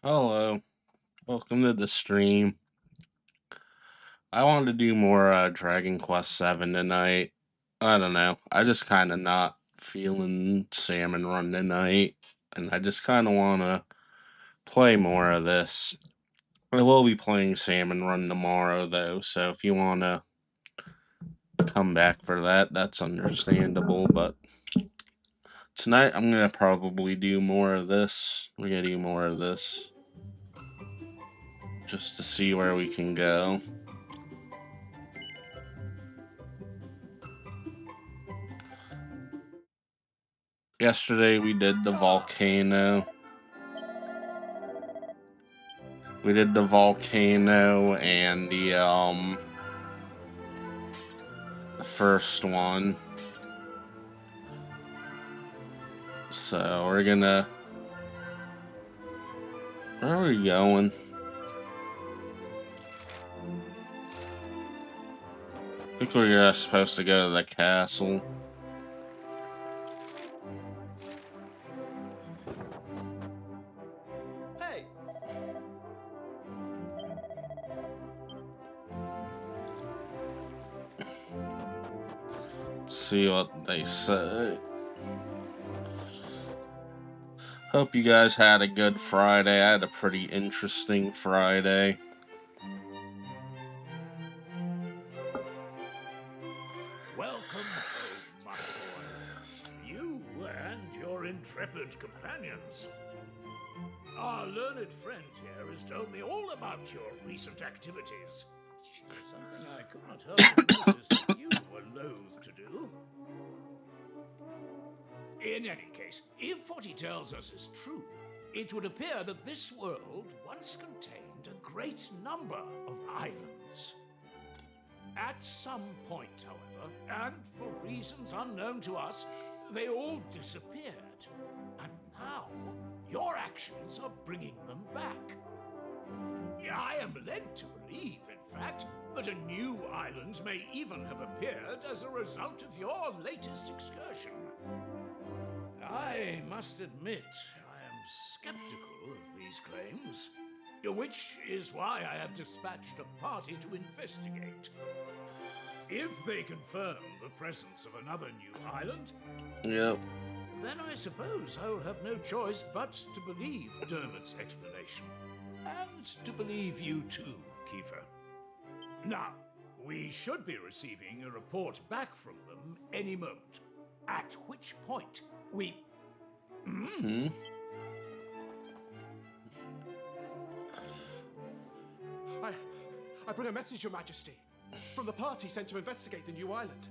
Hello, welcome to the stream. I wanted to do more Dragon Quest VII tonight. I don't know. I just kind of not feeling Salmon Run tonight, and I just kind of want to play more of this. I will be playing Salmon Run tomorrow, though, so if you want to come back for that, that's understandable, but tonight I'm going to probably do more of this. We're going to do more of this just to see where we can go. Yesterday we did the volcano. We did the volcano and the first one. So we're gonna... Where are we going? I think we're supposed to go to the castle. Hey! Let's see what they say. Hope you guys had a good Friday. I had a pretty interesting Friday. Welcome home, my boy. You and your intrepid companions. Our learned friend here has told me all about your recent activities. Something I could not help but notice that you were loath to do. In any case, if what he tells us is true, it would appear that this world once contained a great number of islands. At some point, however, and for reasons unknown to us, they all disappeared. And now, your actions are bringing them back. I am led to believe, in fact, that a new island may even have appeared as a result of your latest excursion. I must admit, I am skeptical of these claims, which is why I have dispatched a party to investigate. If they confirm the presence of another new island, Yep. then I suppose I'll have no choice but to believe Dermot's explanation. And to believe you too, Kiefer. Now, we should be receiving a report back from them any moment. At which point, we... I bring a message, Your Majesty, from the party sent to investigate the new island.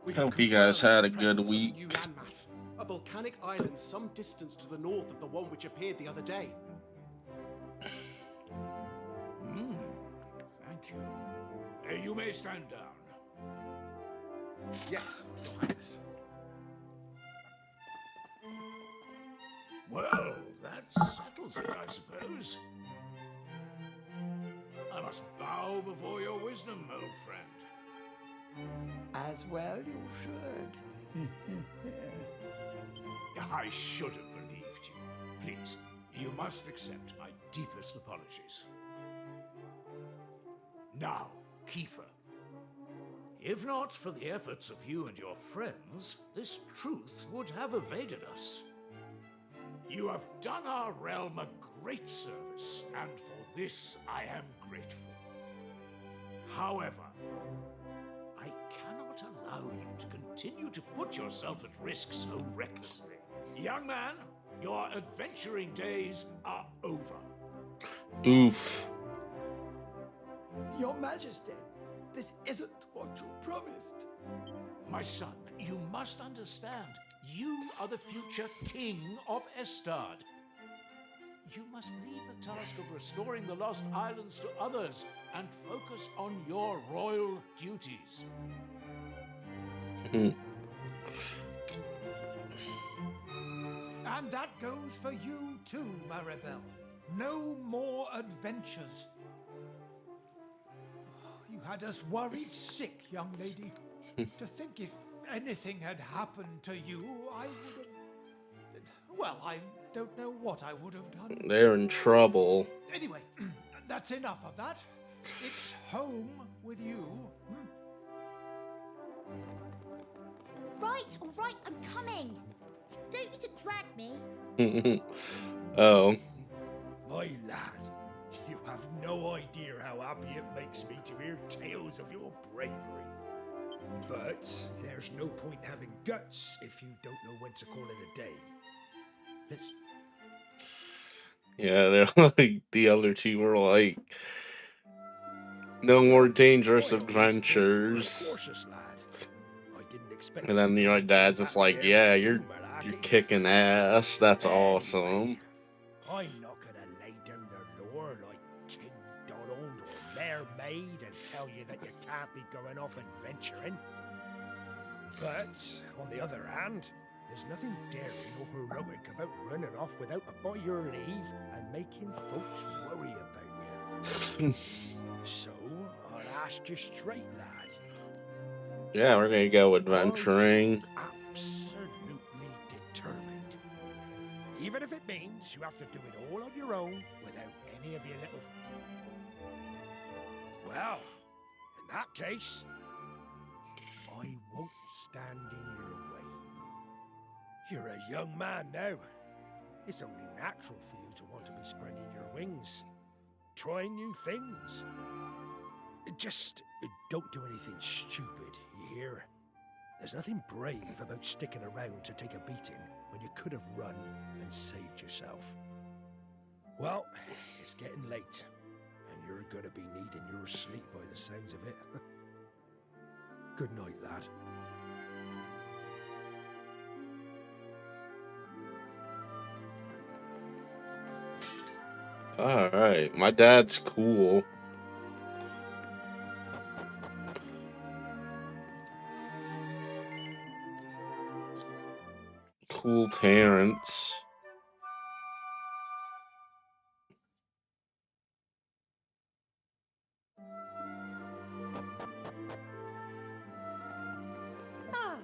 We have Hope you guys confirmed had a the good presence of a week. new landmass, a volcanic island some distance to the north of the one which appeared the other day. Thank you. You may stand down. Yes, Your Highness. Well, that settles it, I suppose. I must bow before your wisdom, old friend. As well you should. I should have believed you. Please, you must accept my deepest apologies. Now, Kiefer. If not for the efforts of you and your friends, this truth would have evaded us. You have done our realm a great service, and for this I am grateful. However, I cannot allow you to continue to put yourself at risk so recklessly. Young man, your adventuring days are over. Oof. Your Majesty, this isn't what you promised. My son, you must understand. You are the future king of Estard. You must leave the task of restoring the lost islands to others and focus on your royal duties. And that goes for you too, Maribel. No more adventures. You had us worried sick, young lady. To think if anything had happened to you, I would have... Well, I don't know what I would have done. They're in trouble. Anyway, that's enough of that. It's home with you. Right, all right, I'm coming. You don't need to drag me. Oh. My lad, you have no idea how happy it makes me to hear tales of your bravery. But there's no point having guts if you don't know when to call it a day. Let's... Yeah, they're like, the other two were like, no more dangerous Why, all these things were adventures. cautious, lad. I didn't expect And then you to your come dad's from just that like, there yeah, to you're do, Malaki. kicking ass. That's awesome. Anyway, I'm not gonna lay down the lore like King Donald or Mayor Maid and tell you that you can't be going off adventuring. But, on the other hand, there's nothing daring or heroic about running off without a by your leave and making folks worry about you. So, I'll ask you straight, lad. Yeah, we're gonna go adventuring. Absolutely determined. Even if it means you have to do it all on your own without any of your little... Well, in that case, I won't stand in your way. You're a young man now. It's only natural for you to want to be spreading your wings, trying new things. Just don't do anything stupid, you hear? There's nothing brave about sticking around to take a beating when you could have run and saved yourself. Well, it's getting late, and you're gonna be needing your sleep by the sounds of it. Good night, lad. Alright, my dad's cool. Cool parents. Ah,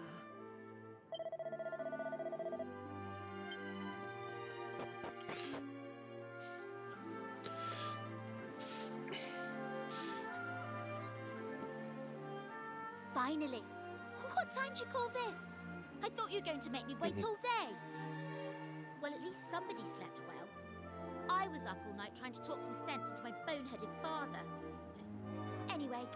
finally. What time do you call this? I thought you were going to make me wait all day. Well, at least somebody slept well. I was up all night trying to talk some sense into my boneheaded father. Anyway,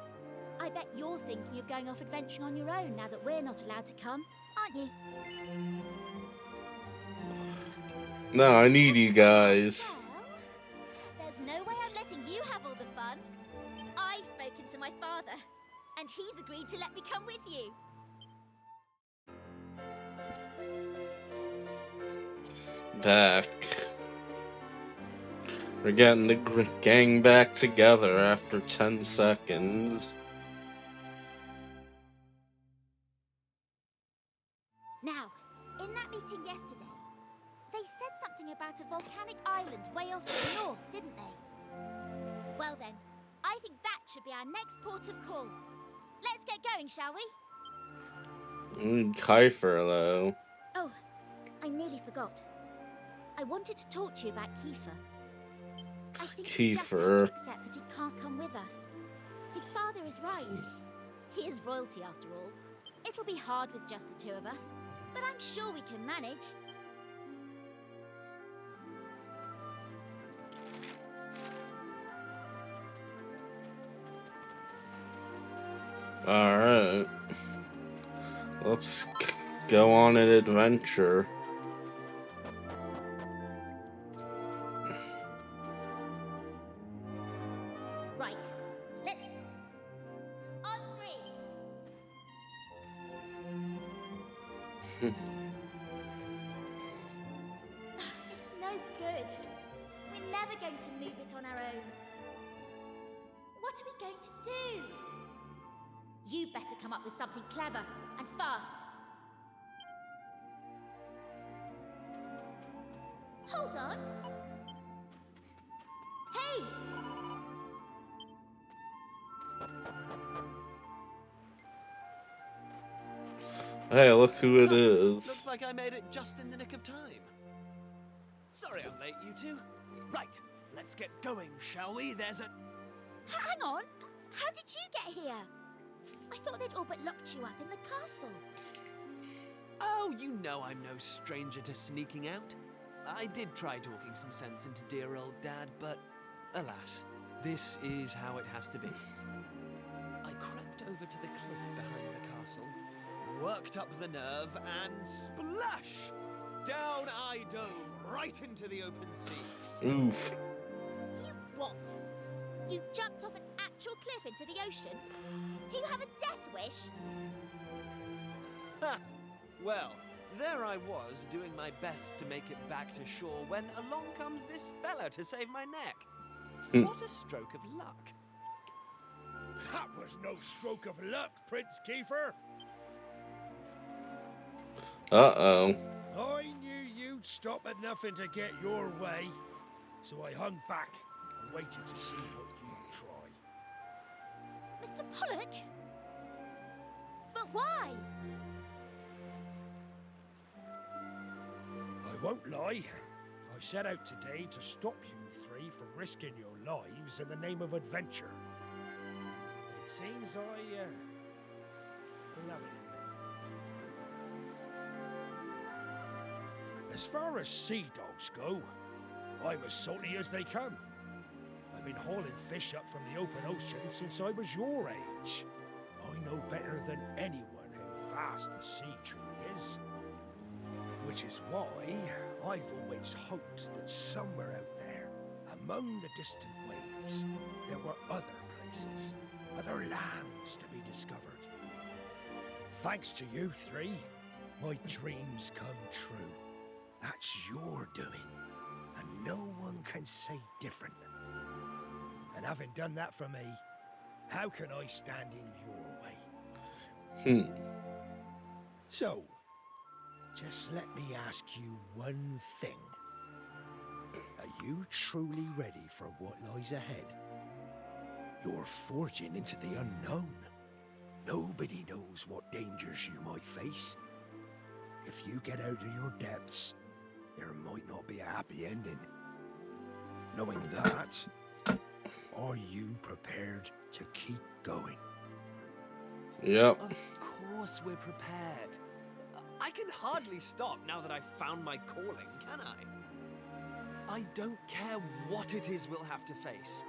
I bet you're thinking of going off adventuring on your own now that we're not allowed to come, aren't you? No, I need you guys. Well, there's no way I'm letting you have all the fun. I've spoken to my father, and he's agreed to let me come with you. Back. We're getting the gang back together after 10 seconds. Now, in that meeting yesterday, they said something about a volcanic island way off to the north, didn't they? Well then, I think that should be our next port of call. Let's get going, shall we? Kiefer, though. Oh, I nearly forgot. I wanted to talk to you about Kiefer. I think you just have to Kiefer. accept that he can't come with us. His father is right. He is royalty after all. It'll be hard with just the two of us, but I'm sure we can manage. Alright. Let's go on an adventure. Right. Let's... On three. It's no good. We're never going to move it on our own. What are we going to do? You better come up with something clever and fast. Hold on. Hey! Hey, look who it is. Looks like I made it just in the nick of time. Sorry I'm late, you two. Right, let's get going, shall we? There's a... Hang on. How did you get here? I thought they'd all but locked you up in the castle. Oh, you know I'm no stranger to sneaking out. I did try talking some sense into dear old Dad, but alas, this is how it has to be. I crept over to the cliff behind the castle, worked up the nerve, and splash! Down I dove, right into the open sea. Oof. You what? You jumped off an actual cliff into the ocean? Do you have a death wish? Ha! Well, there I was, doing my best to make it back to shore when along comes this fella to save my neck. What a stroke of luck. That was no stroke of luck, Prince Kiefer. Uh-oh. I knew you'd stop at nothing to get your way, so I hung back and waited to see what you'd try. Mr. Pollock? But why? I won't lie. I set out today to stop you three from risking your lives in the name of adventure. It seems I love it in me. As far as sea dogs go, I'm as salty as they come. I've been hauling fish up from the open ocean since I was your age. I know better than anyone how vast the sea truly is. Which is why I've always hoped that somewhere out there, among the distant waves, there were other places, other lands to be discovered. Thanks to you three, my dreams come true. That's your doing, and no one can say different. And having done that for me, how can I stand in your way? So, just let me ask you one thing. Are you truly ready for what lies ahead? You're forging into the unknown. Nobody knows what dangers you might face. If you get out of your depths, there might not be a happy ending. Knowing that, are you prepared to keep going? Yep. Of course we're prepared. I can hardly stop now that I've found my calling, can I? I don't care what it is we'll have to face.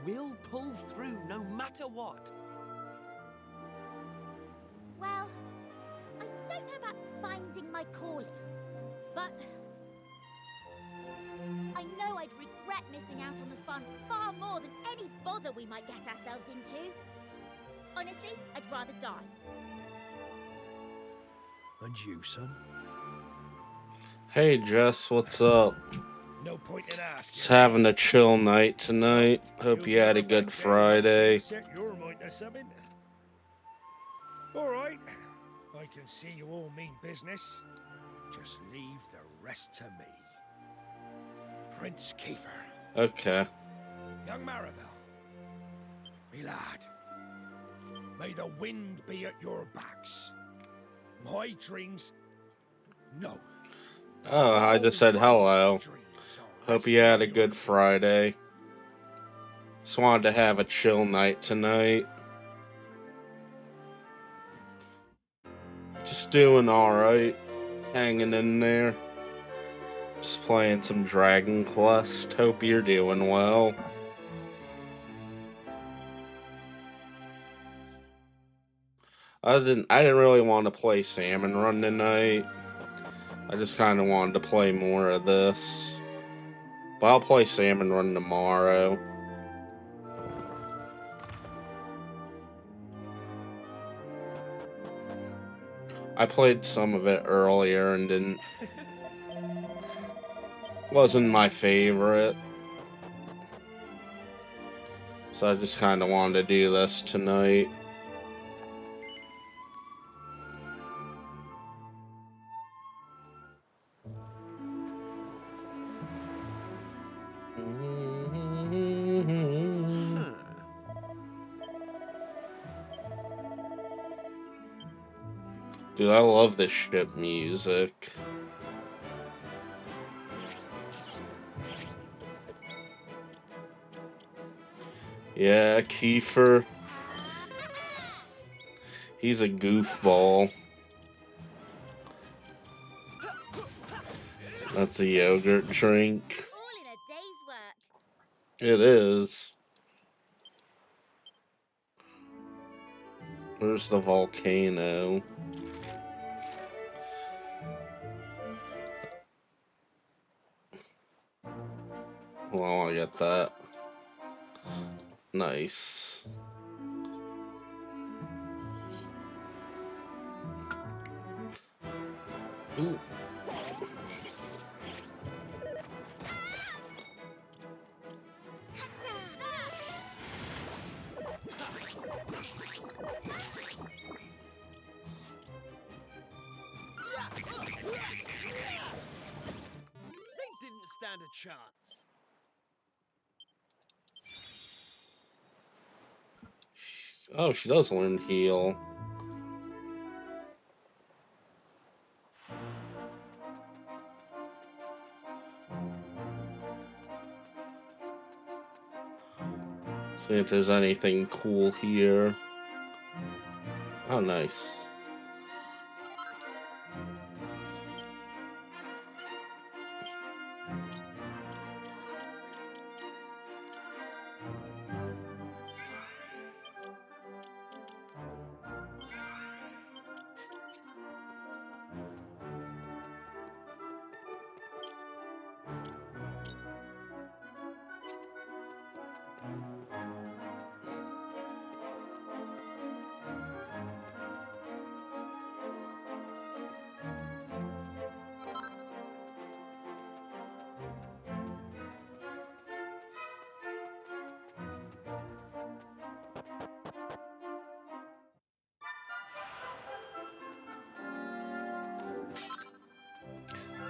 We'll pull through no matter what. Well, I don't know about finding my calling, but I know I'd regret missing out on the fun far more than any bother we might get ourselves into. Honestly, I'd rather die. And you, son? Hey Jess, what's up? No point in asking. Just having a chill night tonight. Hope you had a good Friday. Set your mind to something. All right. I can see you all mean business. Just leave the rest to me. Prince Kiefer. Okay. Young Maribel. Me lad. May the wind be at your backs. My dreams, no. Oh, I just said hello. Hope you had a good Friday. Just wanted to have a chill night tonight. Just doing alright. Hanging in there. Just playing some Dragon Quest. Hope you're doing well. I didn't really want to play Salmon Run tonight. I just kind of wanted to play more of this. But I'll play Salmon Run tomorrow. I played some of it earlier and wasn't my favorite. So I just kind of wanted to do this tonight. Dude, I love this ship music. Yeah, Kiefer. He's a goofball. That's a yogurt drink. All in a day's work. It is. Where's the volcano? Well, I want to get that. Nice. Ooh. They didn't stand a chance. Oh, she does learn heal. See if there's anything cool here. Oh, nice.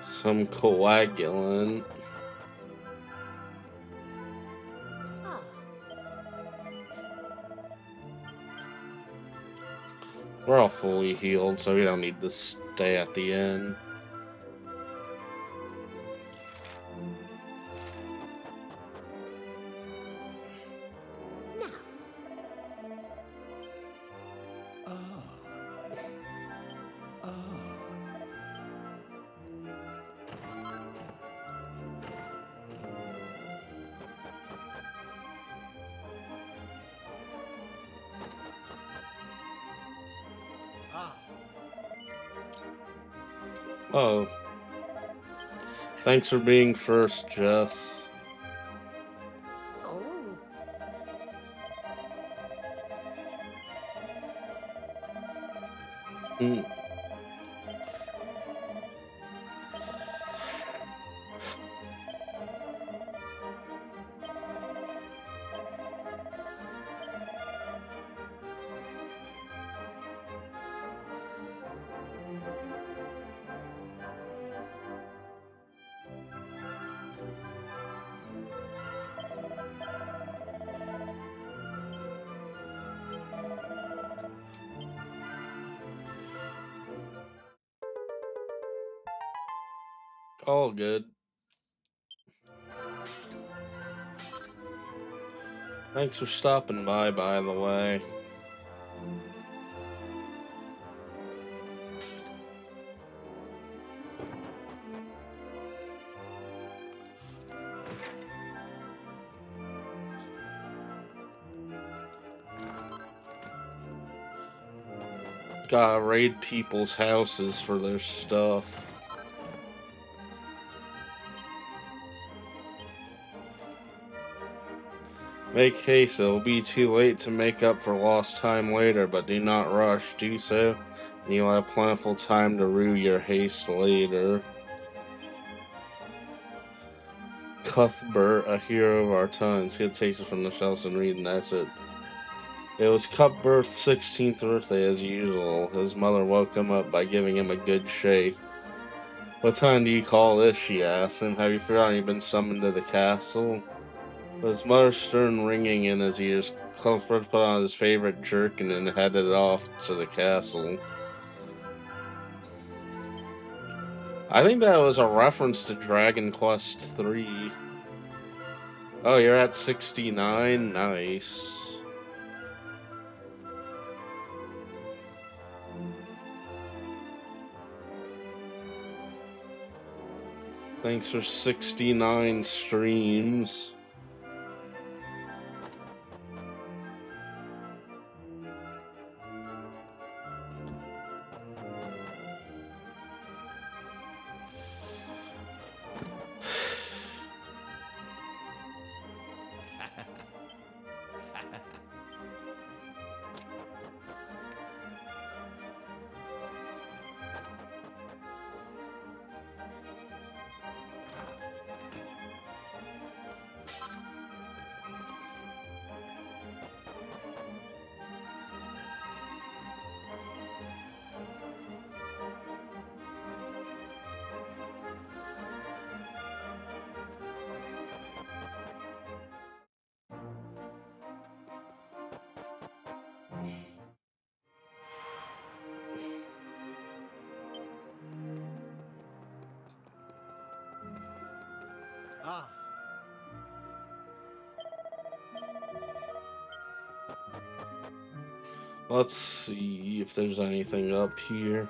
Some coagulant. Ah, We're all fully healed, so we don't need to stay at the end. now. Oh, thanks for being first, Jess. Oh. Mm. All good. Thanks for stopping by the way. Gotta raid people's houses for their stuff. Make haste, it'll be too late to make up for lost time later, but do not rush. Do so, and you'll have plentiful time to rue your haste later. Cuthbert, a hero of our times. He takes us from the shelves and read and exit. It was Cuthbert's 16th birthday as usual. His mother woke him up by giving him a good shake. What time do you call this? She asked him. Have you forgotten you've been summoned to the castle? With his mother's stern ringing in his ears, Cuthbert put on his favorite jerkin and headed off to the castle. I think that was a reference to Dragon Quest III. Oh, you're at 69? Nice. Thanks for 69 streams. Ah, Let's see if there's anything up here.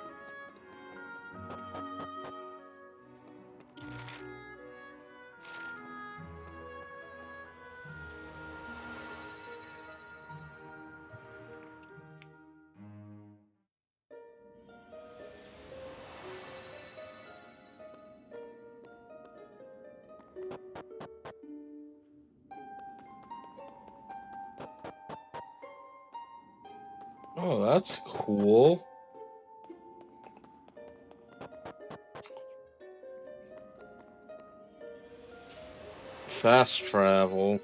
Oh, that's cool. Fast travel.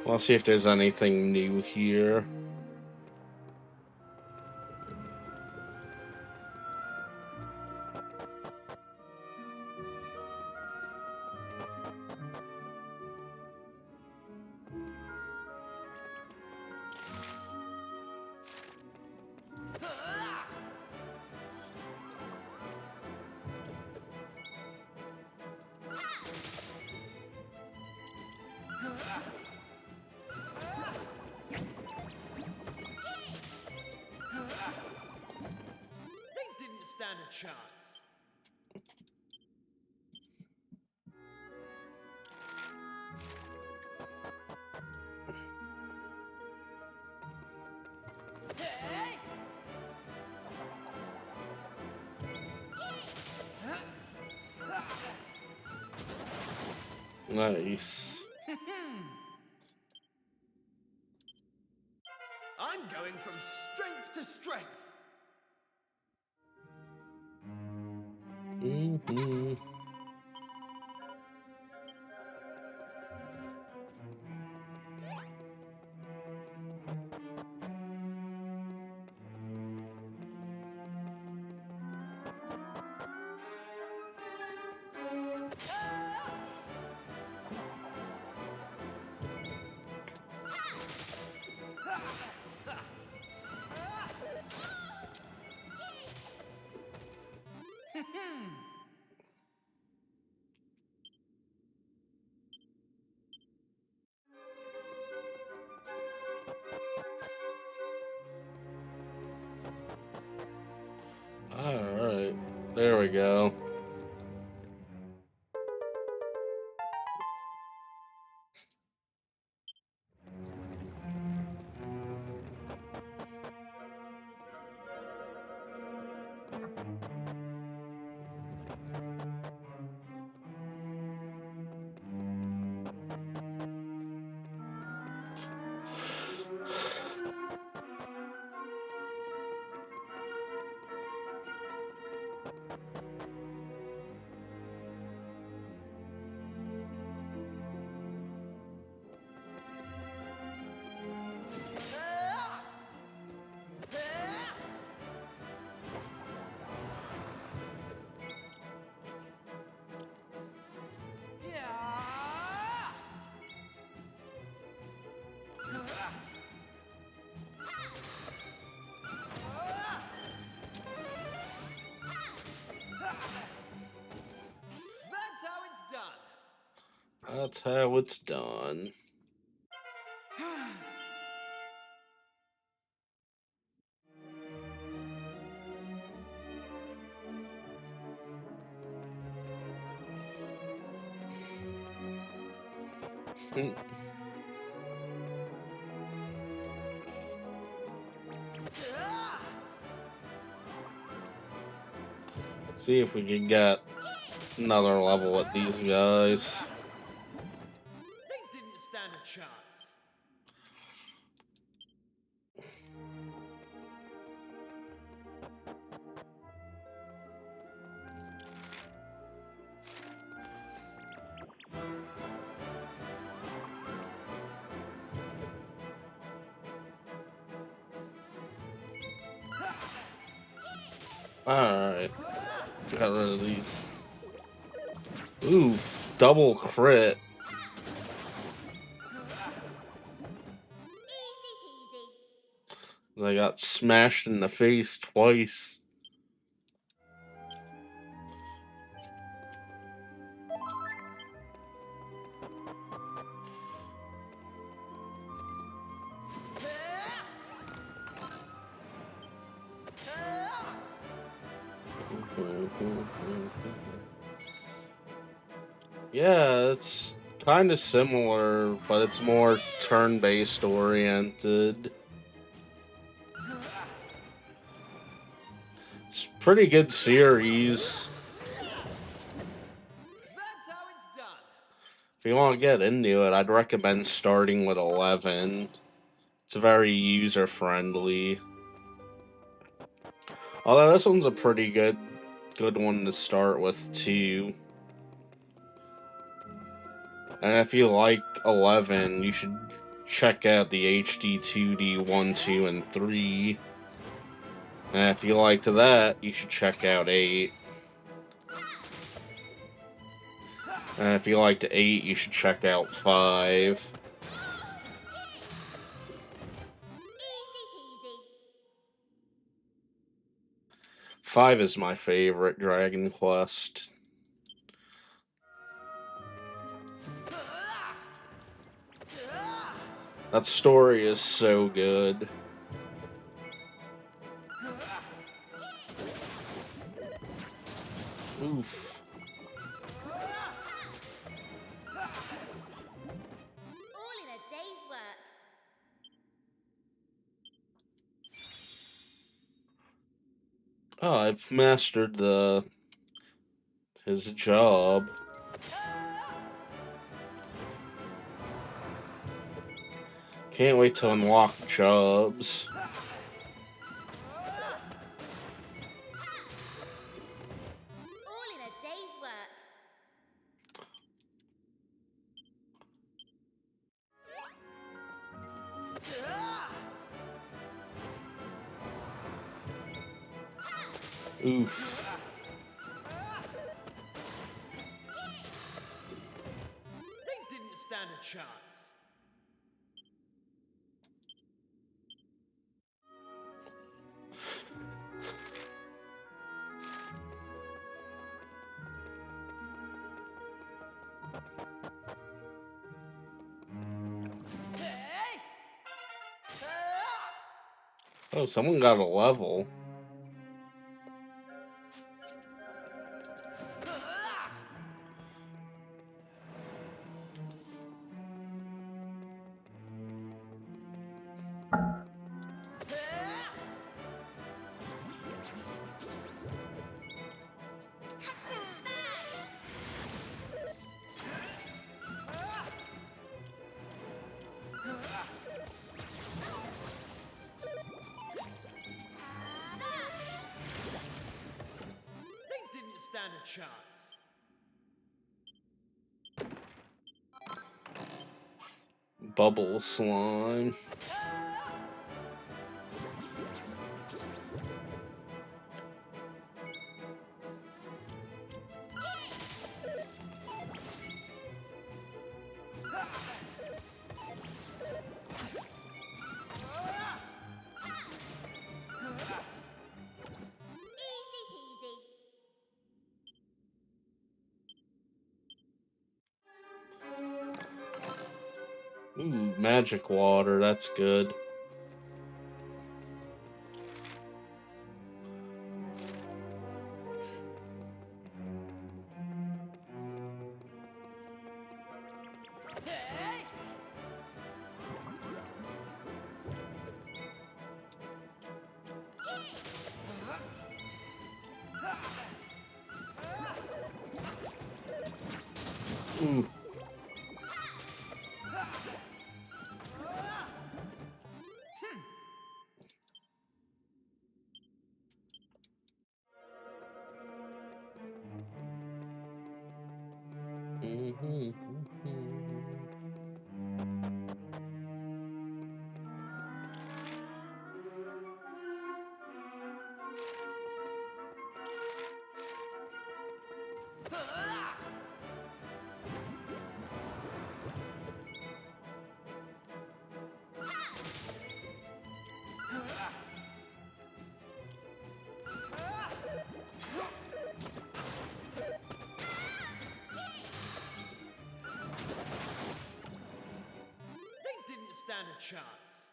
Let's see if there's anything new here. They didn't stand a chance. Hey! Nice. I'm going from strength to strength. Mm-hmm. Alright. There we go. That's how it's done. That's how it's done. Hmm. See if we can get another level at these guys. They didn't stand a chance. Alright. Got rid of these. Oof. Double crit. Easy peasy. I got smashed in the face twice. Yeah, it's kind of similar, but it's more turn-based oriented. It's a pretty good series. That's how it's done. If you want to get into it, I'd recommend starting with 11. It's very user-friendly. Although this one's a pretty good one to start with, too. And if you like 11, you should check out the HD 2D 1, 2, and 3. And if you liked that, you should check out 8. And if you liked 8, you should check out 5. Easy peasy. 5 is my favorite Dragon Quest. That story is so good. Oof. All in a day's work. Oh, I've mastered his job. Can't wait to unlock Chubbs. All in a day's work. Oof. They didn't stand a chance. Oh, someone got a level. They didn't stand a chance. Bubble slime. Easy peasy. Ooh, magic water. That's good. Ooh. Mhm, mhm. They didn't stand a chance.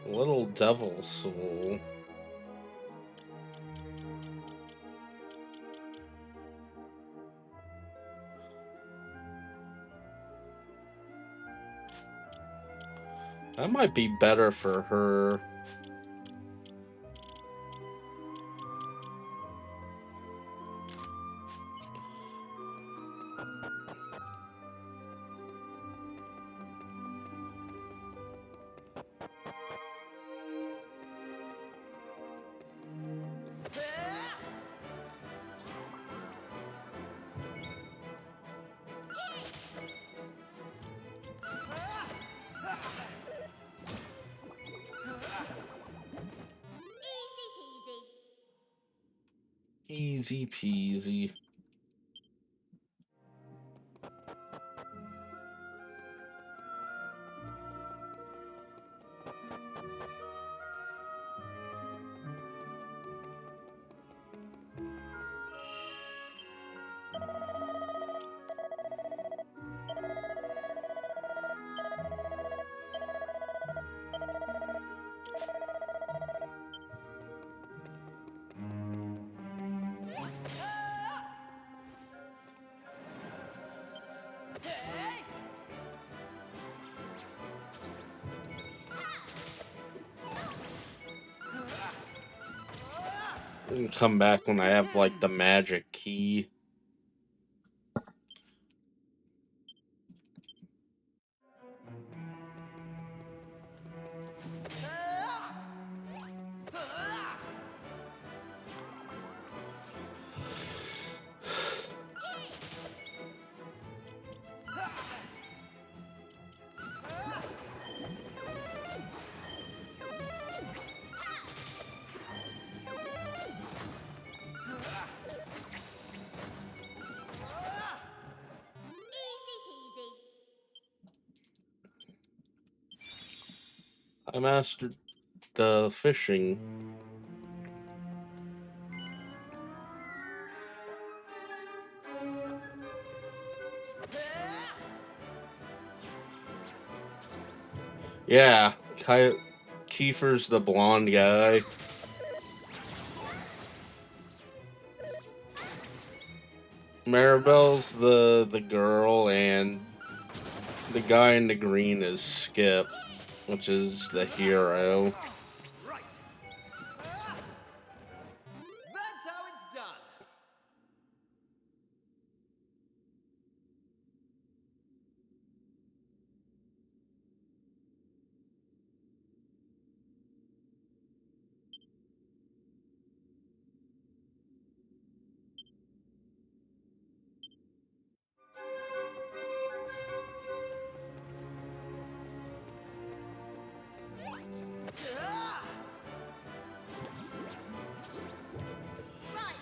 Little devil soul. That might be better for her. Easy peasy. Easy peasy. And come back when I have like the magic key. Easy peasy. I mastered the fishing. Yeah, Kiefer's the blonde guy. Maribel's the girl, and the guy in the green is Skip, which is the hero. Right. That's how it's done. Right.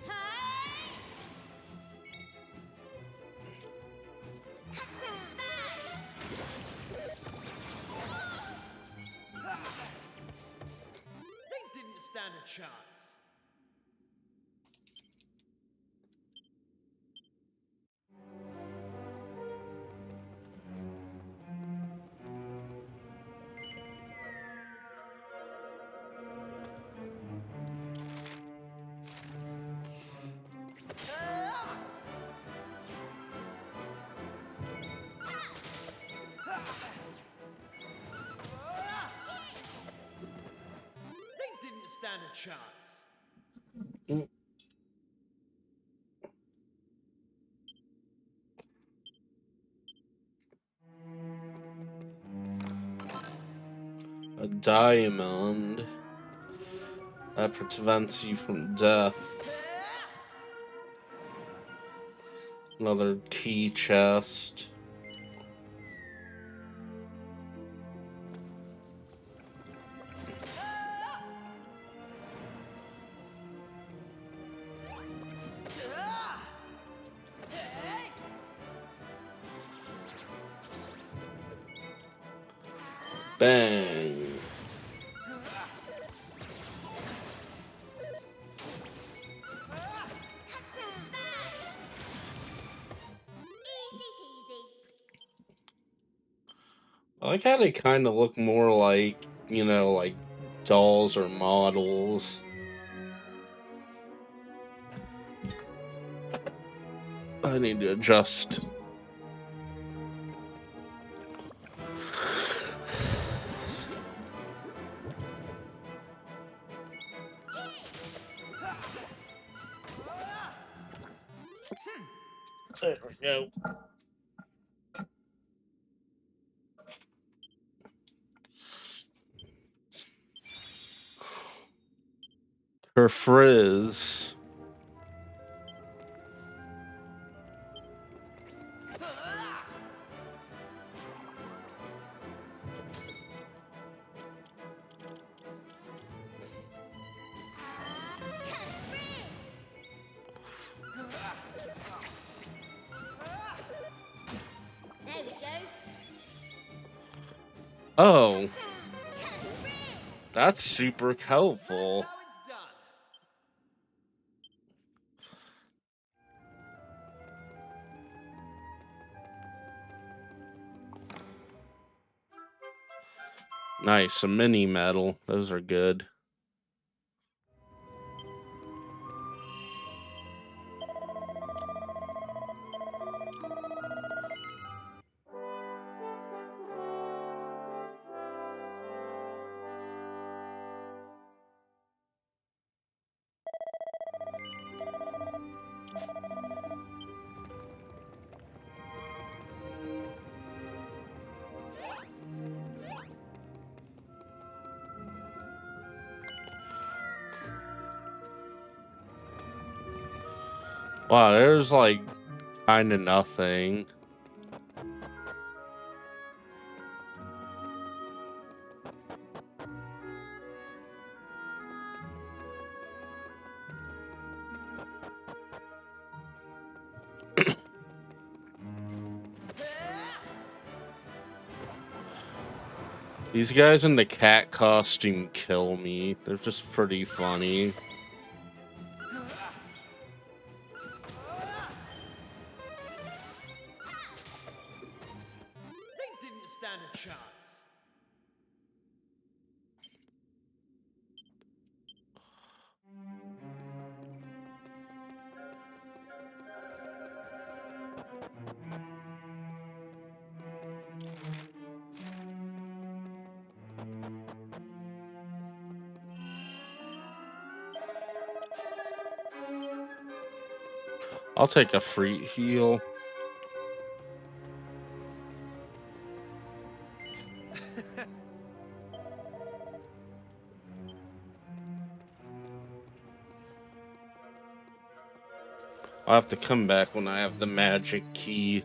Hey! Hatta! They didn't stand a chance. They didn't stand a chance. A diamond that prevents you from death. Another key chest. Bang. Easy peasy. I like how they kind of look more like, you know, like dolls or models. I need to adjust. There we go. Her frizz. There we go. Oh, that's super helpful. That's how it's done. Nice, a mini medal. Those are good. Wow, there's like kind of nothing. These guys in the cat costume kill me. They're just pretty funny. They didn't stand a chance. I'll take a free heal. I'll have to come back when I have the magic key.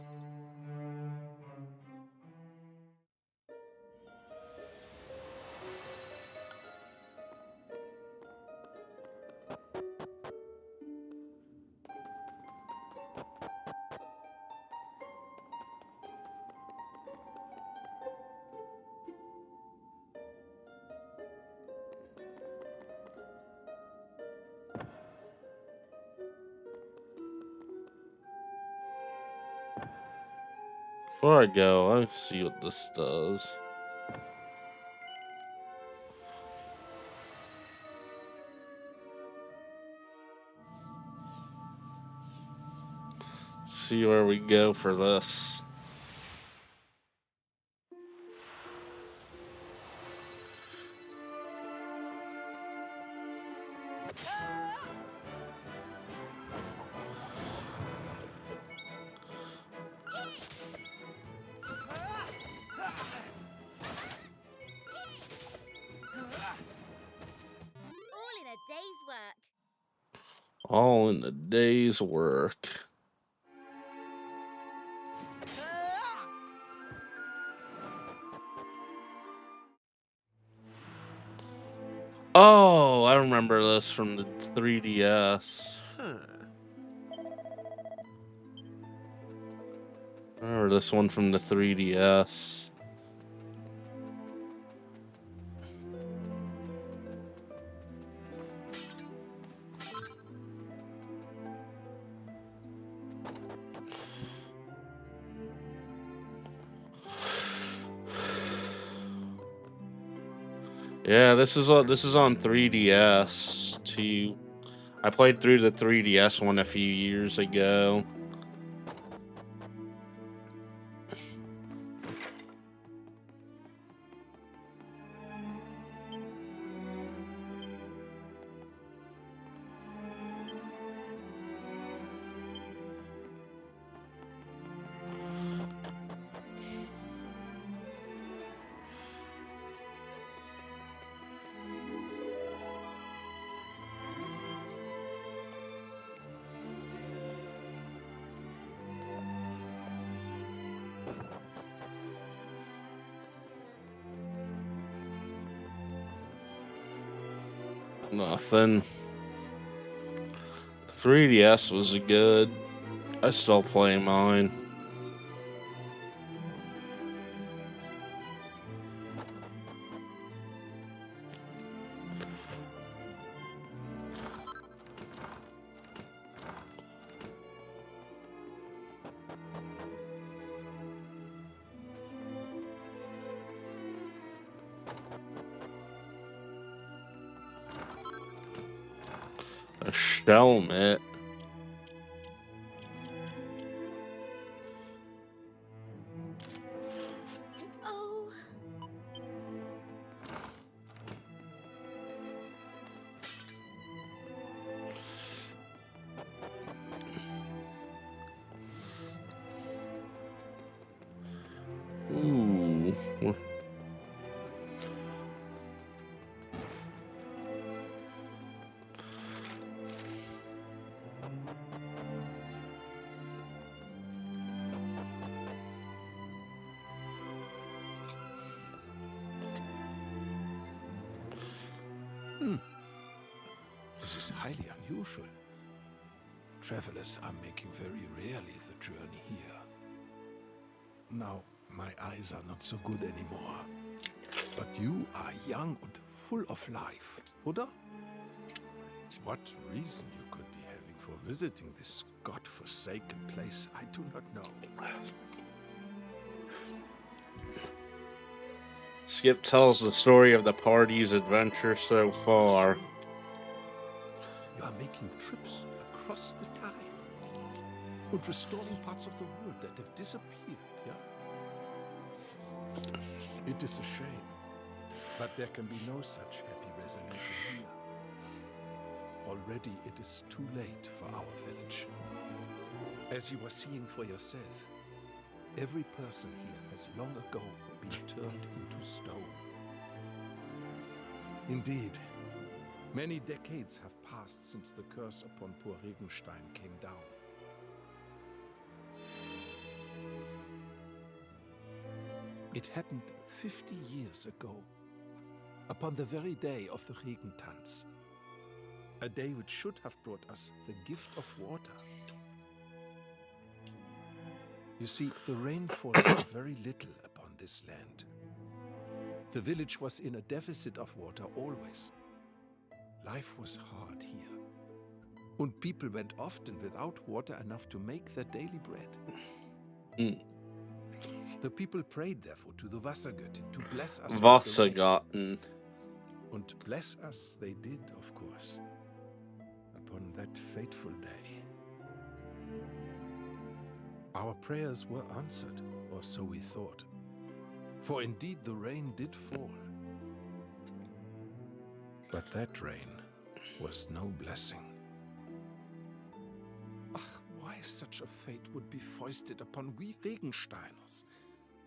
Before I go, let's see what this does. See where we go for this. All in a day's work. All in a day's work. Oh, I remember this from the 3DS. Huh. I remember this one from the 3DS. Yeah, this is on 3DS too. I played through the 3DS one a few years ago. Nothing. 3DS was good. I still play mine. A helmet. Oh. Ooh. is highly unusual. Travelers are making very rarely the journey here. Now, my eyes are not so good anymore. But you are young and full of life, oder? What reason you could be having for visiting this god-forsaken place, I do not know. Skip tells the story of the party's adventure so far. You are making trips across the time and restoring parts of the world that have disappeared, yeah? It is a shame, but there can be no such happy resolution here. Already it is too late for our village. As you are seeing for yourself, every person here has long ago been turned into stone. Indeed, many decades have passed since the curse upon poor Regenstein came down. It happened 50 years ago, upon the very day of the Regentanz. A day which should have brought us the gift of water. You see, the rain falls very little upon this land. The village was in a deficit of water always. Life was hard here. And people went often without water enough to make their daily bread. The people prayed therefore to the Wassergöttin to bless us with the rain. Wassergöttin. And bless us they did, of course, upon that fateful day. Our prayers were answered, or so we thought. For indeed the rain did fall. But that rain was no blessing. Ach, why such a fate would be foisted upon we Regensteiners?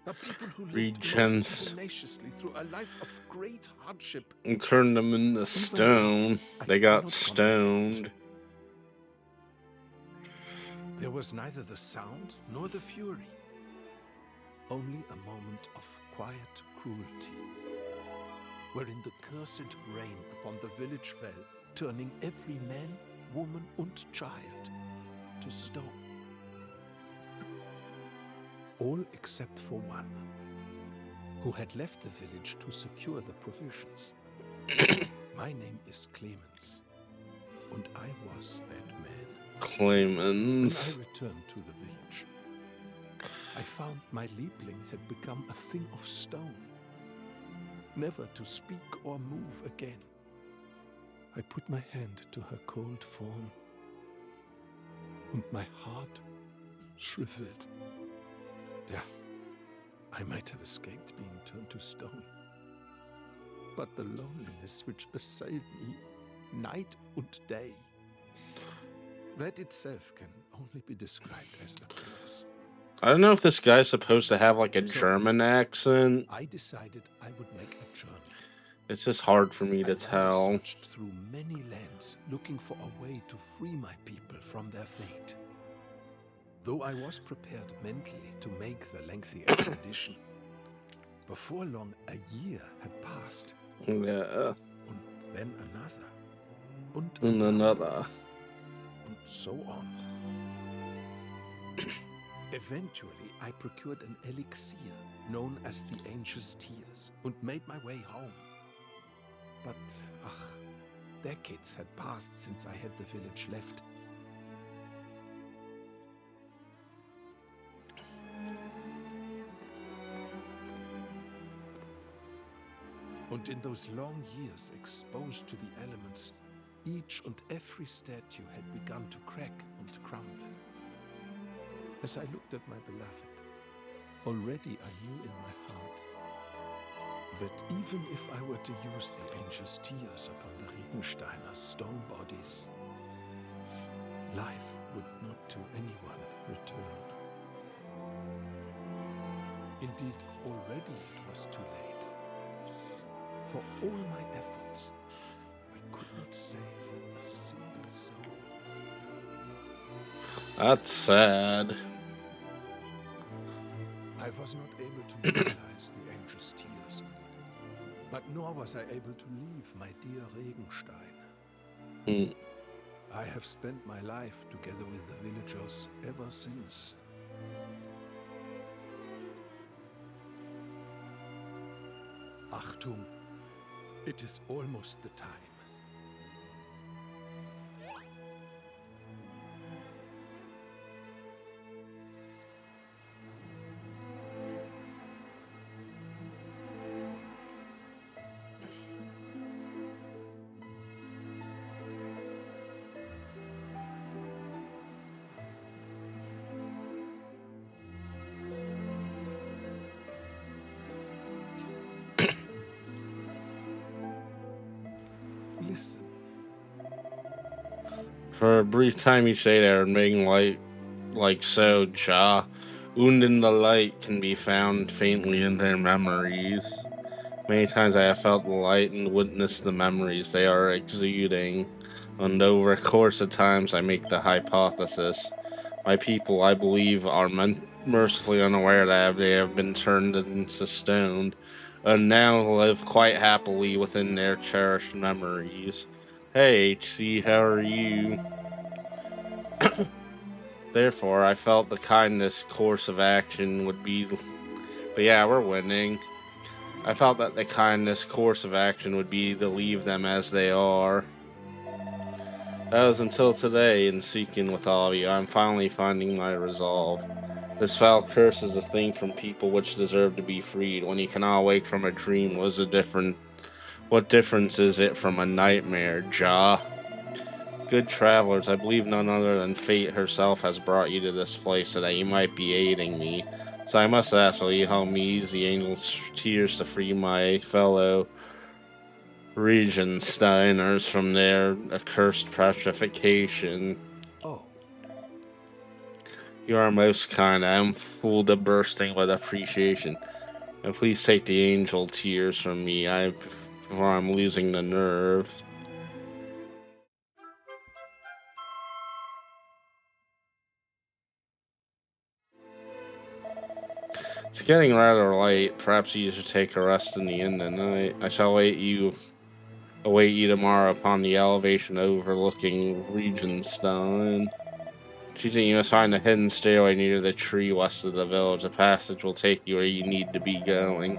A people who lived most tenaciously through a life of great hardship. And turned them into stone. They got stoned. There was neither the sound nor the fury. Only a moment of quiet cruelty, wherein the cursed rain upon the village fell, turning every man, woman and child to stone. All except for one, who had left the village to secure the provisions. My name is Clemens, and I was that man. Clemens. When I returned to the village, I found my Liebling had become a thing of stone, never to speak or move again. I put my hand to her cold form, and my heart shriveled. Yeah, I might have escaped being turned to stone. But the loneliness which assailed me night and day, that itself can only be described as a curse. I don't know if this guy's supposed to have like a German accent. I decided I would make a journey. It's just hard for me to I tell. searched through many lands, looking for a way to free my people from their fate. Though I was prepared mentally to make the lengthy expedition, before long a year had passed. Yeah. And then another. And another. And so on. Eventually, I procured an elixir known as the Angel's Tears and made my way home. But, decades had passed since I had the village left. And in those long years exposed to the elements, each and every statue had begun to crack and crumble. As I looked at my beloved, already I knew in my heart that even if I were to use the Angel's Tears upon the Regensteiner stone bodies, life would not to anyone return. Indeed, already it was too late. For all my efforts, I could not save a single soul. That's sad. I was not able to utilize the Angel's Tears, but nor was I able to leave my dear Regenstein. I have spent my life together with the villagers ever since. Achtung, it is almost the time. Listen. For a brief time each day there, making light like so, Ja. Wound in the light can be found faintly in their memories. Many times I have felt the light and witnessed the memories they are exuding, and over a course of times I make the hypothesis. My people, I believe, are mercifully unaware that they have been turned into stone, and now live quite happily within their cherished memories. Hey, HC, how are you? Therefore, I felt the kindness course of action would be... But yeah, we're winning. I felt that the kindness course of action would be to leave them as they are. That was until today, in seeking with all of you, I'm finally finding my resolve. This foul curse is a thing from people which deserve to be freed. When you cannot wake from a dream, what difference is it from a nightmare, Ja? Good travelers, I believe none other than fate herself has brought you to this place so that you might be aiding me. So I must ask, will you help me use the angel's tears to free my fellow Regensteiners from their accursed petrification? Oh. You are most kind. I am full to bursting with appreciation. And please take the angel tears from me, before I'm losing the nerve. It's getting rather late. Perhaps you should take a rest in the inn tonight. I shall await you tomorrow upon the elevation overlooking Regenstein. You must find a hidden stairway near the tree west of the village. The passage will take you where you need to be going.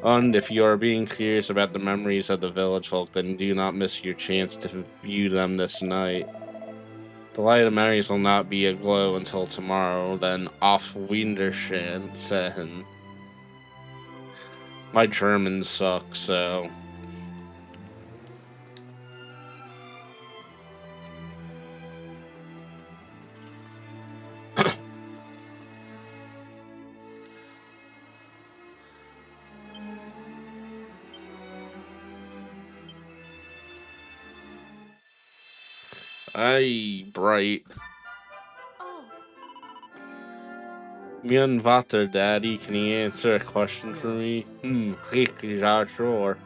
And if you are being curious about the memories of the village folk, then do not miss your chance to view them this night. The light of memories will not be aglow until tomorrow, then auf Wiedersehen. My German sucks, so... Aye, bright. Oh, Mjön Vater, Daddy, can you answer a question for me? Yeah, sure.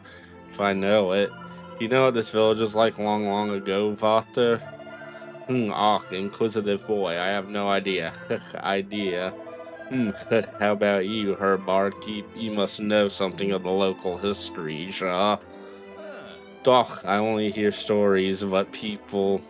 If I know it. Do you know what this village was like long, long ago, Vater? Inquisitive boy, I have no idea. Idea. How about you, her barkeep? You must know something of the local history, ja? Doch, I only hear stories, but people...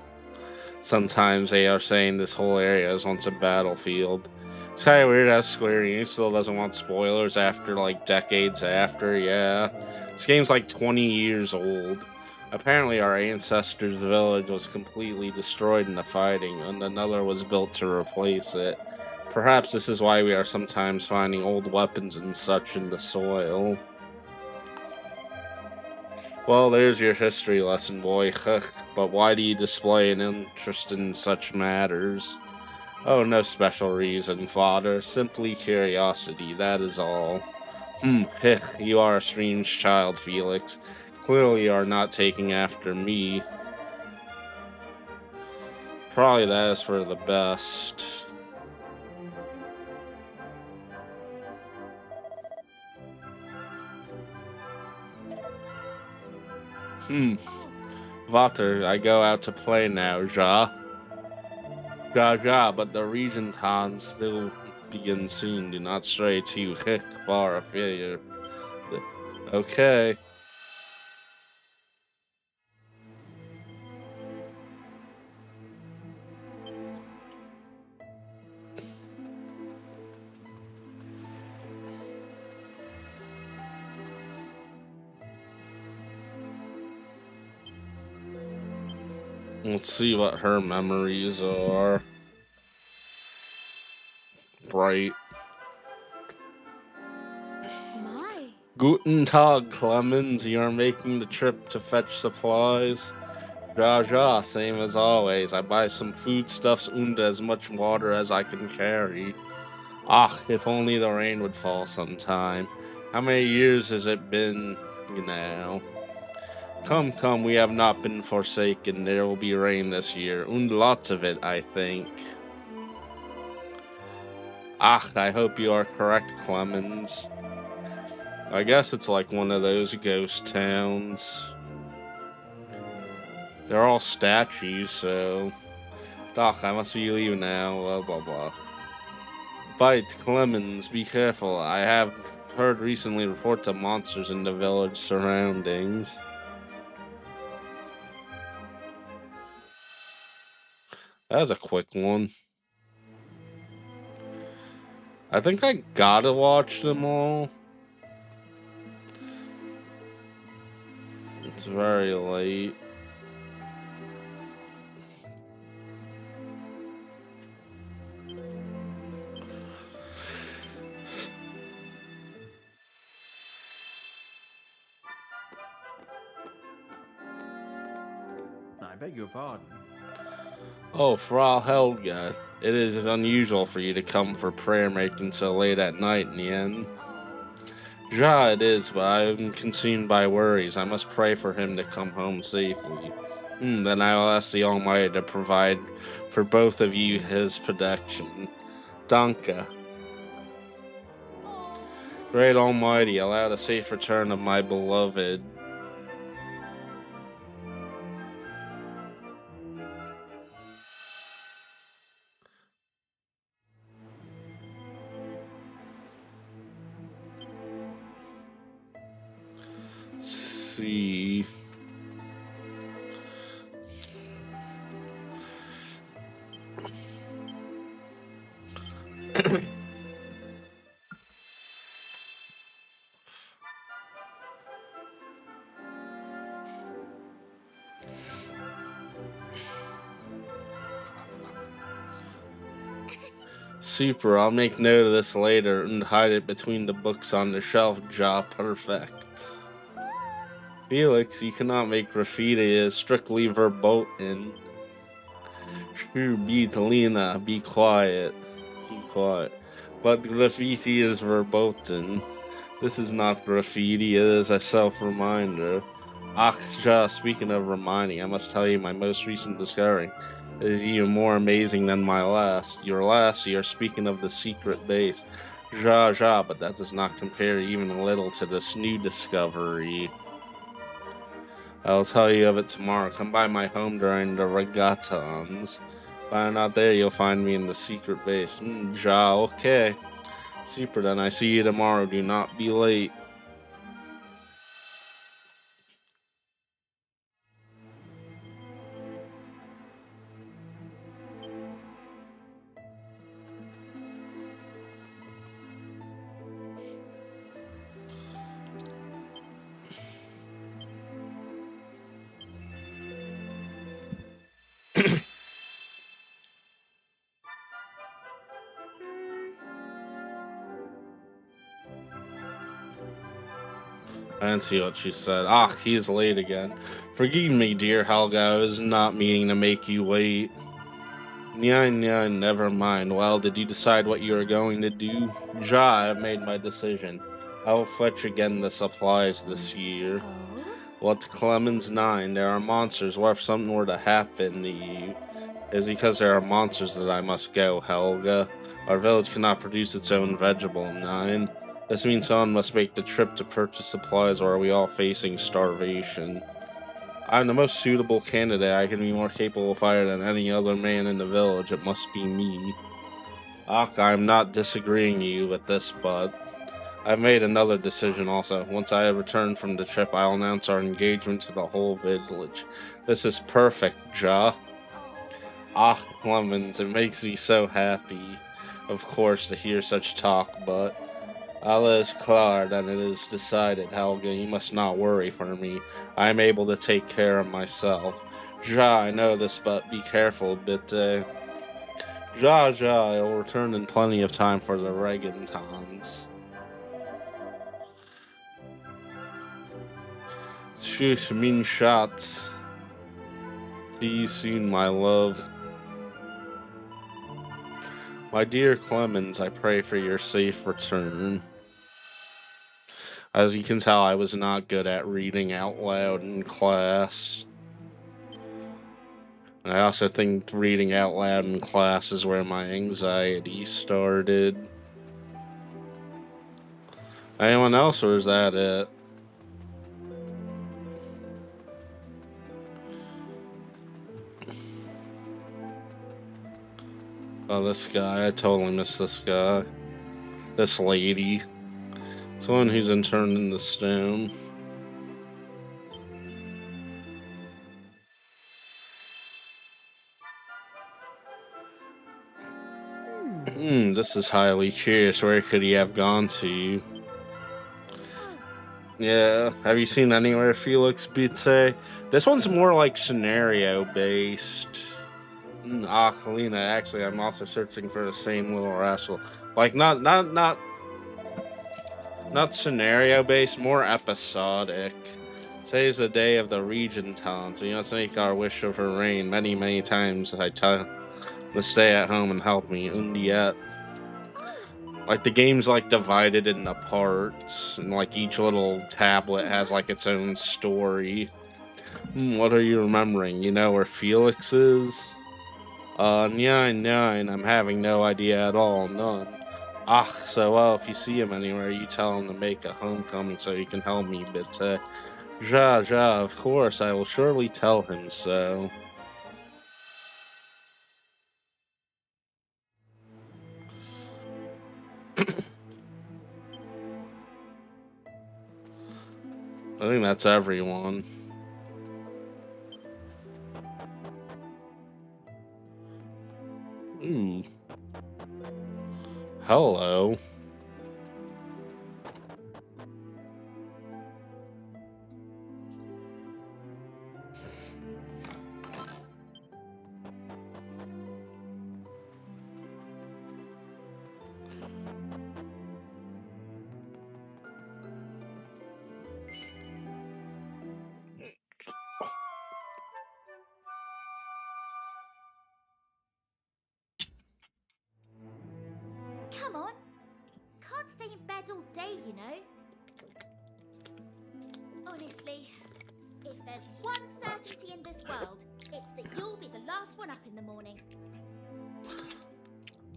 Sometimes they are saying this whole area is once a battlefield. It's kind of weird how Square Enix still doesn't want spoilers after, like, decades after, yeah. This game's like 20 years old. Apparently our ancestors' village was completely destroyed in the fighting, and another was built to replace it. Perhaps this is why we are sometimes finding old weapons and such in the soil. Well, there's your history lesson, boy. But why do you display an interest in such matters? Oh, no special reason, father. Simply curiosity, that is all. You are a strange child, Felix. Clearly you are not taking after me. Probably that is for the best. Vater, I go out to play now, ja? Ja, but the Regentons still begin soon. Do not stray too far afield. Okay. Let's see what her memories are. Bright. My. Guten Tag, Clemens. You are making the trip to fetch supplies. Ja, ja, same as always. I buy some foodstuffs and as much water as I can carry. Ach, if only the rain would fall sometime. How many years has it been, you know? Come, come, we have not been forsaken. There will be rain this year, and lots of it, I think. Ach, I hope you are correct, Clemens. I guess it's like one of those ghost towns. They're all statues, so... Doc, I must be leaving now, blah blah blah. Fight, Clemens, be careful. I have heard recently reports of monsters in the village surroundings. That was a quick one. I think I gotta watch them all. It's very late. I beg your pardon. Oh, Frau Helga, it is unusual for you to come for prayer making so late at night in the end. Ja, it is, but I am consumed by worries. I must pray for him to come home safely. Then I will ask the Almighty to provide for both of you his protection. Danke. Great Almighty, allow the safe return of my beloved. Let's see. Super, I'll make note of this later and hide it between the books on the shelf. Ja, perfect. Felix, you cannot make graffiti, it is strictly verboten. Shoo, beat Lena, be quiet. Keep quiet. But graffiti is verboten. This is not graffiti, it is a self-reminder. Ach, ja, speaking of reminding, I must tell you my most recent discovery is even more amazing than my last. Your last, you're speaking of the secret base. Ja, ja, but that does not compare even a little to this new discovery. I'll tell you of it tomorrow. Come by my home during the regatons. If I'm not there, you'll find me in the secret base. Ja, okay. Super, then I see you tomorrow. Do not be late. I didn't see what she said. Ah, he's late again. Forgive me, dear Helga. I was not meaning to make you wait. Nyan, never mind. Well, did you decide what you are going to do? Ja, I have made my decision. I will fetch again the supplies this year. What's Clemens 9? There are monsters. What if something were to happen to you? It's because there are monsters that I must go, Helga. Our village cannot produce its own vegetable 9. This means someone must make the trip to purchase supplies, or are we all facing starvation? I'm the most suitable candidate. I can be more capable of fire than any other man in the village. It must be me. Ach, I'm not disagreeing you with this, but I've made another decision also. Once I have returned from the trip, I'll announce our engagement to the whole village. This is perfect, Ja. Ach, Clemens, it makes me so happy, of course, to hear such talk, but alles klar, then it is decided, Helga. You must not worry for me. I am able to take care of myself. Ja, I know this, but be careful, Bitte. Ja, I'll return in plenty of time for the reggaetons. Shush, mean shots. See you soon, my love. My dear Clemens, I pray for your safe return. As you can tell, I was not good at reading out loud in class. I also think reading out loud in class is where my anxiety started. Anyone else, or is that it? Oh, this guy. I totally missed this guy. This lady. Someone who's interned in the stone. This is highly curious. Where could he have gone to? Yeah, have you seen anywhere Felix Bitte? This one's more like scenario based. Kalina, actually, I'm also searching for the same little rascal. Like not scenario based, more episodic. Today's the day of the region talent. We must make our wish of her reign. Many times I tell to stay at home and help me. And yet, like the game's like divided into parts, and like each little tablet has like its own story. What are you remembering? You know where Felix is? 9. I'm having no idea at all. None. So well, if you see him anywhere, you tell him to make a homecoming so he can help me. But Ja, of course, I will surely tell him so. I think that's everyone. Ooh. Hello. Come on. Can't stay in bed all day, you know. Honestly, if there's one certainty in this world, it's that you'll be the last one up in the morning.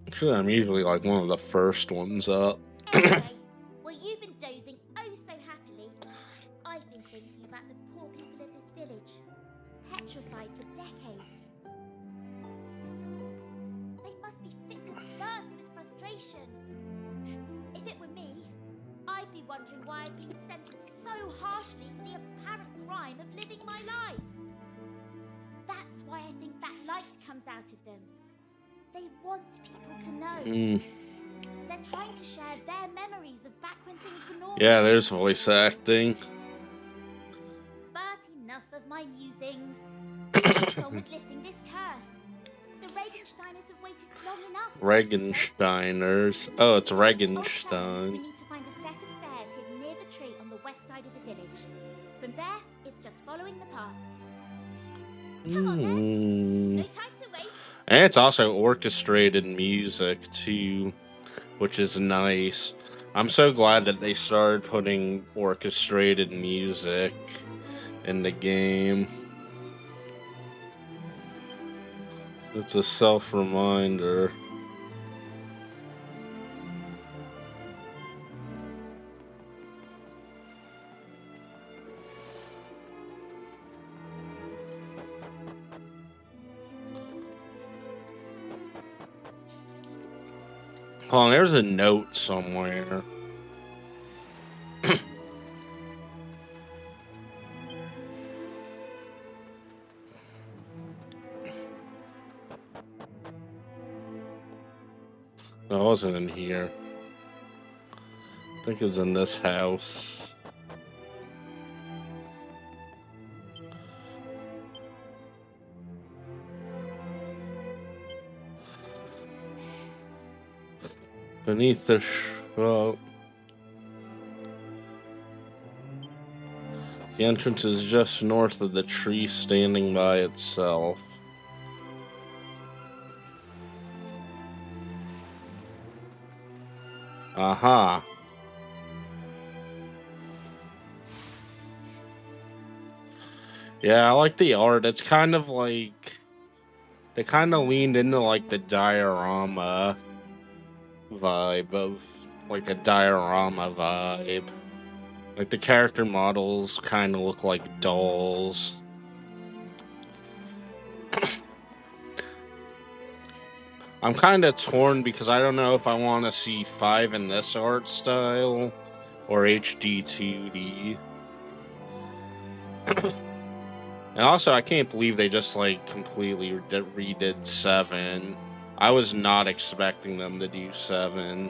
Actually, I'm usually like one of the first ones up. Anyway, well, you've been dozing oh so happily. I've been thinking about the poor people of this village, petrified for decades. They must be fit to burst with frustration. If it were me, I'd be wondering why I'd been sentenced so harshly for the apparent crime of living my life. That's why I think that light comes out of them. They want people to know. They're trying to share their memories of back when things were normal. Yeah, there's voice acting. But enough of my musings. Get on with lifting this curse. The Regensteiners have waited long enough. Regensteiners. Oh, it's Regenstein. We need to find a set of stairs hidden near the tree on the west side of the village. From there, it's just following the path. Come on then. No time to waste. And it's also orchestrated music too, which is nice. I'm so glad that they started putting orchestrated music in the game. It's a self-reminder. Hold on, there's a note somewhere. No, it wasn't in here. I think it's in this house. Beneath the the entrance is just north of the tree standing by itself. Aha. Yeah, I like the art. It's kind of like they kind of leaned into like the diorama vibe of like a diorama vibe. Like the character models kind of look like dolls. I'm kind of torn because I don't know if I want to see 5 in this art style or HD 2D. And also, I can't believe they just like completely redid 7. I was not expecting them to do 7.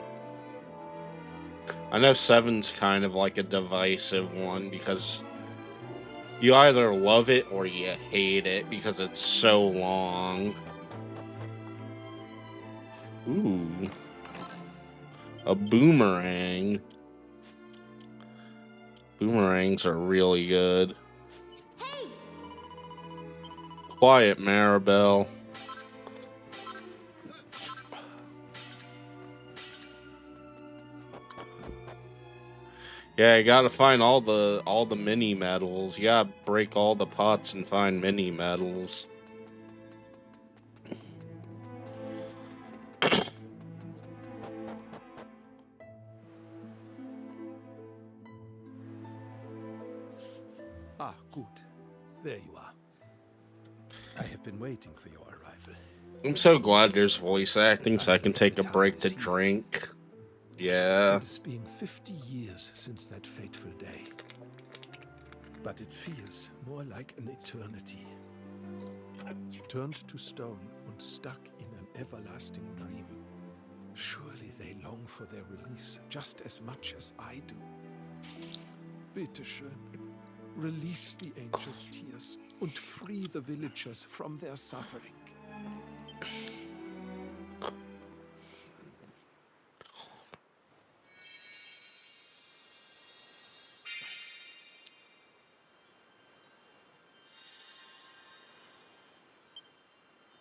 I know 7's kind of like a divisive one because you either love it or you hate it because it's so long. Ooh. A boomerang. Boomerangs are really good. Hey! Quiet, Maribel. Yeah, you gotta find all the mini medals. You gotta break all the pots and find mini medals. Ah, good. There you are. I have been waiting for your arrival. I'm so glad there's voice acting so I can Finally, take the a time break is to here. drink. Yeah. It has been 50 years since that fateful day. But it feels more like an eternity. Turned to stone and stuck in an everlasting dream. Surely they long for their release just as much as I do. Bitte schön. Release the angel's tears and free the villagers from their suffering.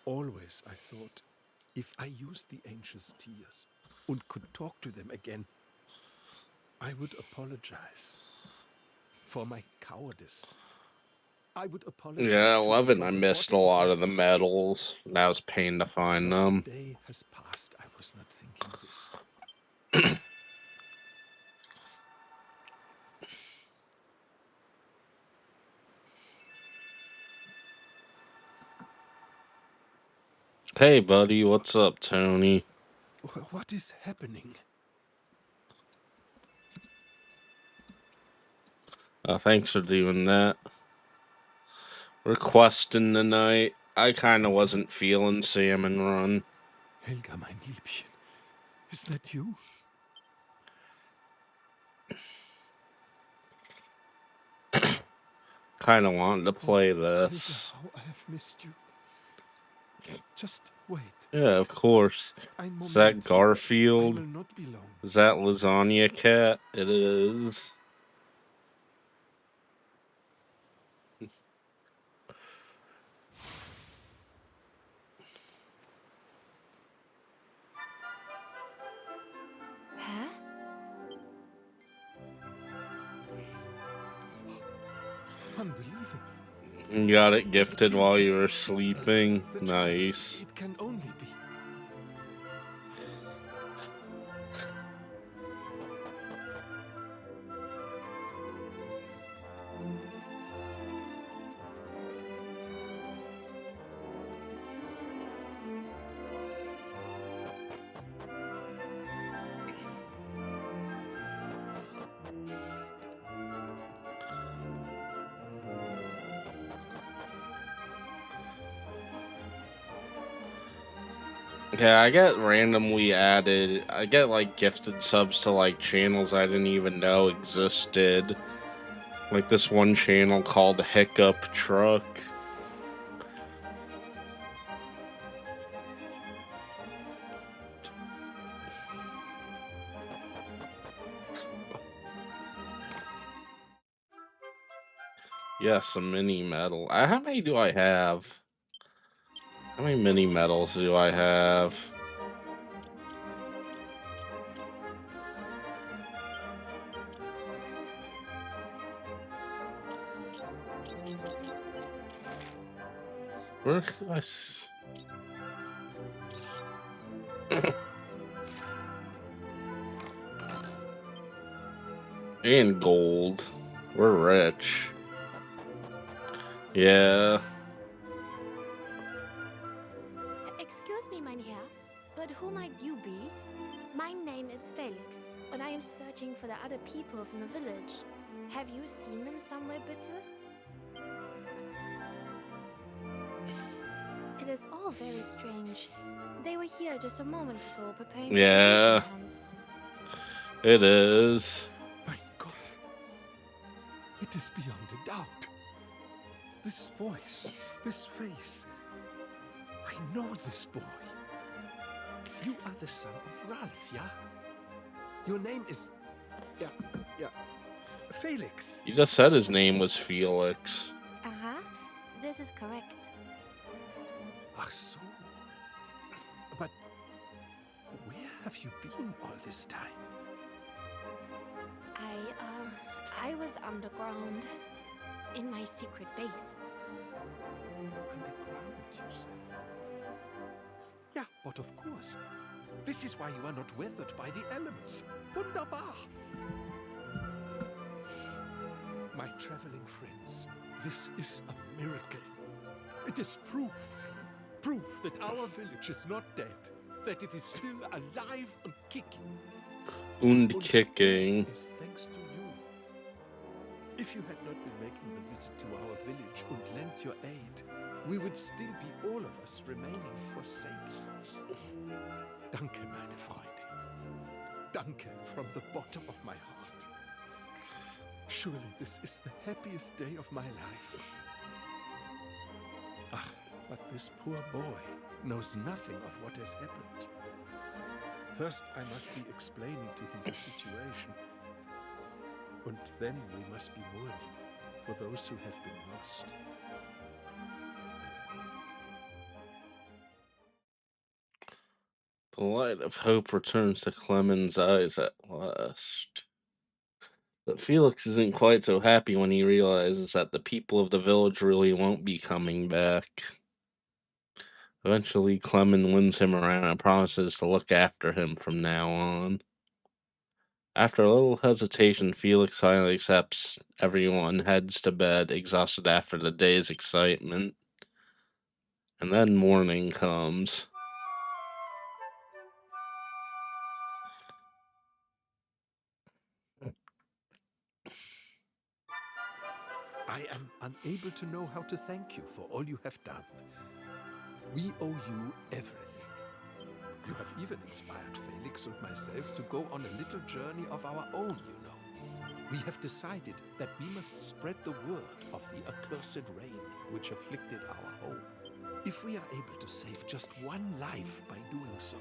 Always I thought, if I used the angel's tears and could talk to them again, I would apologize for my cowardice. I would apologize Yeah, to them 11, for I the missed a bottom of lot my of the heart. medals. That was pain to find But them. the day has passed. I was not thinking this. Hey, buddy, what's up, Tony? What is happening? Thanks for doing that. We're questing tonight. I kind of wasn't feeling Salmon Run. Helga, mein Liebchen. Is that you? Kind of wanted to play Helga, this. how I have missed you. Just wait. Yeah, of course. Ein Is that Moment, bitte. I Garfield? will not be long. Is that Lasagna Cat? It is. Huh? Unbelievable. You got it This gifted kid while is you were sleeping. the child. Nice. It can only be. Yeah, I get randomly added. I get like gifted subs to like channels I didn't even know existed. Like this one channel called Hiccup Truck. Yes, a mini medal. How many do I have? How many mini medals do I have? Where do I? And gold. We're rich. Yeah. Excuse me, Mynheer, but who might you be? My name is Felix, and I am searching for the other people from the village. Have you seen them somewhere, bitte? It is all very strange. They were here just a moment ago preparing for Yeah. some hunts. It is. My God. It is beyond a doubt. This voice, this face. I know this boy. You are the son of Ralph, yeah? Your name is... Yeah. Felix. You just said his name was Felix. Uh-huh. This is correct. Ach so. But where have you been all this time? I was underground. In my secret base. Underground, you say? Yeah, but of course. This is why you are not weathered by the elements. Wunderbar! My traveling friends, this is a miracle. It is proof. Proof that our village is not dead. That it is still alive and kicking. Und kicking. Is thanks to you. If you had not been making the visit to our village and lent your aid, we would still be all of us remaining forsaken. Danke, meine Freunde. Danke from the bottom of my heart. Surely this is the happiest day of my life. Ach, but this poor boy knows nothing of what has happened. First, I must be explaining to him the situation. And then we must be mourning for those who have been lost. The light of hope returns to Clement's eyes at last. But Felix isn't quite so happy when he realizes that the people of the village really won't be coming back. Eventually, Clement wins him around and promises to look after him from now on. After a little hesitation, Felix finally accepts. Everyone heads to bed, exhausted after the day's excitement. And then morning comes. I am unable to know how to thank you for all you have done. We owe you everything. You have even inspired Felix and myself to go on a little journey of our own, you know. We have decided that we must spread the word of the accursed rain which afflicted our home. If we are able to save just one life by doing so,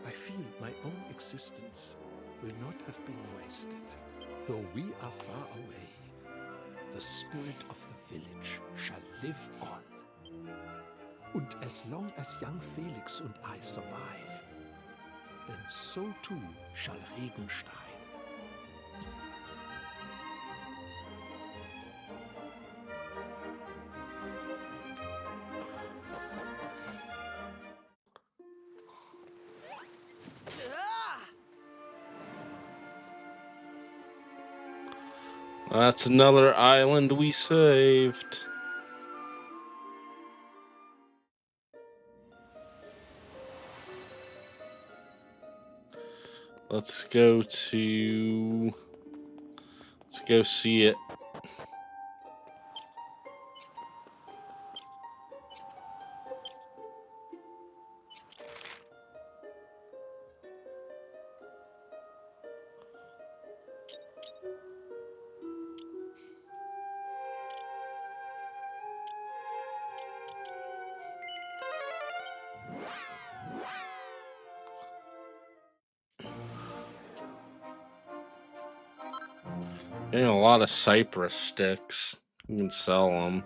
I feel my own existence will not have been wasted. Though we are far away, the spirit of the village shall live on. And as long as young Felix and I survive, then so too shall Regenstein. That's another island we saved. Let's go see it. Getting a lot of cypress sticks. You can sell them.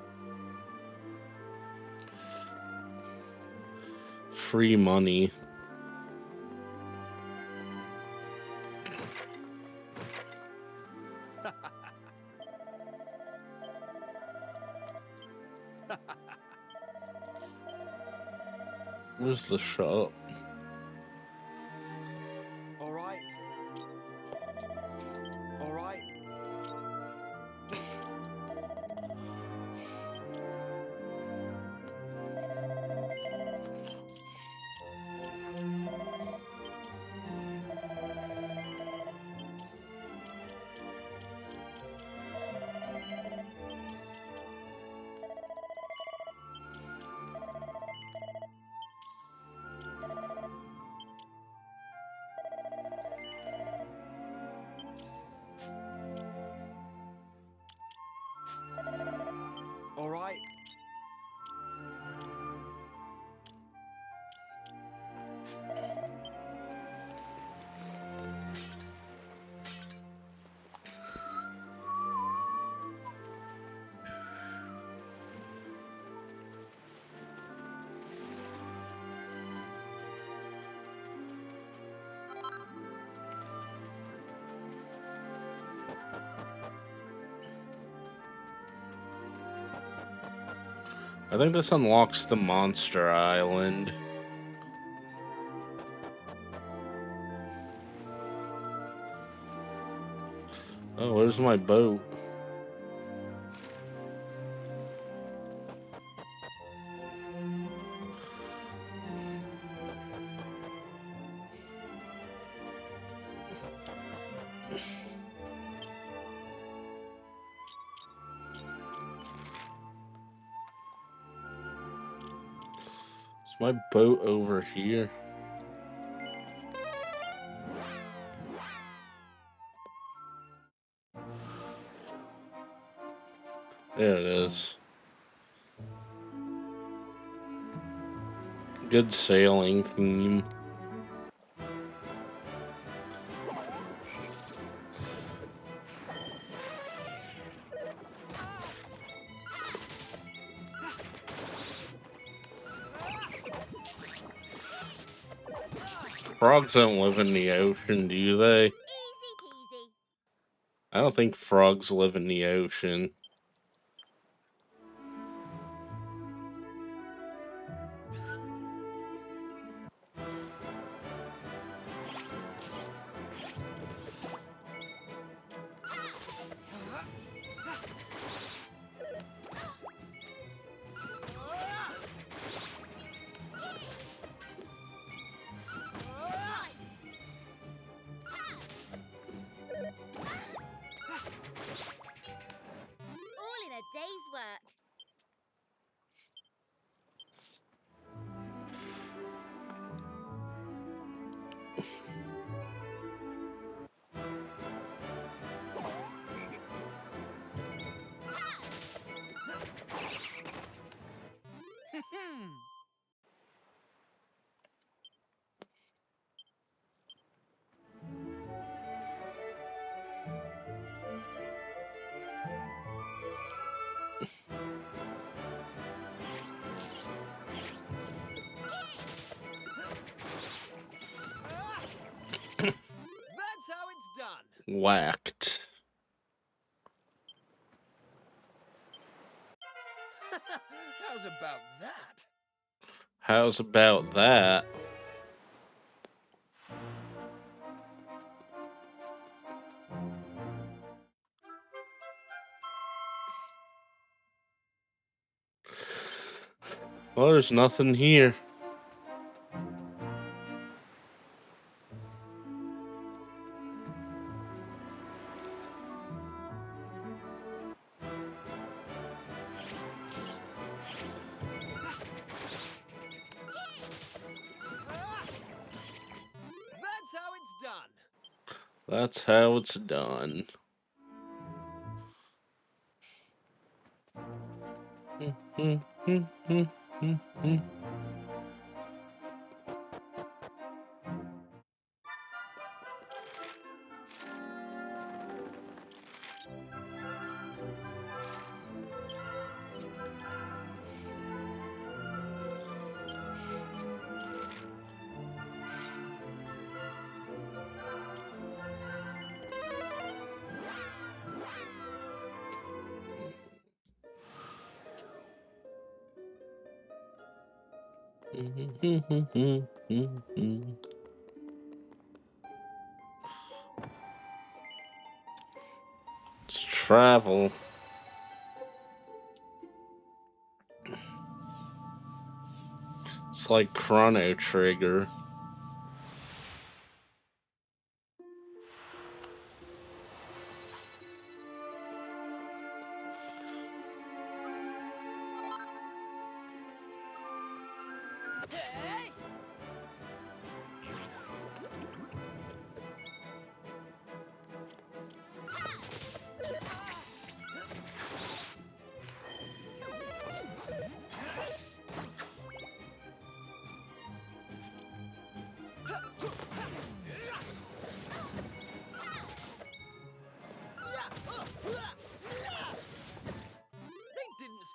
Free money. Where's the shop? All right. All right. All right. I think this unlocks the monster island. Oh, where's my boat? Is my boat over here? There it is. Good sailing theme. Frogs don't live in the ocean, do they? Easy peasy. I don't think frogs live in the ocean. All in a day's work. That's how it's done. Whacked. How's about that? How's about that? Well, there's nothing here. That's how it's done. That's how it's done. Let's travel. It's like Chrono Trigger.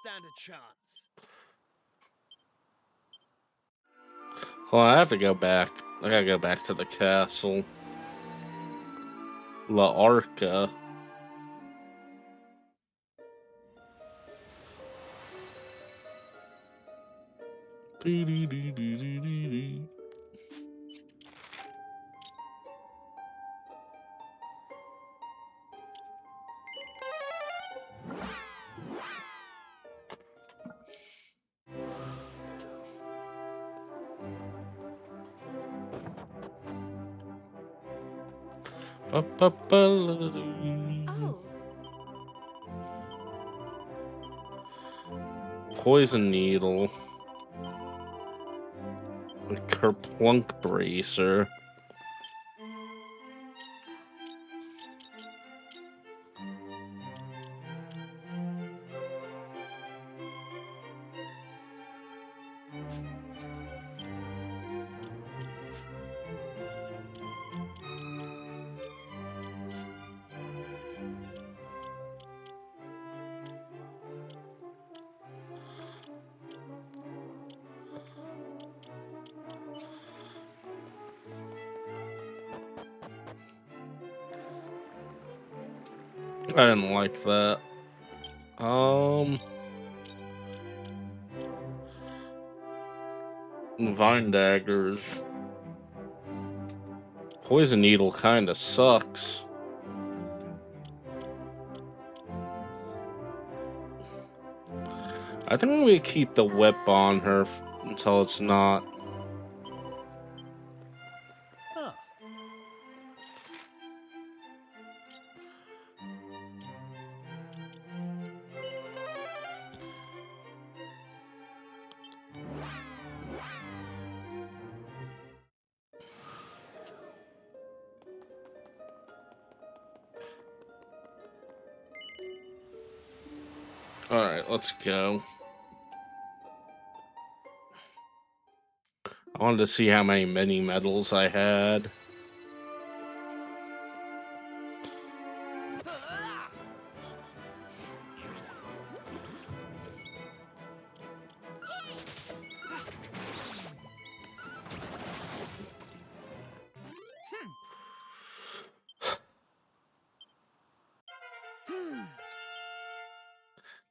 Stand a chance. Well, I have to go back. I gotta go back to the castle. La Arca. Oh, Poison needle. A kerplunk bracer. I didn't like that. Vine daggers. Poison needle kinda sucks. I think we keep the whip on her until it's not. Huh. Alright, let's go. I wanted to see how many mini medals I had.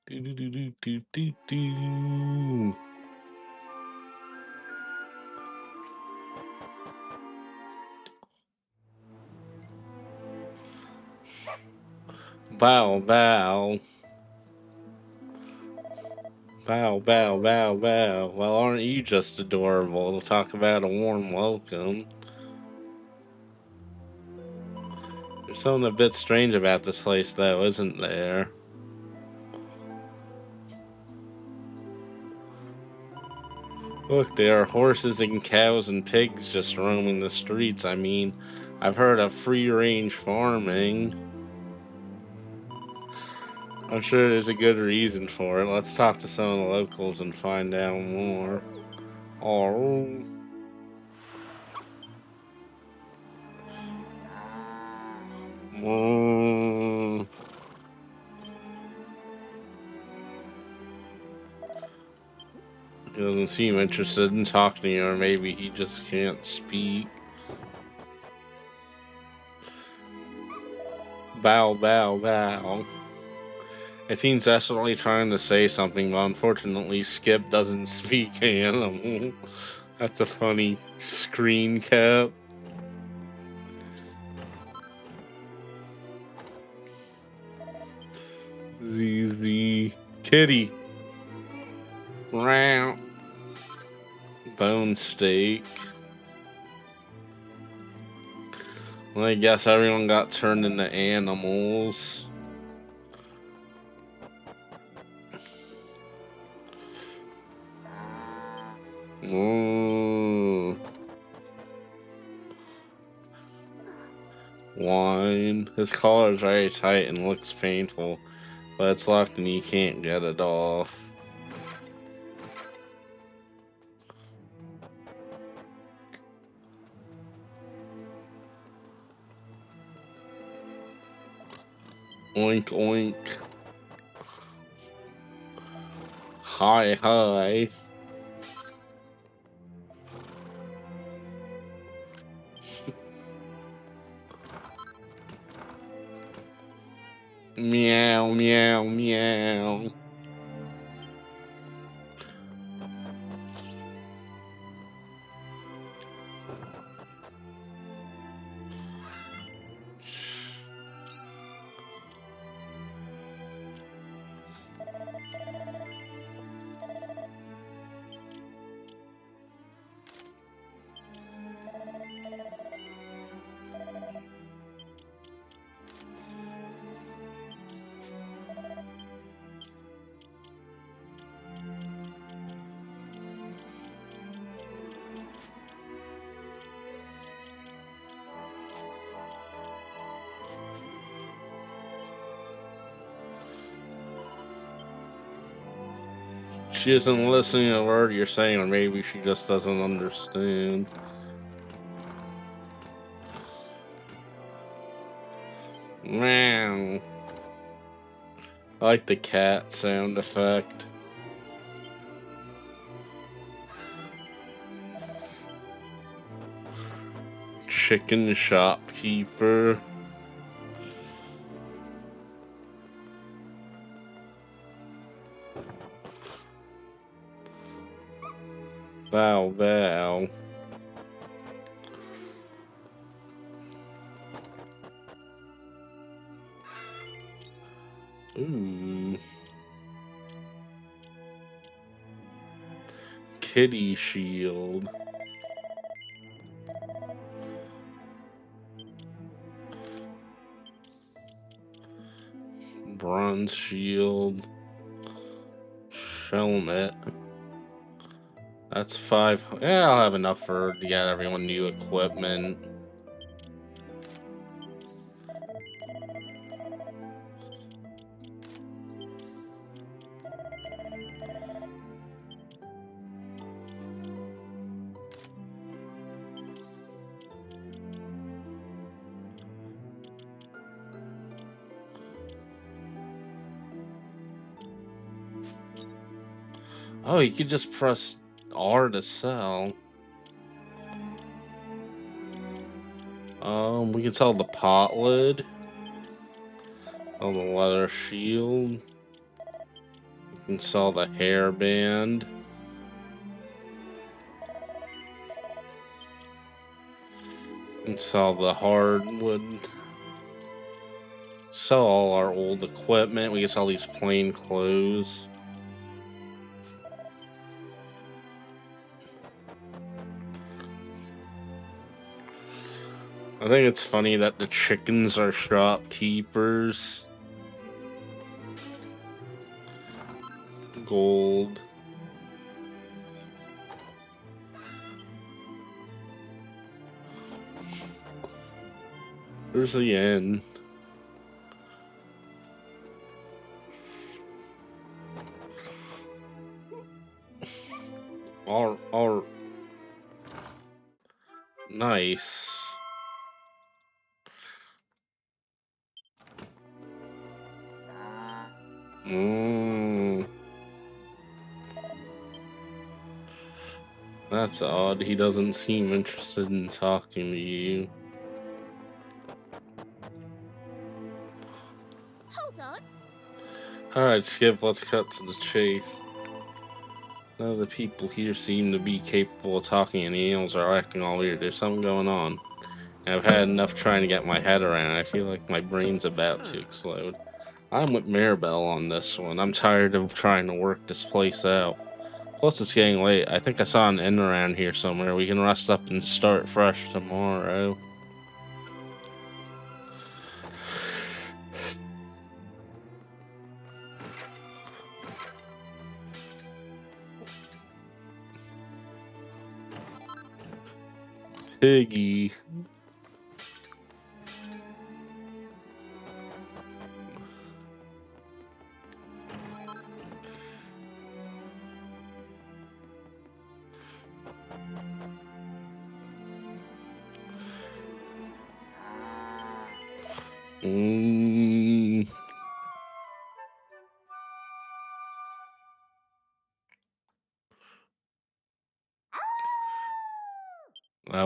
Do do do do do do do. Bow bow. Bow bow bow bow. Well, aren't you just adorable to talk about a warm welcome? There's something a bit strange about this place, though, isn't there? Look, there are horses and cows and pigs just roaming the streets. I mean, I've heard of free-range farming. I'm sure there's a good reason for it. Let's talk to some of the locals and find out more. Oh. He doesn't seem interested in talking to you, or maybe he just can't speak. Bow, bow, bow. It seems desperately trying to say something, but unfortunately Skip doesn't speak animal. That's a funny screen cap. ZZ Kitty. Round. Bone steak. Well, I guess everyone got turned into animals. Wine. His collar is very tight and looks painful, but it's locked and you can't get it off. Oink oink. Hi hi. Meow meow meow. She isn't listening to a word you're saying, or maybe she just doesn't understand. Meow. I like the cat sound effect. Chicken shopkeeper. Bow bow. Ooh. Kitty shield. Bronze shield. Helmet. That's 5. Yeah, I'll have enough to get everyone new equipment. Oh, you could just press R to sell. We can sell the pot lid. Oh, the leather shield. You can sell the hairband. You can sell the hardwood. Sell all our old equipment. We can sell these plain clothes. I think it's funny that the chickens are shopkeepers. Gold. Where's the end? All nice. That's odd. He doesn't seem interested in talking to you. Hold on. Alright, Skip, let's cut to the chase. None of the people here seem to be capable of talking, and the animals are acting all weird. There's something going on. And I've had enough trying to get my head around it. I feel like my brain's about to explode. I'm with Maribel on this one. I'm tired of trying to work this place out. Plus, it's getting late. I think I saw an inn around here somewhere. We can rest up and start fresh tomorrow. Piggy.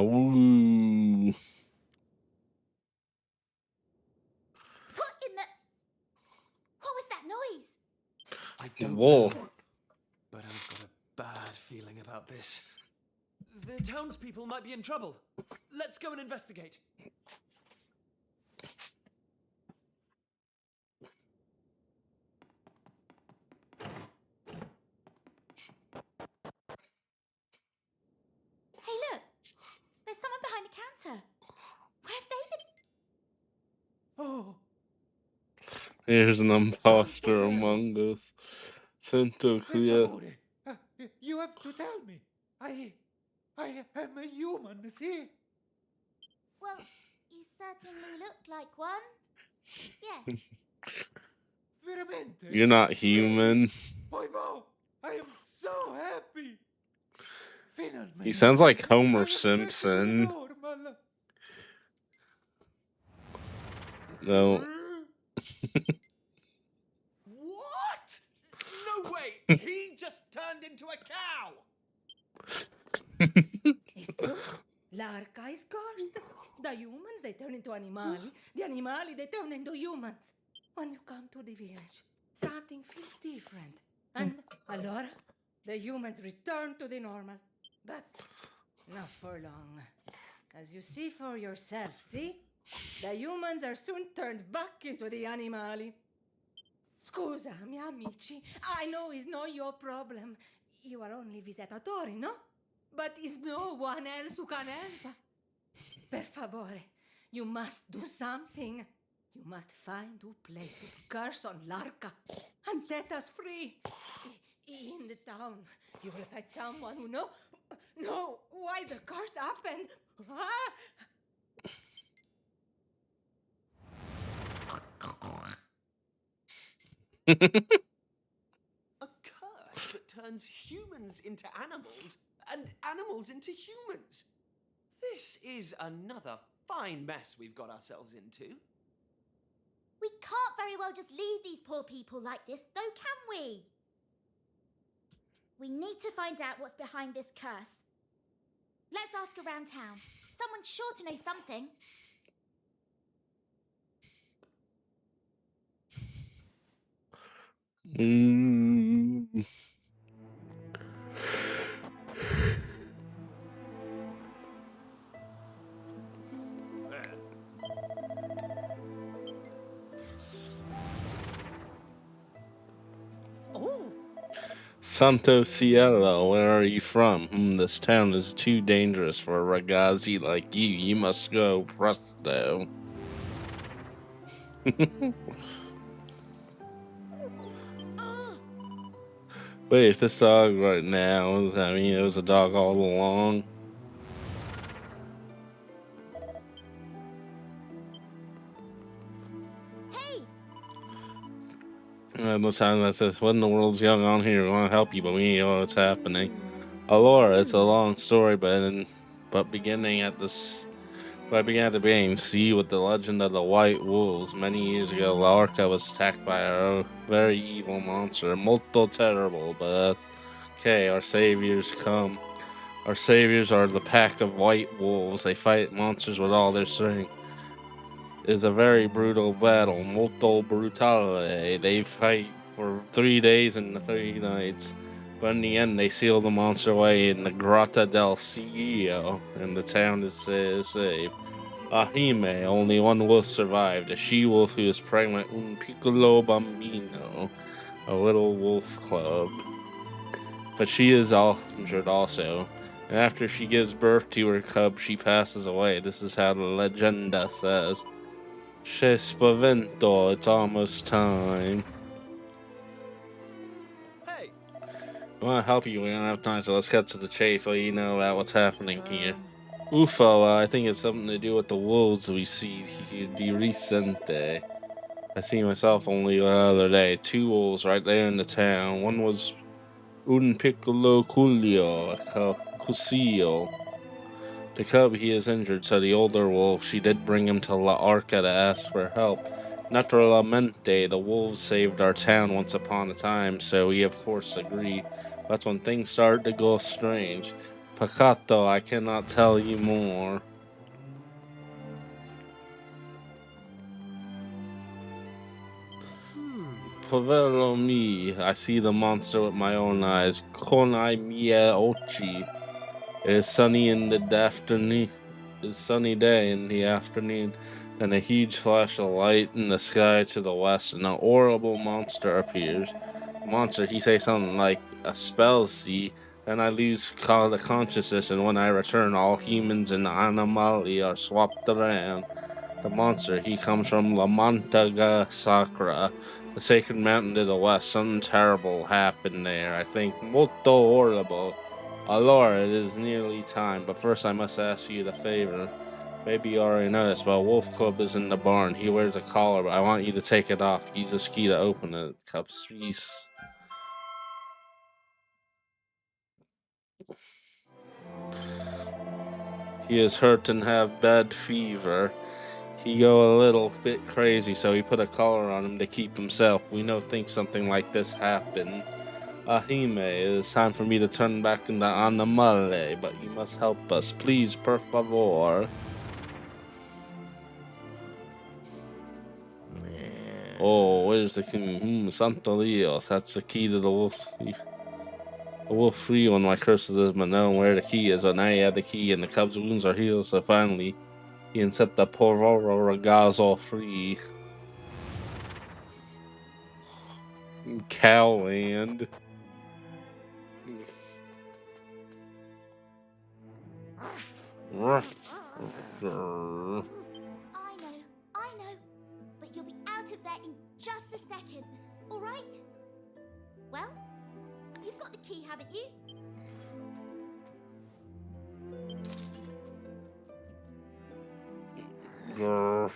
Woo. What in the... What was that noise? I don't Wolf. know, but I've got a bad feeling about this. The townspeople might be in trouble. Let's go and investigate. Hey, look. There's someone behind the counter. Where have they been? Oh, Here's an imposter among us. Sento per clear. favore. You have to tell me. I am a human, see? Well, you certainly look like one. Yes. Veramente. You're not human. Poi mo, I am so happy. Finalmente. He sounds like I Homer am back to Simpson. normal. No. What? No way! He just turned into a cow! It's true. L'arca is cursed. The humans, they turn into animali. The animali, they turn into humans. When you come to the village, something feels different. And, allora, the humans return to the normal. But not for long. As you see for yourself, see? The humans are soon turned back into the animali. Scusami, amici. I know it's not your problem. You are only visitatori, no? But is no one else who can help? Per favore, you must do something. You must find who placed this curse on Larka and set us free. In the town, you will find someone who know why the curse happened. Ah! A curse that turns humans into animals and animals into humans. This is another fine mess we've got ourselves into. We can't very well just leave these poor people like this, though, can we? We need to find out what's behind this curse. Let's ask around town. Someone's sure to know something. Santo Cielo, where are you from? This town is too dangerous for a ragazzi like you. You must go presto. Wait, if this dog right now, I mean, it was a dog all along. Hey! No time that says, what in the world's going on here? We want to help you, but we need to know what's happening. Allura, it's a long story, but beginning at this... But I began at the beginning. See, with the legend of the White Wolves, many years ago, Larka was attacked by a very evil monster. Molto terrible, but okay, our saviors come. Our saviors are the pack of white wolves. They fight monsters with all their strength. It is a very brutal battle. Molto brutale. They fight for 3 days and 3 nights. But in the end, they seal the monster away in the Grotta del Cigio, and the town is saved. Ahime, only one wolf survived, a she-wolf who is pregnant, un piccolo bambino, a little wolf cub. But she is all injured also, and after she gives birth to her cub, she passes away. This is how the legenda says. C'è spavento, it's almost time. Hey! I want to help you, we don't have time, so let's cut to the chase so you know about what's happening here. UFO, I think it's something to do with the wolves we see here di recente. I see myself only the other day. 2 wolves right there in the town. One was un piccolo cuglio, cusillo. The cub, he is injured, so the older wolf, she did bring him to La Arca to ask for help. Naturalmente, the wolves saved our town once upon a time, so we of course agree. That's when things started to go strange. Peccato, I cannot tell you more. Povero me, I see the monster with my own eyes. Con I mie occhi. It is sunny in the afternoon. It's sunny day in the afternoon. Then a huge flash of light in the sky to the west, and a horrible monster appears. The monster, he say something like a spell, see. Then I lose the consciousness, and when I return, all humans and animali are swapped around. The monster, he comes from La Montaga Sacra, the sacred mountain to the west. Something terrible happened there, I think. Molto horrible. Allora, it is nearly time, but first I must ask you the favor. Maybe you already noticed, but Wolf Club is in the barn. He wears a collar, but I want you to take it off. Use this key to open it. Cup Suisse. He is hurt and have bad fever. He go a little bit crazy, so he put a collar on him to keep himself. We know think something like this happened. Ahime, it is time for me to turn back into Animale, but you must help us. Please, per favor. Oh, where's the king? Santo Dios, that's the key to the wolf. The wolf free when my curses has been known where the key is, but now you have the key and the cub's wounds are healed, so finally, he can set the Pororo Ragazzo free. Cowland. I know, but you'll be out of there in just a second, all right? Well, you've got the key, haven't you?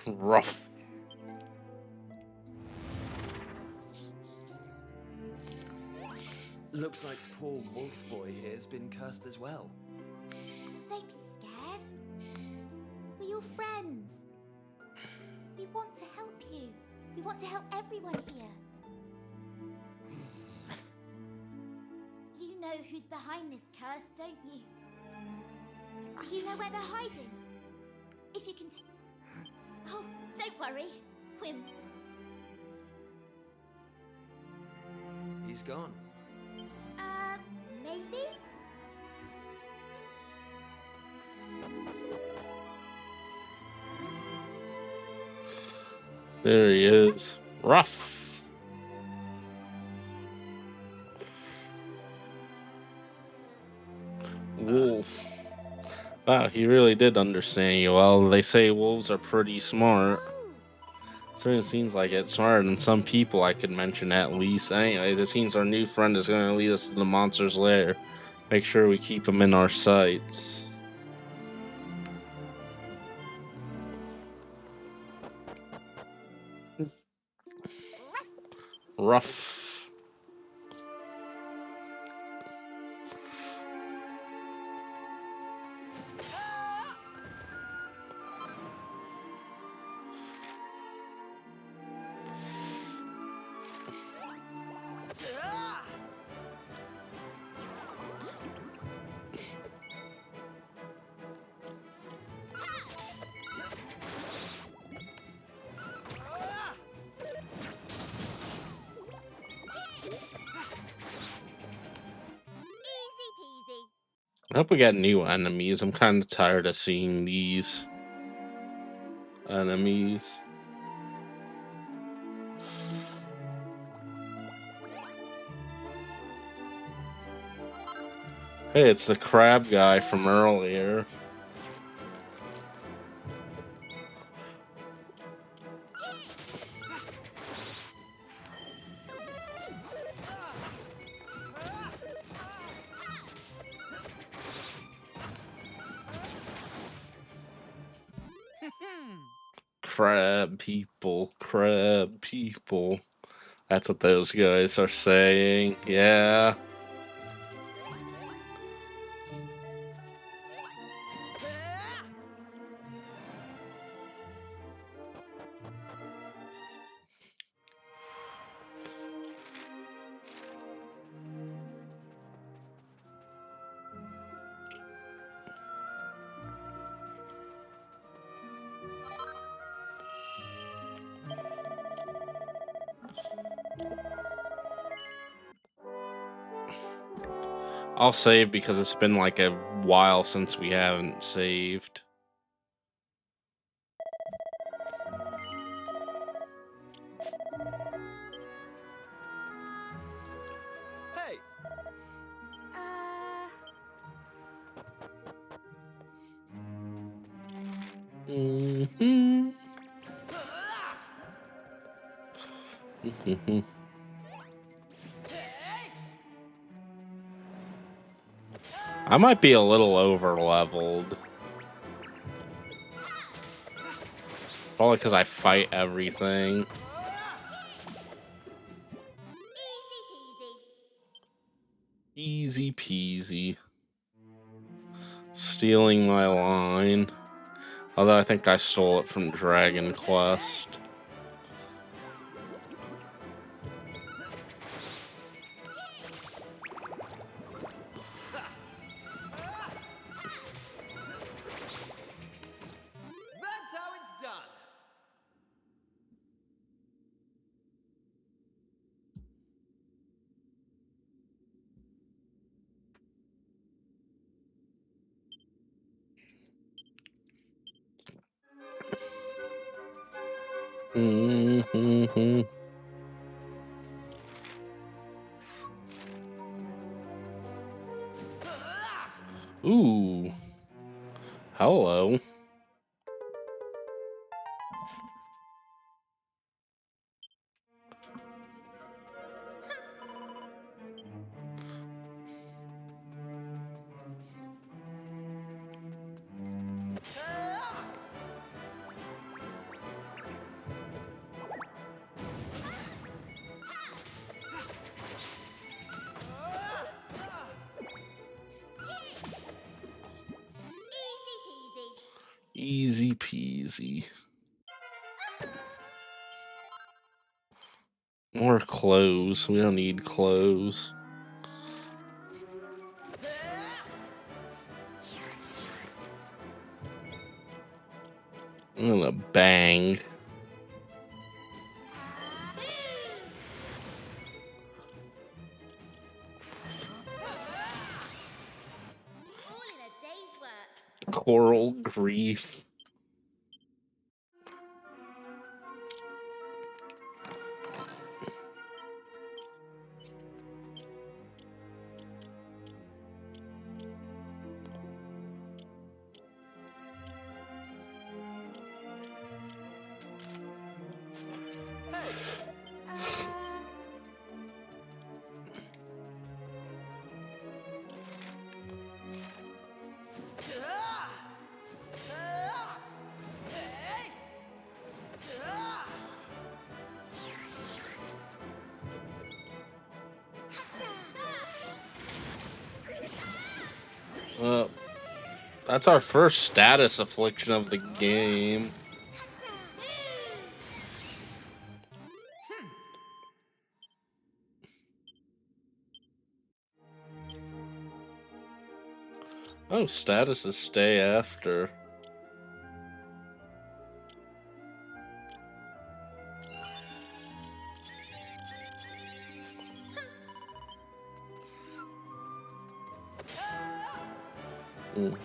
Rough. Looks like poor Wolf Boy here has been cursed as well. Don't be scared. We're your friends. We want to help you. We want to help everyone here. You know who's behind this curse, don't you? Do you know where they're hiding? If you can Oh, don't worry. He's gone. Maybe? There he is. Rough. Wolf. Wow, he really did understand you well. They say wolves are pretty smart. Certainly seems like it. Smarter than some people I could mention at least. Anyways, it seems our new friend is going to lead us to the monster's lair. Make sure we keep him in our sights. Rough. I hope we get new enemies. I'm kind of tired of seeing these enemies. Hey, it's the crab guy from earlier. Crab people, crab people. That's what those guys are saying. Yeah. I'll save because it's been like a while since we haven't saved. Hey! Mm-hmm. I might be a little over leveled. Probably because I fight everything. Easy peasy. Stealing my line. Although I think I stole it from Dragon Quest. That's how it's done. Mm-hmm. Ooh. Hello. Easy peasy. More clothes. We don't need clothes. I'm gonna bang. All in a day's work. Coral grief. That's our first status affliction of the game. Oh, status is stay after. Didn't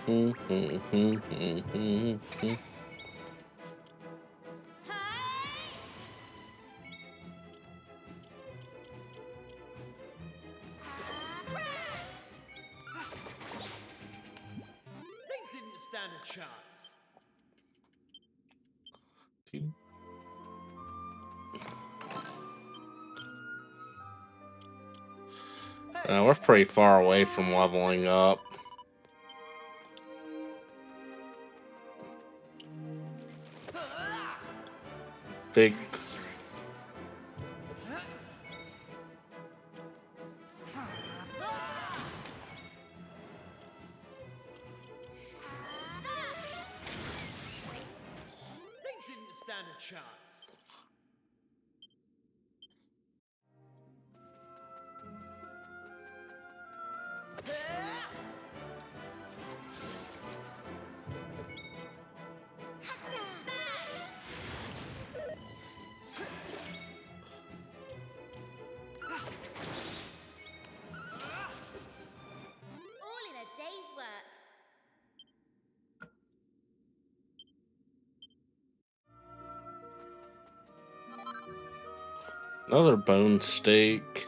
stand a chance. We're pretty far away from leveling up. Big. Didn't stand a chance. All in a day's work. Another bone steak.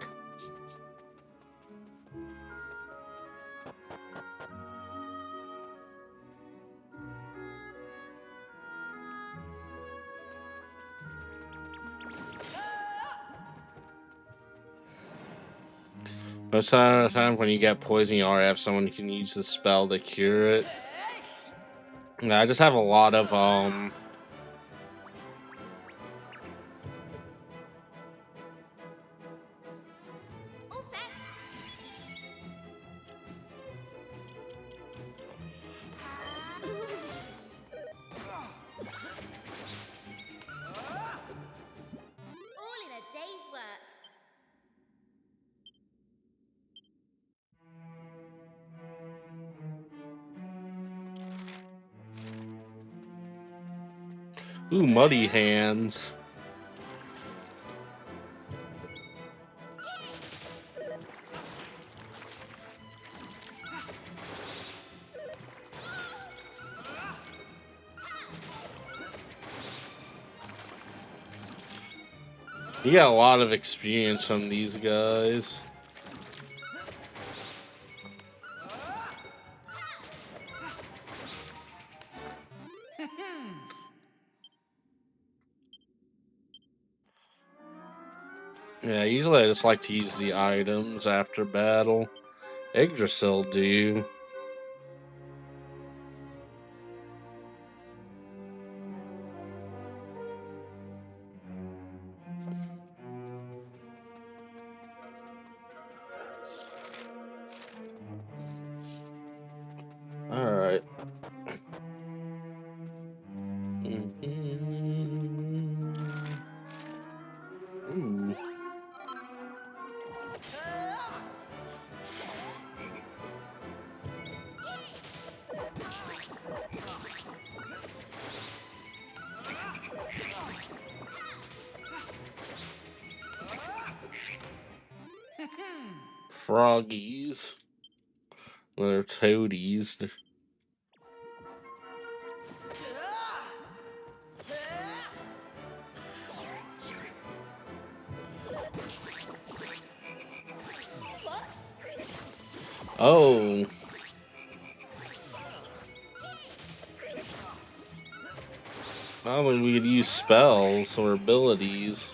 Most of the time when you get poison, you already have someone who can use the spell to cure it. Yeah, I just have a lot of All set. All in a day's work. ooh, muddy hands. You got a lot of experience from these guys. Yeah, usually I just like to use the items after battle. Yggdrasil do. Alright. Ooh. Froggies. They're toadies. Oh. Probably we could use spells or abilities.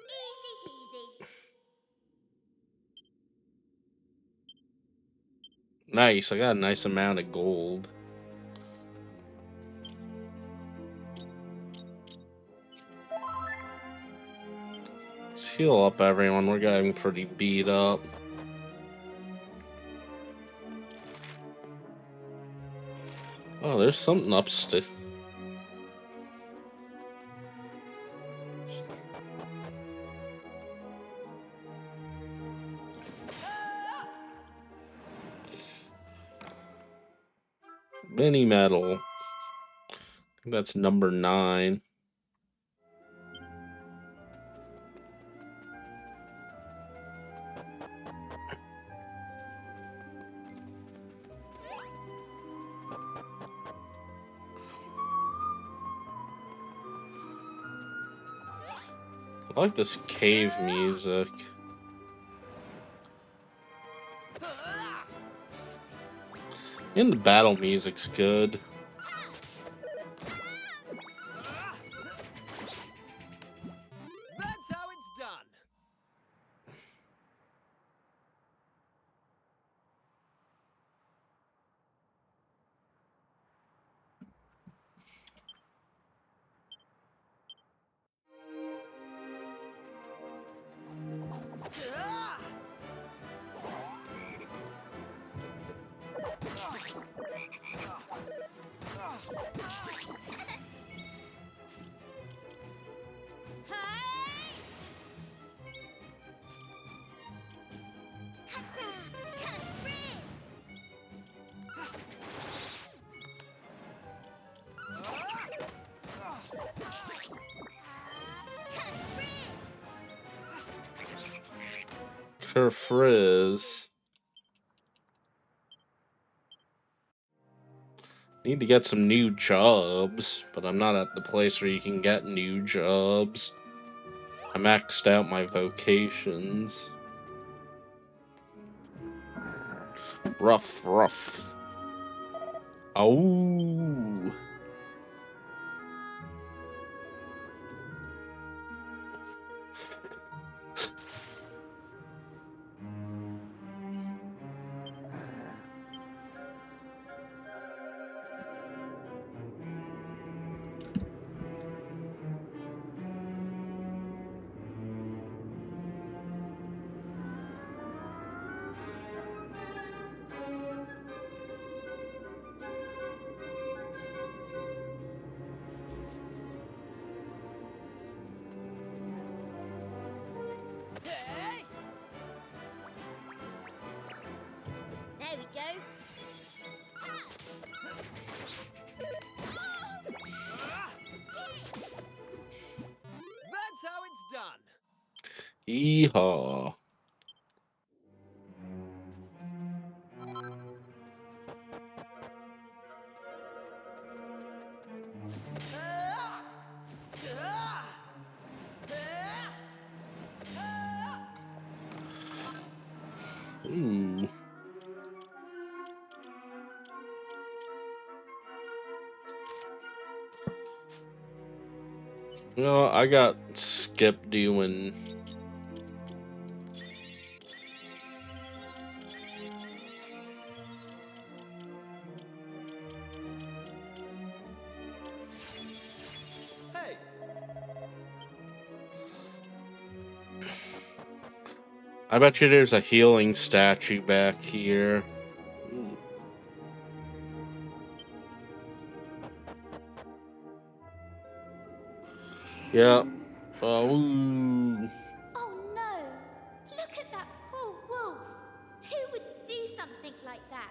Easy peasy. Nice, I got a nice amount of gold. Let's heal up everyone, we're getting pretty beat up. Oh, there's something upstairs. Mini metal. That's number 9. I like this cave music. And the battle music's good. That's how it's done. Her frizz. Need to get some new jobs, but I'm not at the place where you can get new jobs. I maxed out my vocations. Rough, rough. Oh. There we go. That's how it's done. Yeehaw. Ooh. You know, I got Skip doing. Hey. I bet you there's a healing statue back here. Ooh. Yep. Ooh. Oh no! Look at that poor wolf! Who would do something like that?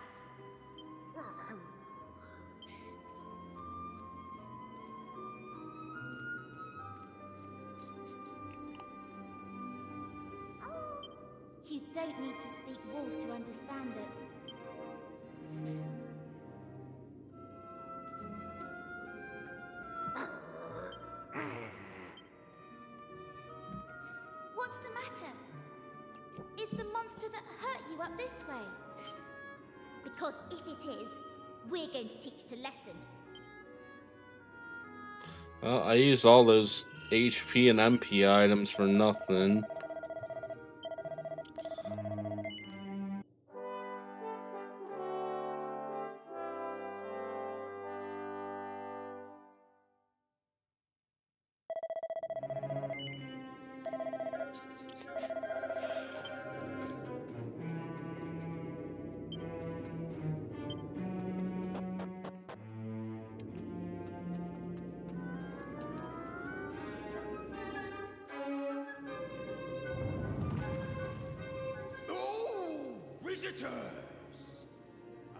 You don't need to speak wolf to understand it. What's the matter? Is the monster that hurt you up this way? Because if it is, we're going to teach it a lesson. Well, I used all those HP and MP items for nothing. Visitors!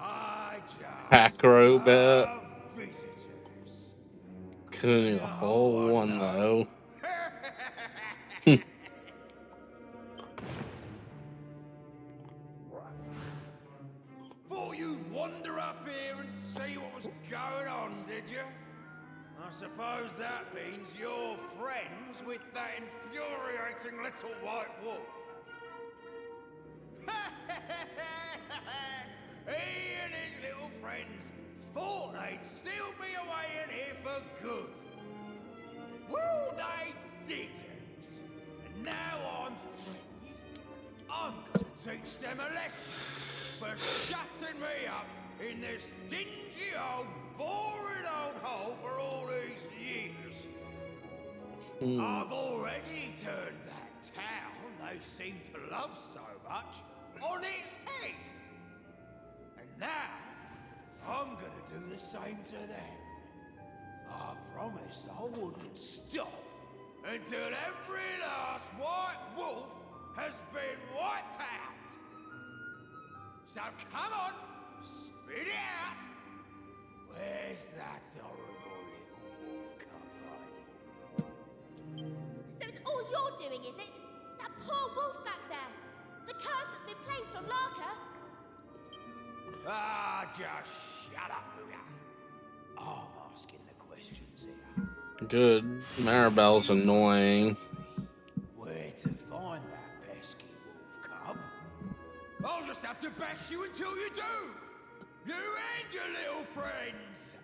I just Acrobat. love visitors. Couldn't a whole one though. Thought you'd wander up here and see what was going on, did you? I suppose that means you're friends with that infuriating little white wolf. He and his little friends thought they'd seal me away in here for good. Well, they didn't. And now I'm free. I'm gonna teach them a lesson for shutting me up in this dingy old, boring old hole for all these years. I've already turned that town they seem to love so much on its head. And now, I'm gonna do the same to them. I promised I wouldn't stop until every last white wolf has been wiped out. So come on, spit it out. Where's that horrible little wolf cub hiding? So it's all you're doing, is it? That poor wolf back there. The curse that's been placed on Larka. Ah, just shut up, Booyah. I'm asking the questions here. Good. Maribel's annoying. Where to find that pesky wolf cub? I'll just have to bash you until you do! You and your little friends!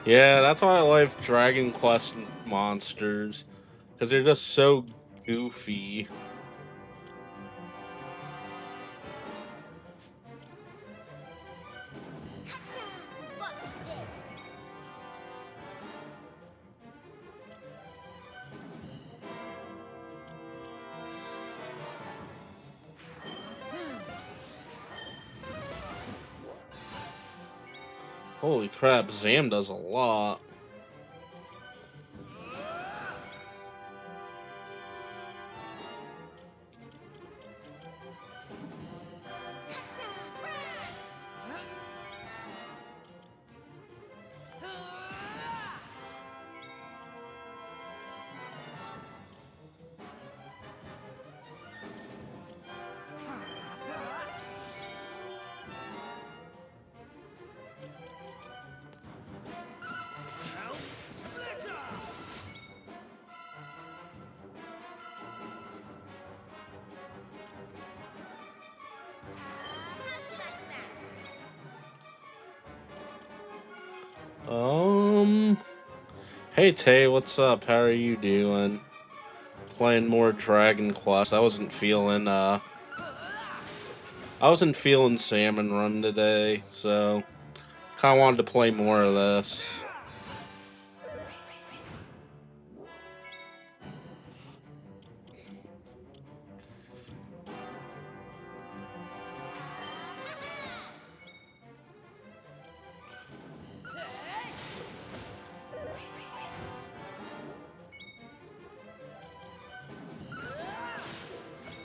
Yeah, that's why I like Dragon Quest monsters. Because they're just so goofy. Holy crap, Zam does a lot. Hey Tay, what's up? How are you doing? Playing more Dragon Quest. I wasn't feeling Salmon Run today, so kinda wanted to play more of this.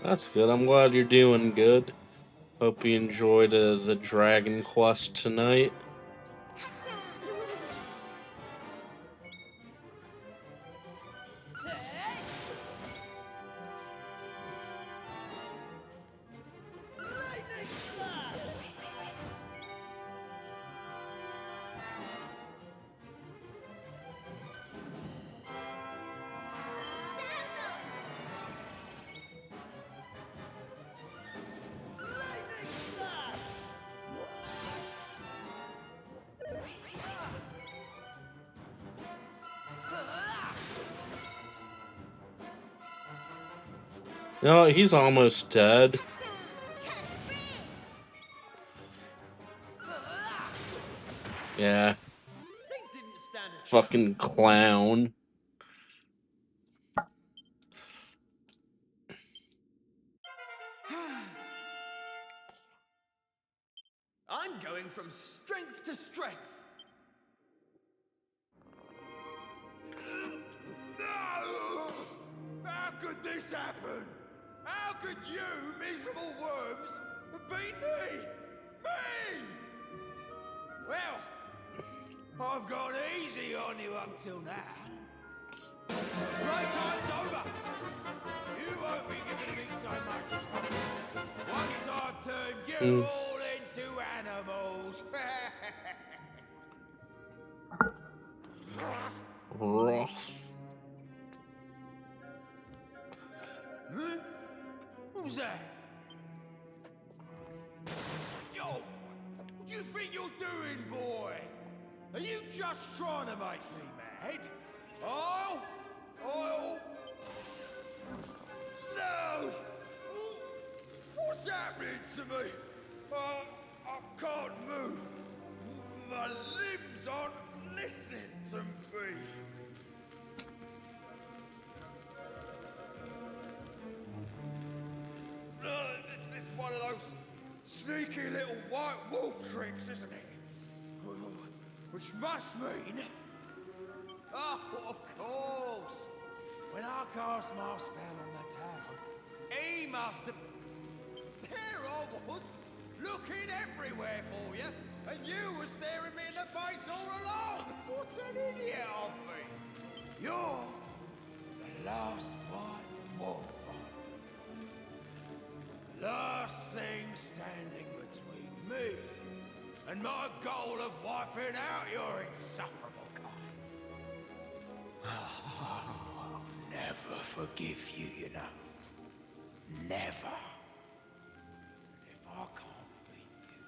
That's good. I'm glad you're doing good. Hope you enjoyed the Dragon Quest tonight. No, he's almost dead. Yeah. Fucking clown. I'm going from strength to strength. No! How could this happen? How could you, miserable worms, beat me? Me! Well, I've gone easy on you up till now. Playtime's over. You won't be giving me so much trouble. Once I've turned you all into animals. you think you're doing, boy? Are you just trying to make me mad? Oh! Oh! No! What's happening to me? I can't move. My limbs aren't listening to me. This is one of those sneaky little white wolf tricks, isn't it? Which must mean... Oh, of course! When I cast my spell on the town, he must have... There I was, looking everywhere for you, and you were staring me in the face all along! What an idiot of me! You're the last white wolf. Last thing standing between me and my goal of wiping out your insufferable kind. I'll never forgive you, you know. Never. If I can't beat you,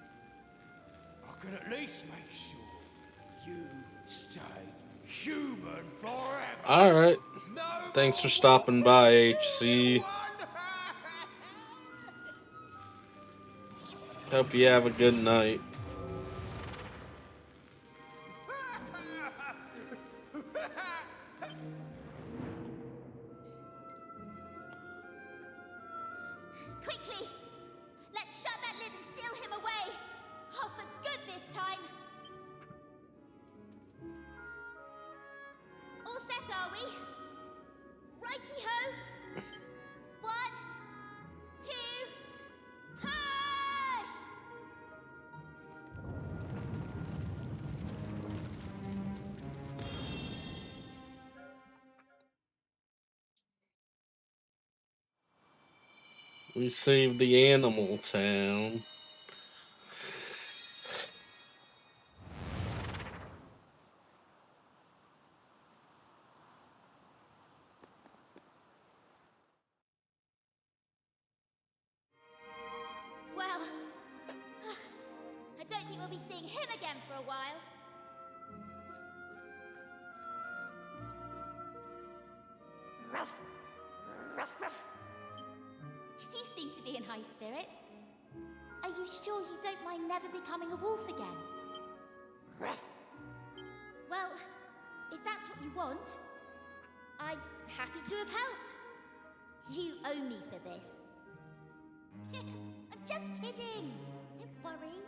I can at least make sure you stay human forever. Alright. Thanks for stopping by, HC. Hope you have a good night. Quickly! Let's shut that lid and seal him away! Oh, for good this time! All set, are we? Righty-ho! 1, 2, hush! We saved the animal town. Well, I don't think we'll be seeing him again for a while. Ruff! Ruff, ruff! You seem to be in high spirits. Are you sure you don't mind never becoming a wolf again? Ruff! Well, if that's what you want, I'm happy to have helped. You owe me for this. I'm just kidding. Don't worry.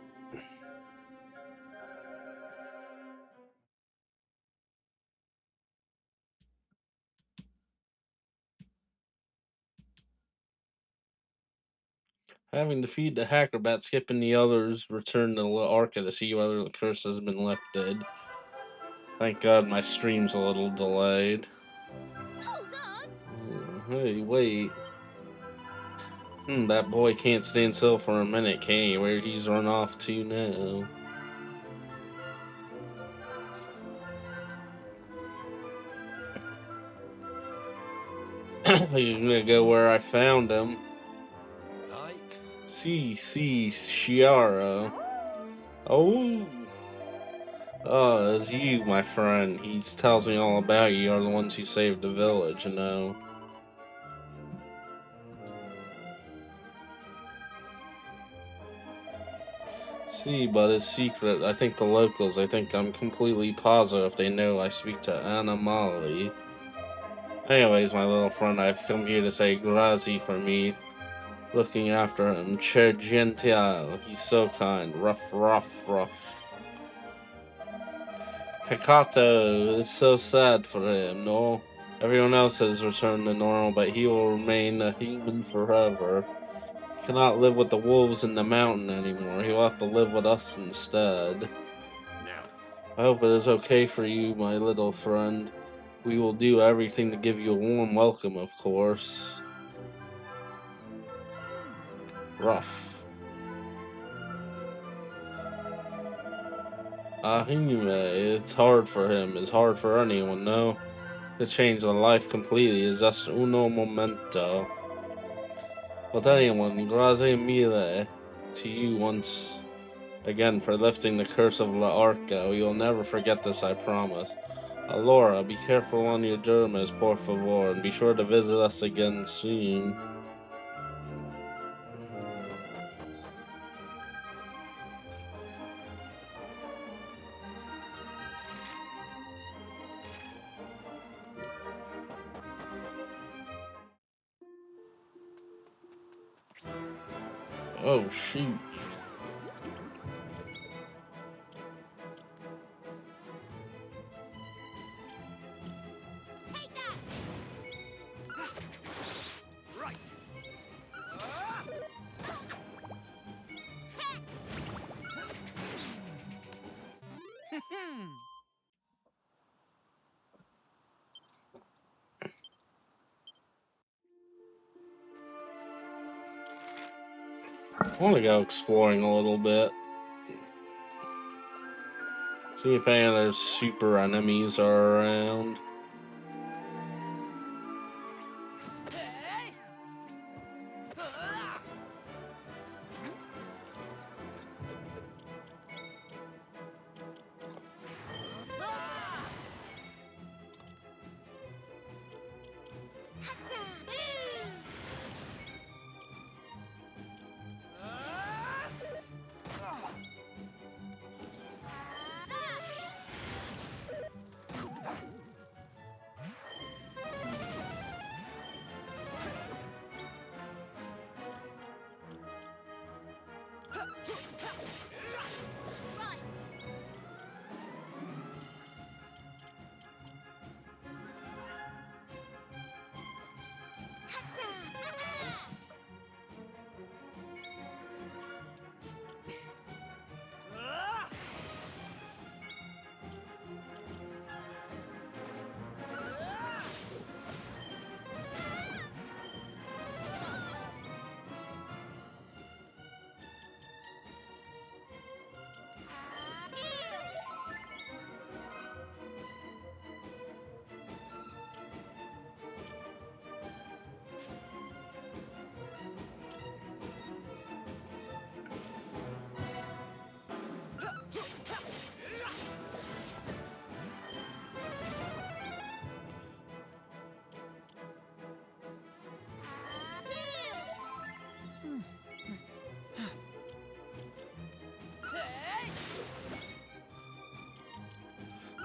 Having defeated the Hackerbat, Skip and the others return to the Arca to see whether the curse has been lifted. Thank God my stream's a little delayed. Hold on. Hey, wait. That boy can't stand still for a minute, can he? Where he's run off to now? He's gonna go where I found him. See, Shiara. Oh. Oh, it's you, my friend. He tells me all about you. You're the ones who saved the village, you know. See, but it's secret. I think the locals, I think I'm completely positive they know I speak to Animali. Anyways, my little friend, I've come here to say grazie for me looking after him. Cher gentile. He's so kind. Rough. Peccato. It's so sad for him, no? Everyone else has returned to normal, but he will remain a human forever. He cannot live with the wolves in the mountain anymore. He will have to live with us instead. Now, I hope it is okay for you, my little friend. We will do everything to give you a warm welcome, of course. Rough. It's hard for him. It's hard for anyone, no? To change their life completely is just uno momento. But anyone, grazie mille to you once again for lifting the curse of La Arca. We will never forget this, I promise. Alora, be careful on your journeys, por favor, and be sure to visit us again soon. Oh, shoot. Take that! Right. I want to go exploring a little bit. See if any of those super enemies are around.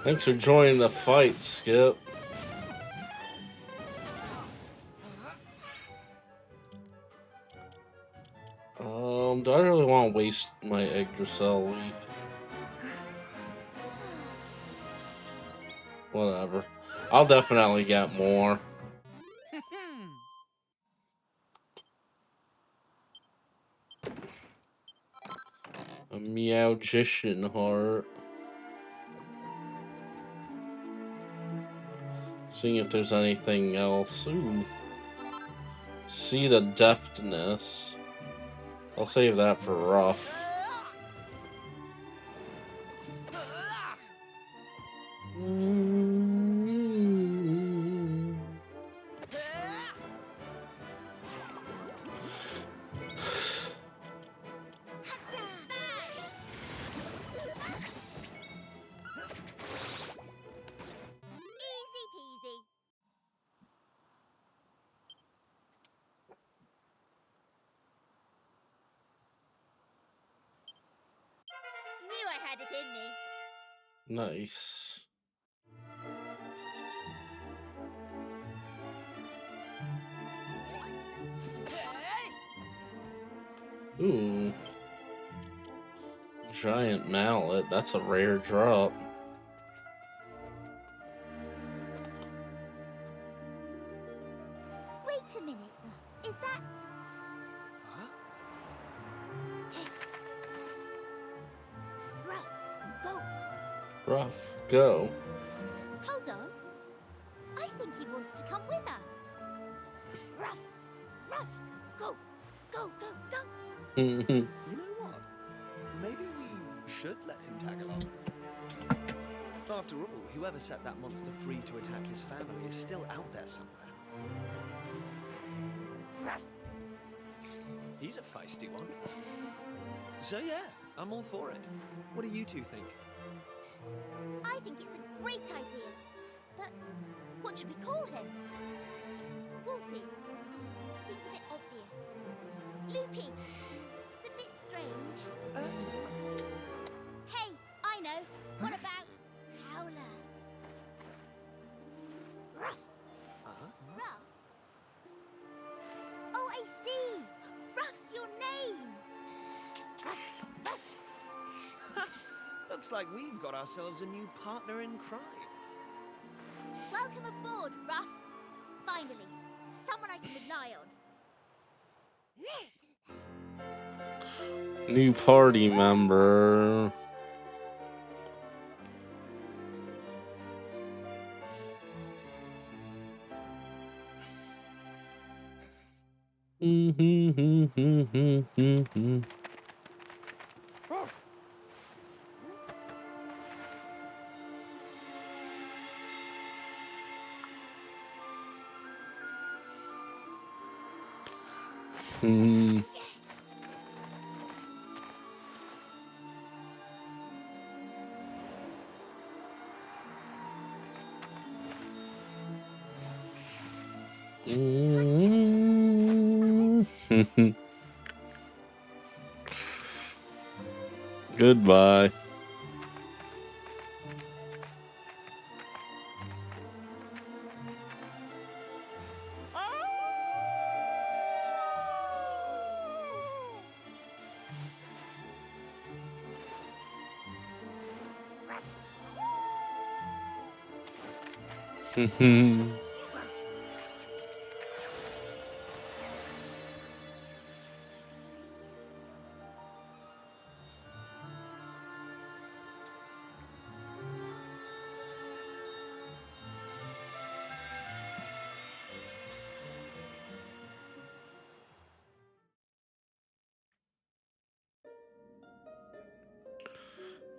Thanks for joining the fight, Skip. Do I really want to waste my Yggdrasil leaf? Whatever. I'll definitely get more. A Meowgician heart. Seeing if there's anything else. Ooh. See the deftness. I'll save that for rough. Easy peasy. Knew I had it in me. Nice. Ooh. Giant mallet. That's a rare drop. Wait a minute. Is that... Ruff, go. Rough. Go. Hold on. I think he wants to come with us. Ruff, Ruff, go, go, go, go. You know what? Maybe we should let him tag along. After all, whoever set that monster free to attack his family is still out there somewhere. Ruff. He's a feisty one. So yeah, I'm all for it. What do you two think? I think it's a great idea. But what should we call him? Wolfie. Seems a bit obvious. Loopy. It's a bit strange. Hey, I know. What about Howler? Ruff. Ruff? Oh, I see. Ruff's your name. Ruff, Ruff. Looks like we've got ourselves a new partner in crime. Welcome aboard, Ruff. Finally, someone I can rely on. New party member. Goodbye.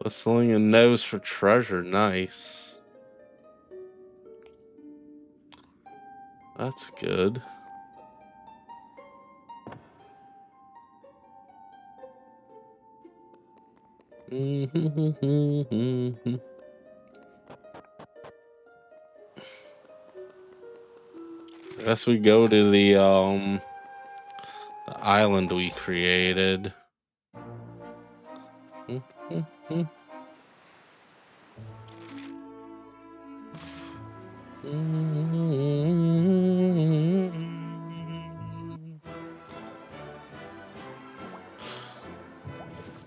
Whistling a nose for treasure. Nice. That's good. I guess we go to the island we created.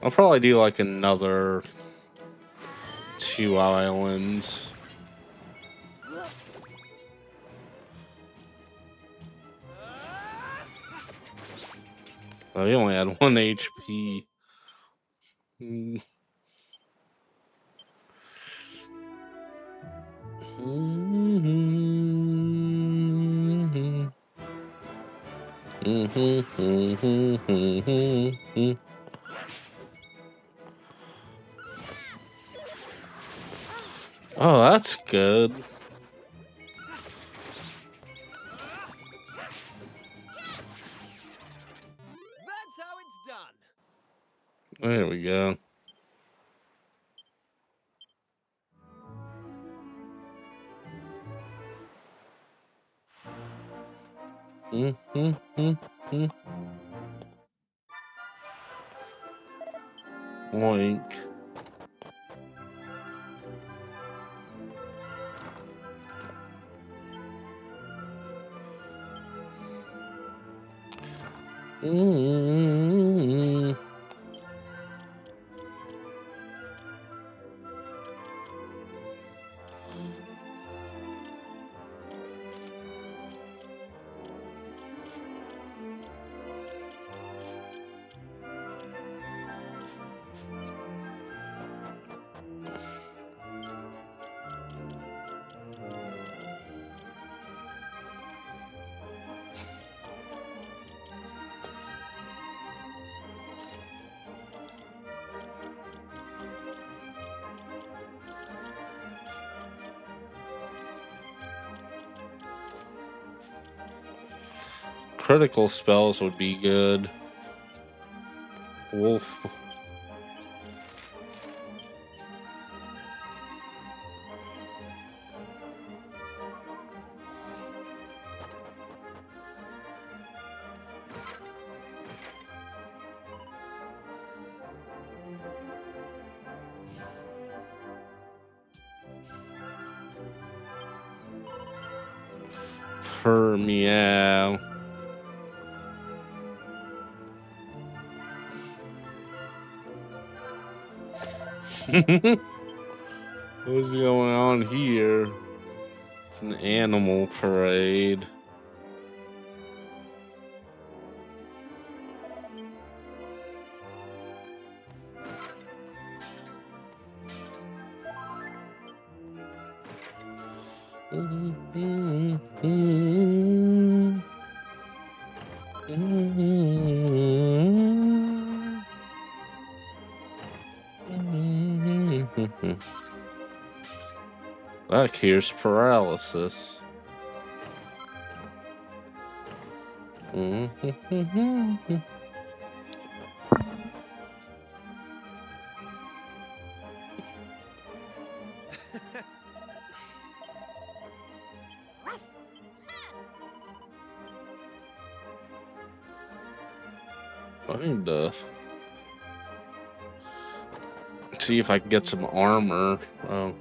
I'll probably do like another 2 islands. Oh, he only had 1 HP. Oh, that's good. That's how it's done. There we go. Oink. Critical spells would be good. Wolf. purr, meow. What's going on here? It's an animal parade. That cures paralysis. I need to see if I can get some armor. Oh.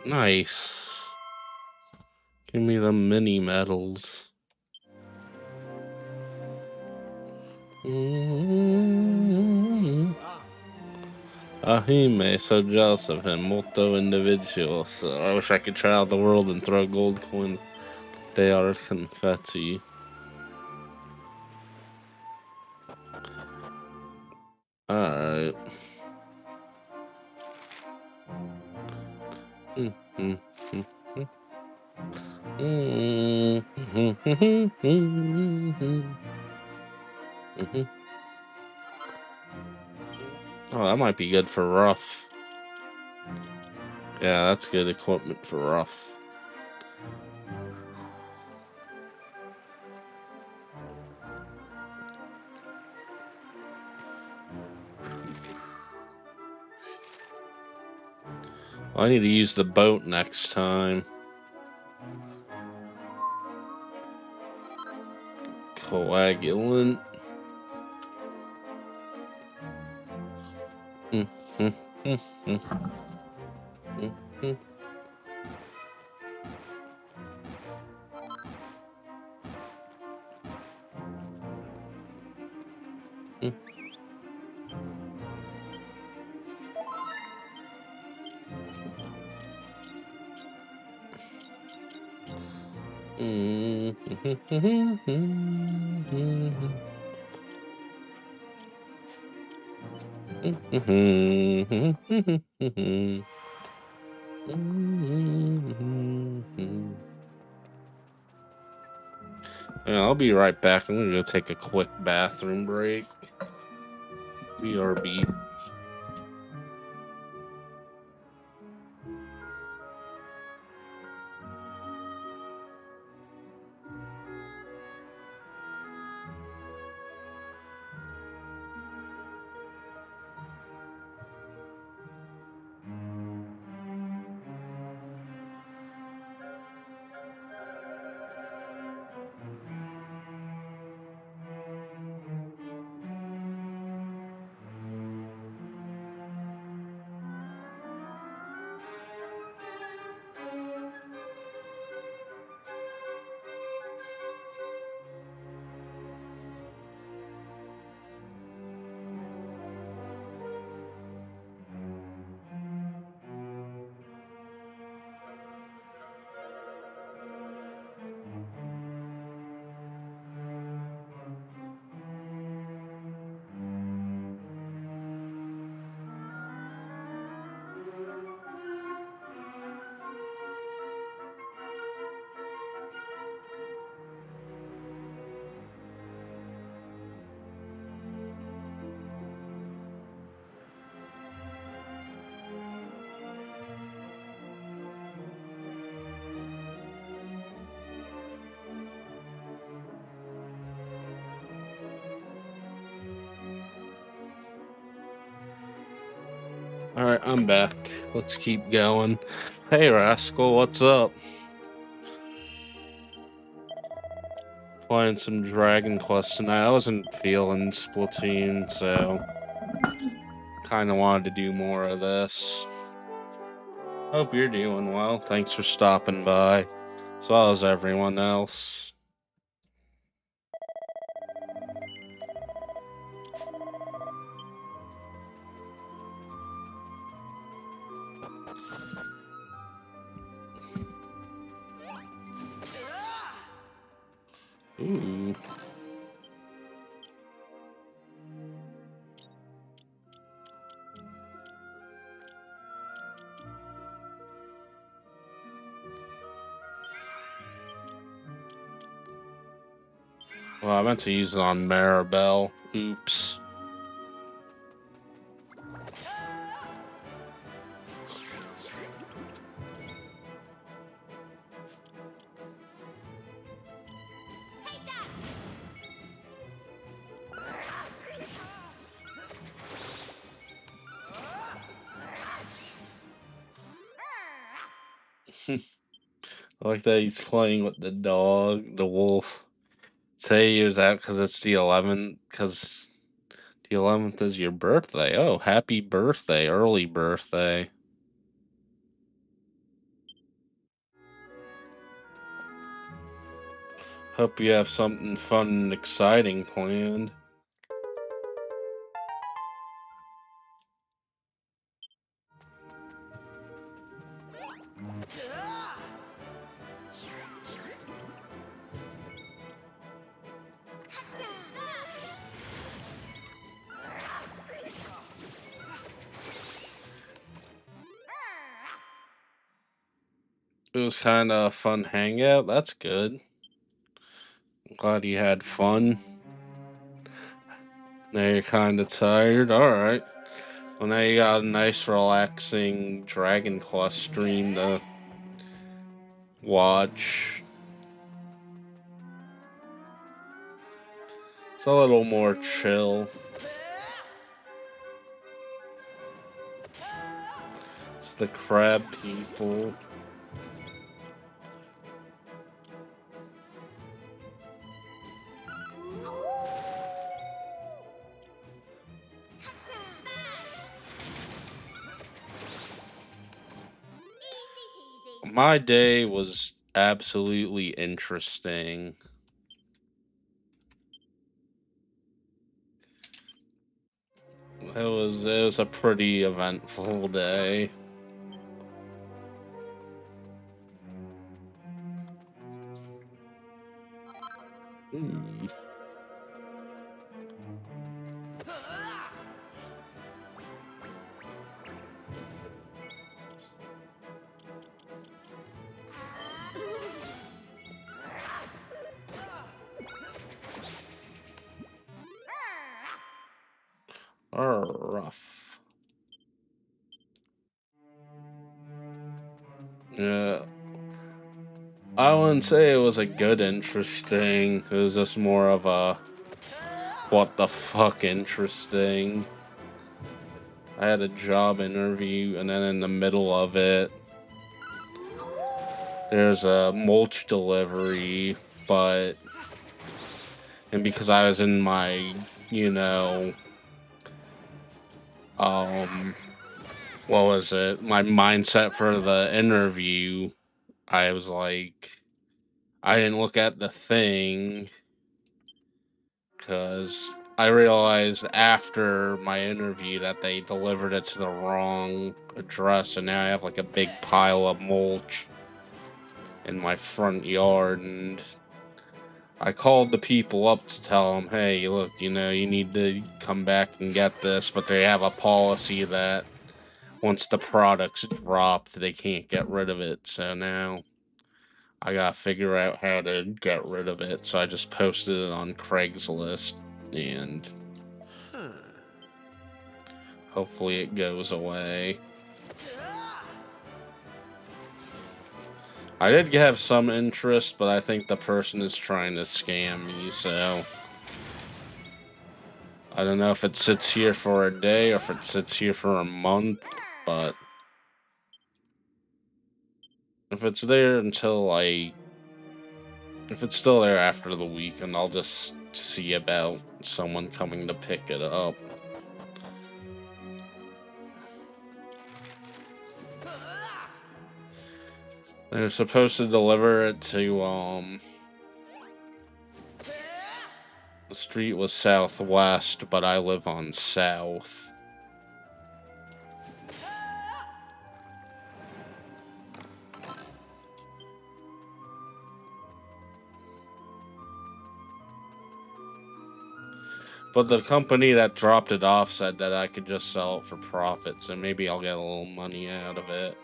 Nice. Give me the mini medals. Ahime, so jealous of him. Molto individual. So I wish I could travel the world and throw gold coins. They are confetti. Alright. Oh, that might be good for rough. Yeah, that's good equipment for rough. I need to use the boat next time. Coagulant. Yeah, I'll be right back. I'm gonna go take a quick bathroom break. BRB. Alright, I'm back. Let's keep going. Hey, Rascal, what's up? Playing some Dragon Quest tonight. I wasn't feeling Splatoon, so kind of wanted to do more of this. Hope you're doing well. Thanks for stopping by, as well as everyone else. Ooh. Well, I meant to use it on Maribel. Oops. I like that he's playing with the dog, the wolf. Say he was out because it's the 11th, because the 11th is your birthday. Oh, happy birthday, early birthday. Hope you have something fun and exciting planned. It was kind of a fun hangout. That's good. I'm glad you had fun. Now you're kind of tired. Alright. Well, now you got a nice, relaxing Dragon Quest stream to watch. It's a little more chill. It's the crab people. My day was absolutely interesting. It was a pretty eventful day. Ooh. Rough. Yeah. I wouldn't say it was a good interesting. It was just more of a what the fuck interesting. I had a job interview, and then in the middle of it, there's a mulch delivery, and because I was in my, what was it? My mindset for the interview, I was like, I didn't look at the thing, because I realized after my interview that they delivered it to the wrong address, and now I have like a big pile of mulch in my front yard, and I called the people up to tell them, hey, look, you need to come back and get this, but they have a policy that once the product's dropped, they can't get rid of it, so now I gotta figure out how to get rid of it, so I just posted it on Craigslist, and hopefully it goes away. I did have some interest, but I think the person is trying to scam me, so I don't know if it sits here for a day or if it sits here for a month. but if it's there until if it's still there after the weekend, I'll just see about someone coming to pick it up. They're supposed to deliver it to, the street was southwest, but I live on south. But the company that dropped it off said that I could just sell it for profits, and maybe I'll get a little money out of it.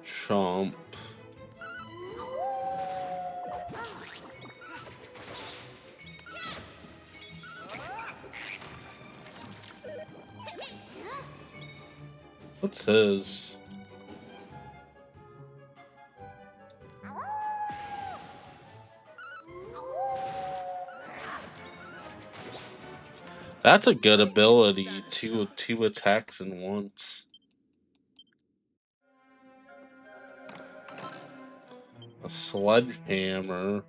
Chomp. What's his? That's a good ability, two attacks in once. A sledgehammer.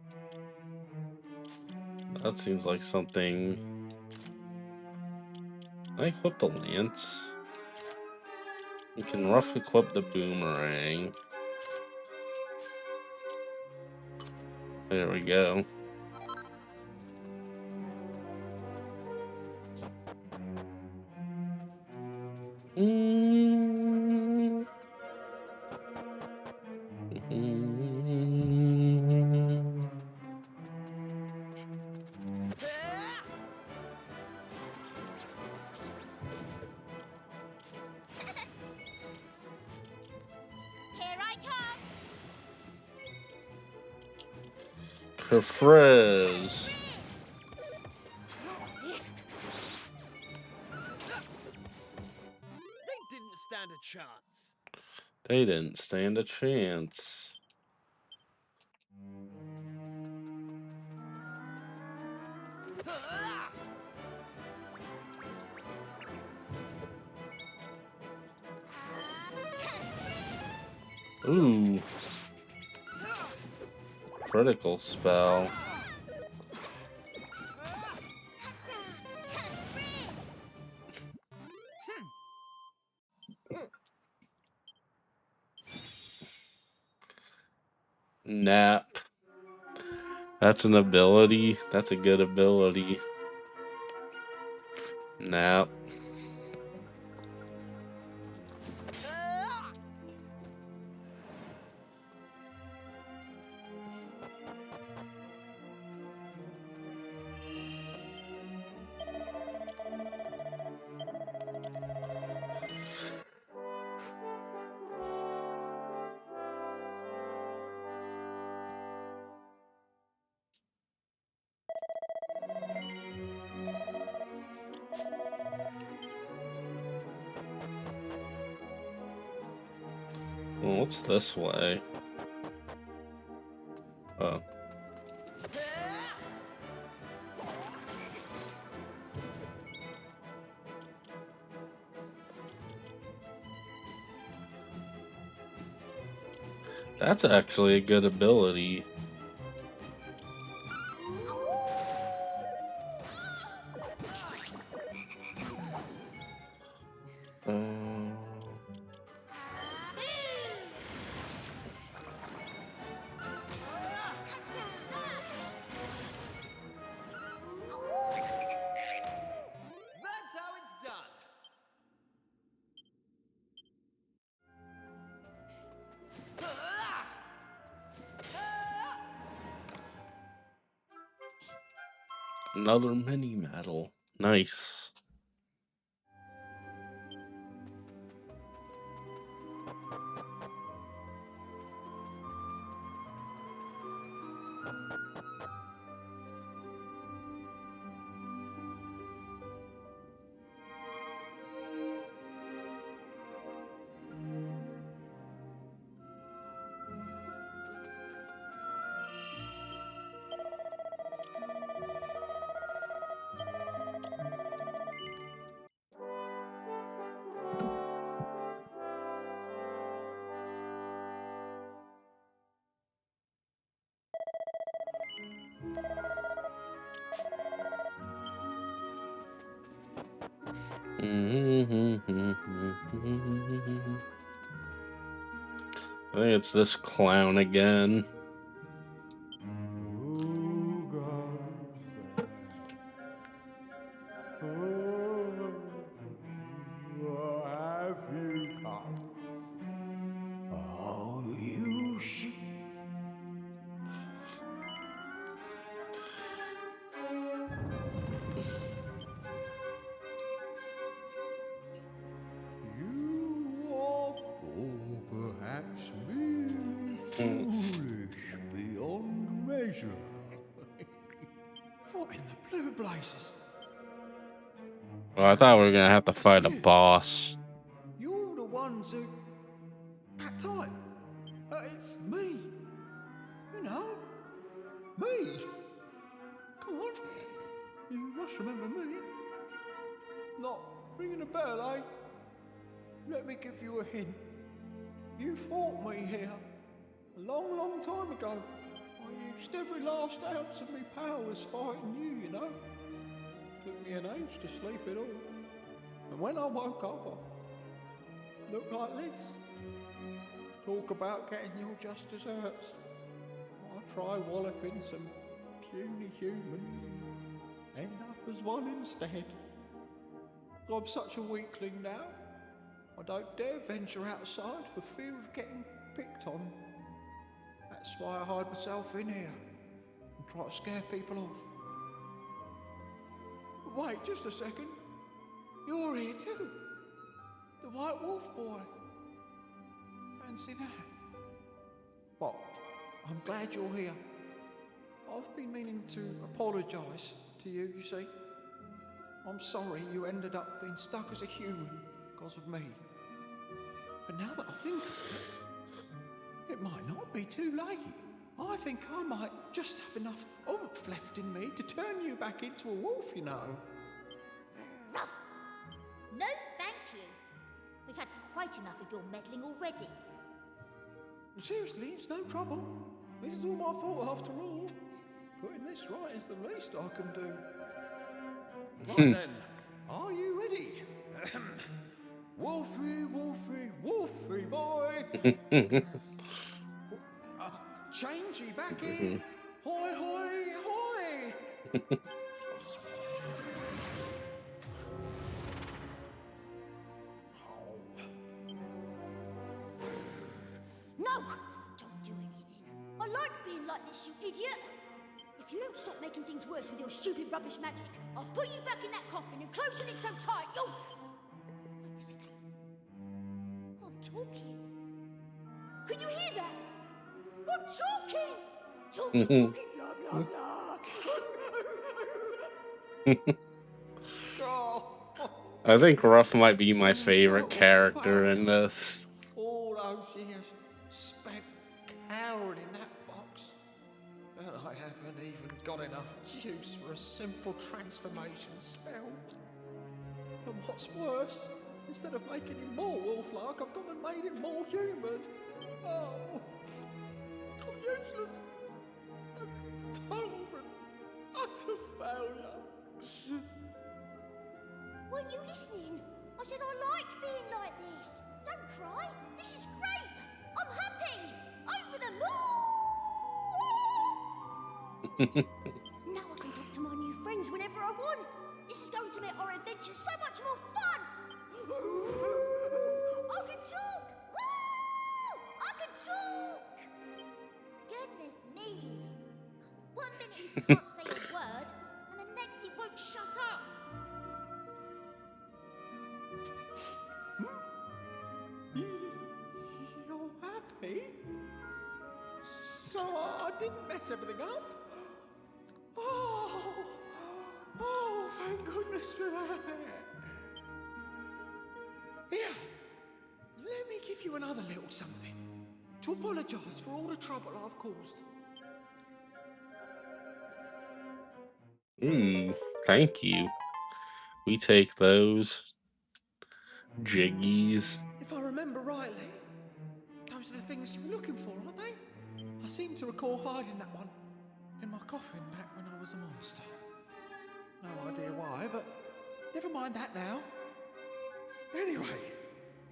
That seems like something. I equip the lance. You can rough equip the boomerang. There we go. Here I come. Frizz. They didn't stand a chance. They didn't stand a chance. Ooh. Critical spell. Nap. That's an ability. That's a good ability. Nap. Well, what's this way? Oh. That's actually a good ability. That's how it's done. Another mini medal. Nice. I think it's this clown again. Have you come? Oh, you sheep. You are, or perhaps merely foolish beyond measure. What in the blue blazes? Well, I thought we were gonna have to fight a boss. You're the ones who... That time. It's me. You know. Me. Come on. You must remember me. Not ringing a bell, eh? Let me give you a hint. You fought me here. A long, long time ago. I used every last ounce of me powers fighting you know. Took me an age to sleep it all. And when I woke up, I looked like this. Talk about getting your just desserts. I try walloping some puny humans. End up as one instead. I'm such a weakling now. I don't dare venture outside for fear of getting picked on. That's why I hide myself in here and try to scare people off. But wait just a second. You're here too. The White Wolf boy. Fancy that. Well, I'm glad you're here. I've been meaning to apologise to you, you see. I'm sorry you ended up being stuck as a human because of me. But now that I think of it, it might not be too late. I think I might just have enough oomph left in me to turn you back into a wolf, you know. Ruff! No, thank you. We've had quite enough of your meddling already. Seriously, it's no trouble. This is all my fault after all. Putting this right is the least I can do. Right then, are you ready? Wolfie, Wolfie, Wolfie boy! Changey backy! Hoi, hoi, hoi! No! Don't do anything. I like being like this, you idiot! If you don't stop making things worse with your stupid rubbish magic, I'll put you back in that coffin and closing it so tight you'll... Wait a second. I'm talking. Can you hear that? I'm talking! Talking, blah, blah, blah. Oh, I think Ruff might be my favorite character in this. all those years spent cowering in that box. And I haven't even got enough juice for a simple transformation spell. And what's worse, instead of making him more wolf-like, I've gone and made him more human. Oh, I'm useless. A total and utter failure. Weren't you listening? I said I like being like this. Don't cry. This is great. I'm happy. Over the moon. Now I can talk to my new friends whenever I want. This is going to make our adventure so much more fun. I can talk. I can talk. Goodness me. 1 minute you can't say a word, and the next didn't mess everything up. Oh, thank goodness for that. Here, let me give you another little something to apologise for all the trouble I've caused. Ooh, thank you. We take those. Jiggies. If I remember rightly, those are the things you were looking for, aren't they? I seem to recall hiding that one in my coffin back when I was a monster. No idea why, but never mind that now. Anyway,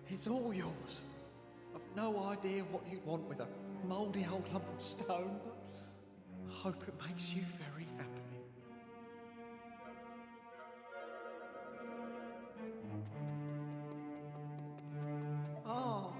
it's all yours. I've no idea what you'd want with a mouldy old lump of stone, but I hope it makes you very happy. Oh.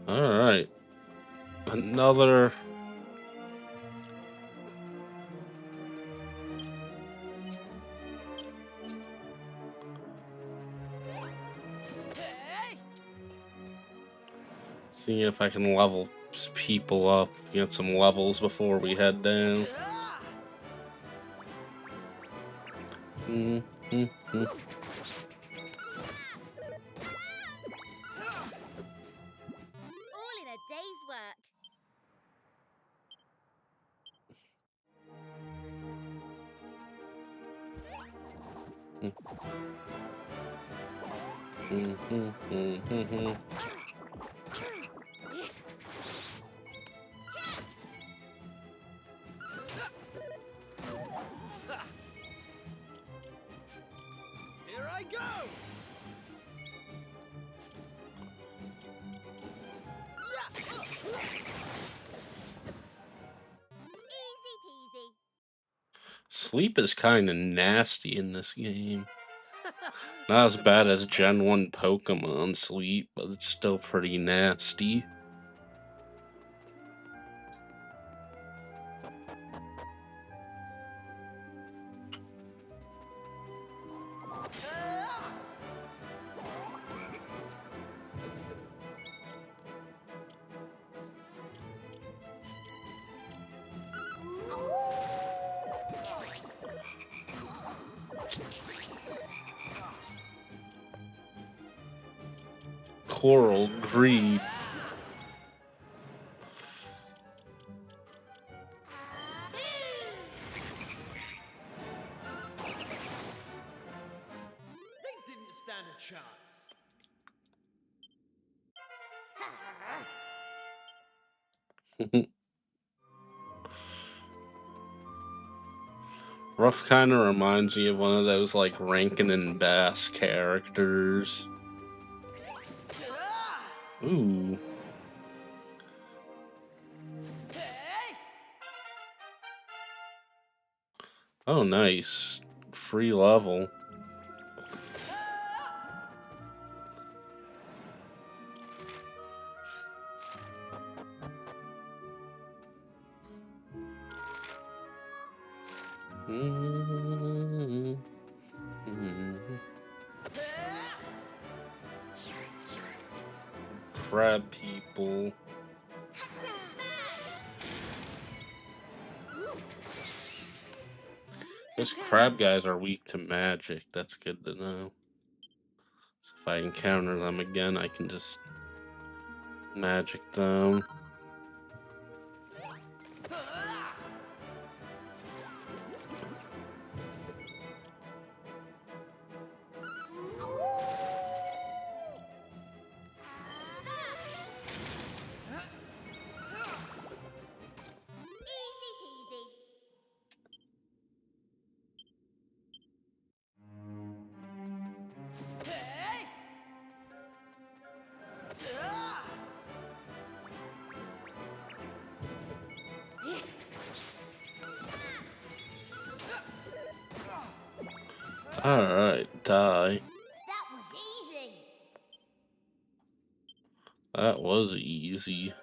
All right. Another. See if I can level people up. Get some levels before we head down. All in a day's work. Here I go! Easy peasy. Sleep is kind of nasty in this game. Not as bad as Gen 1 Pokemon Sleep, but it's still pretty nasty. Coral Greed. They didn't stand a chance. Ruff kind of reminds me of one of those like Rankin and Bass characters. Ooh. Oh, nice. Free level. Crab people. Those crab guys are weak to magic. That's good to know. So if I encounter them again, I can just magic them. Easy peasy. Alright, die. That was easy. That was easy.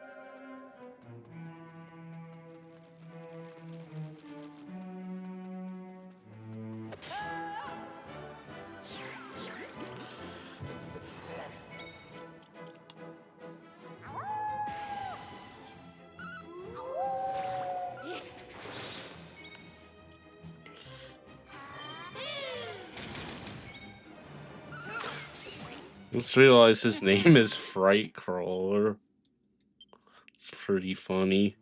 Just realized his name is Frightcrawler. It's pretty funny.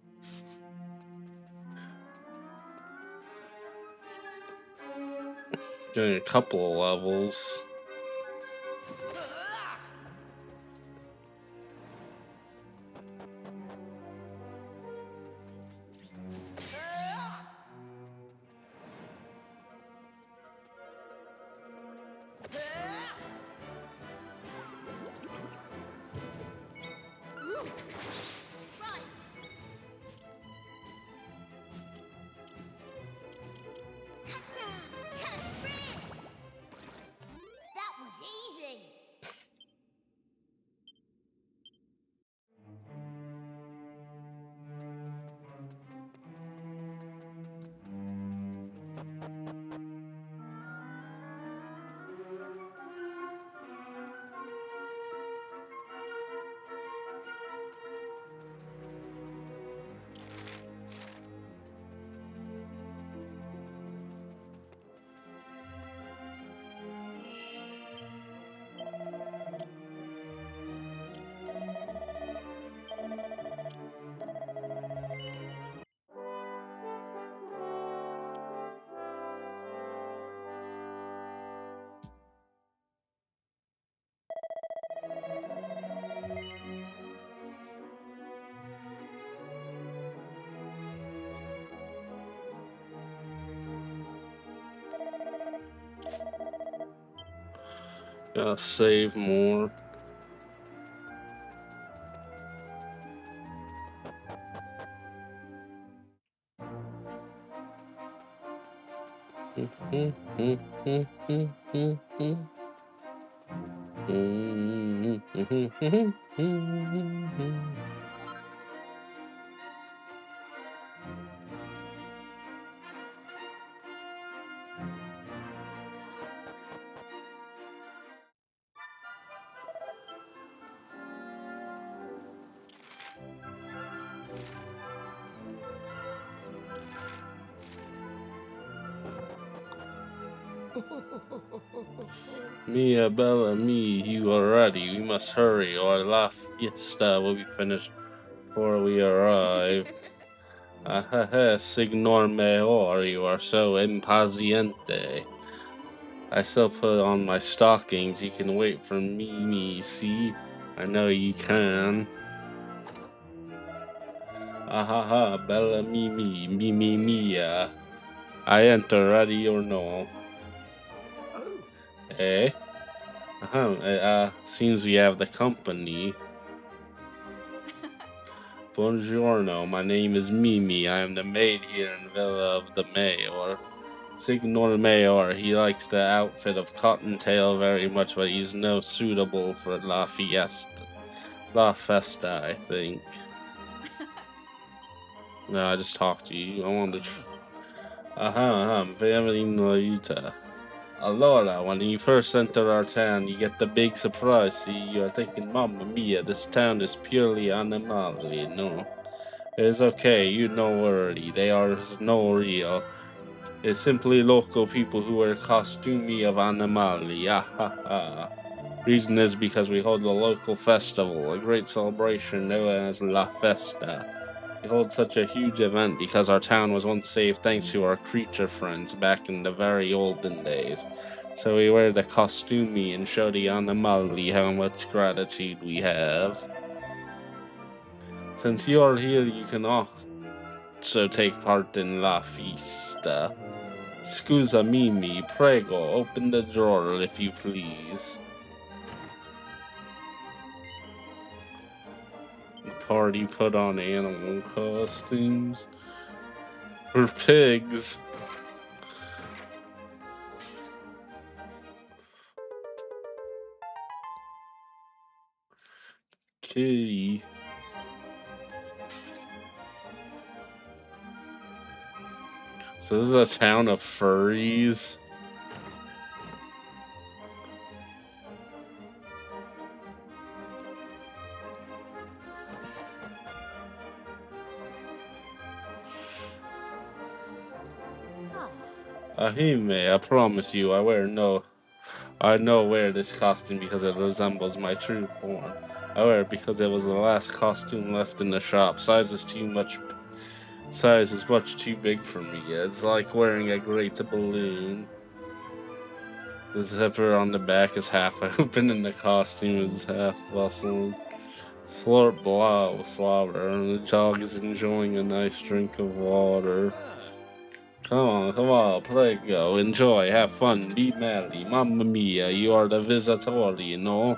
Doing a couple of levels. That was easy. Gotta save more. Mia Bella me, you are ready. We must hurry, or La Fiesta will be finished before we arrive. Signor Mayor, you are so impaziente. I still put on my stockings. You can wait for me, see? I know you can. Bella Mia. I enter, ready or no. Eh? Seems we have the company. Buongiorno, my name is Mimi. I am the maid here in Villa of the Mayor. Signor Mayor, he likes the outfit of Cottontail very much, but he's no suitable for La Fiesta. La Festa, I think. No, I just talked to you. I wanted to... VII Allora, when you first enter our town, you get the big surprise. See, you're thinking, Mamma Mia, this town is purely animali. No, it's okay, you no worry. They are no real. It's simply local people who wear costumi of animali. Reason is because we hold a local festival, a great celebration known as La Festa. We hold such a huge event because our town was once saved thanks to our creature friends back in the very olden days. So we wear the costumi and show the animali how much gratitude we have. Since you are here, you can also take part in La Fiesta. Scusa Mimi, prego, open the drawer if you please. The party put on animal costumes. For pigs. Okay. So this is a town of furries. Ahime, I promise you, I know wear this costume because it resembles my true form. I wear it because it was the last costume left in the shop. Size is much too big for me. It's like wearing a great balloon. The zipper on the back is half open and the costume is half bustling. Slurp blow slobber and the dog is enjoying a nice drink of water. Come on, prego, enjoy, have fun, be merry. Mamma mia, you are the visitori, no?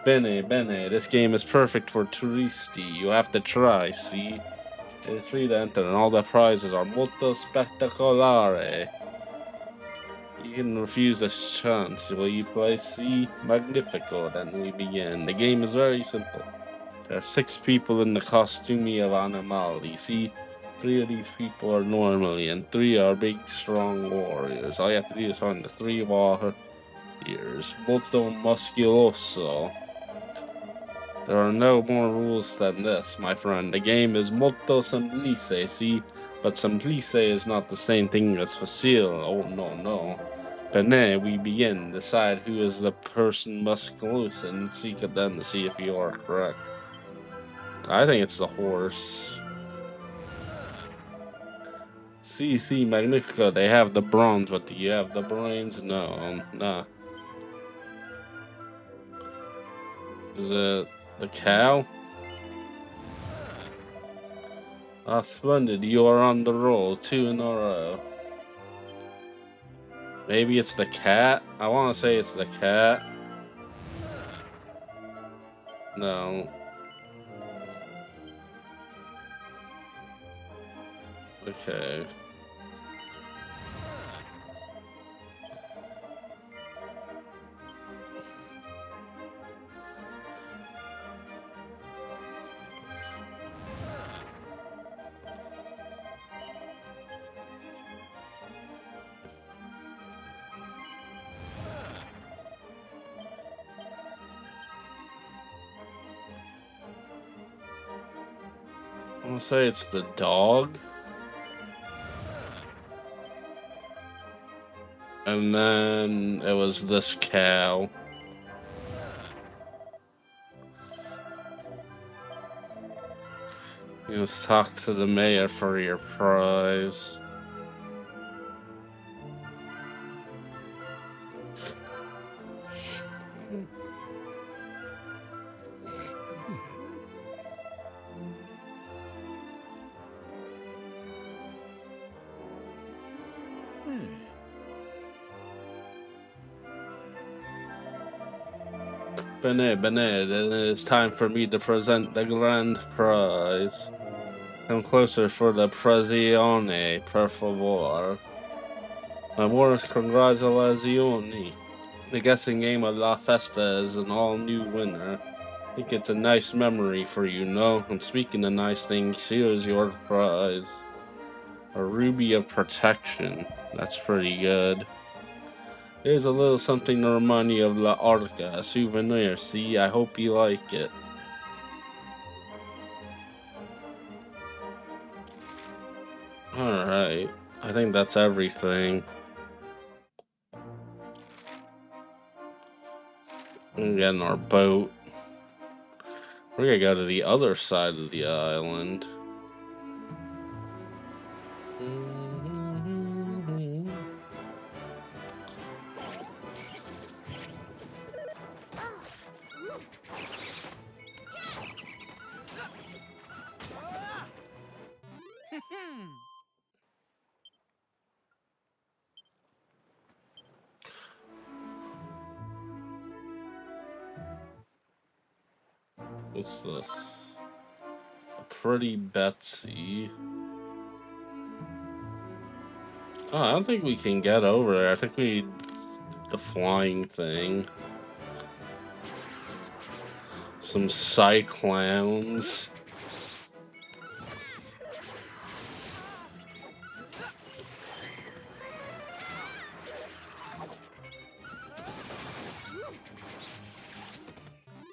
Bene, this game is perfect for turisti. You have to try, see? It's free to enter and all the prizes are molto spettacolare. You can refuse this chance. Will you play? See? Magnifico. Then we begin. The game is very simple. There are 6 people in the costumi of animali. See? 3 of these people are normally, and 3 are big, strong warriors. All you have to do is find the 3 warriors. Molto musculoso. There are no more rules than this, my friend. The game is molto semplice, see? But semplice is not the same thing as facile. Oh, no. Bene, we begin. Decide who is the person musculous and seek it then to see if you are correct. I think it's the horse. See, Magnifico. They have the bronze, but do you have the brains? No. Is it the cow? Ah, splendid. You are on the roll. 2 in a row. Maybe it's the cat? I want to say it's the cat. No. Okay. I want to say it's the dog. And then it was this cow. You must talk to the mayor for your prize. Bene, then it is time for me to present the grand prize. Come closer for the Prezione, per favor. My warmest congratulazioni. The guessing game of La Festa is an all-new winner. I think it's a nice memory for you, no? And speaking of nice things, here's your prize. A ruby of protection. That's pretty good. Here's a little something to remind you of La Arca, a souvenir. See, I hope you like it. Alright, I think that's everything. We're getting our boat. We're gonna go to the other side of the island. What's this? A pretty Betsy. Oh, I don't think we can get over there. I think we need the flying thing. Some cyclones.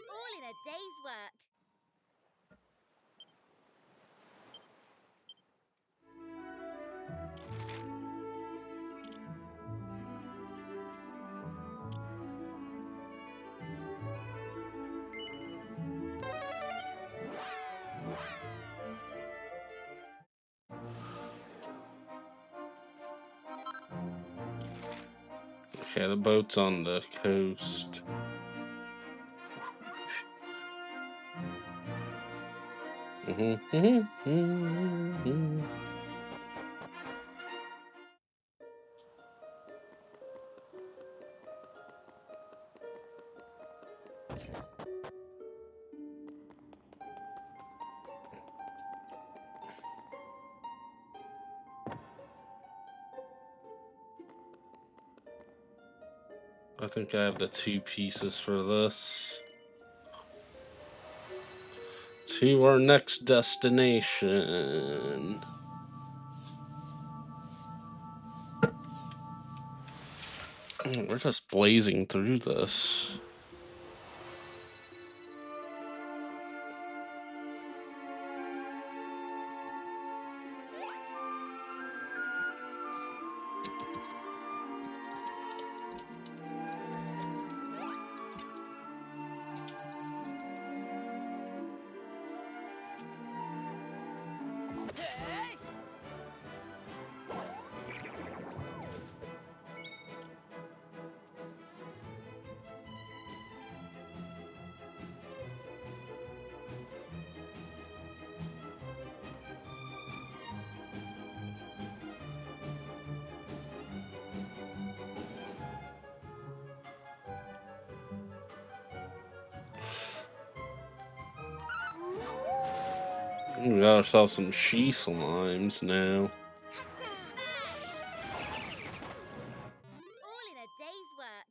All in a day's work. Okay, the boat's on the coast. I think I have the 2 pieces for this. To our next destination. We're just blazing through this. We got ourselves some she slimes now. All in a day's work.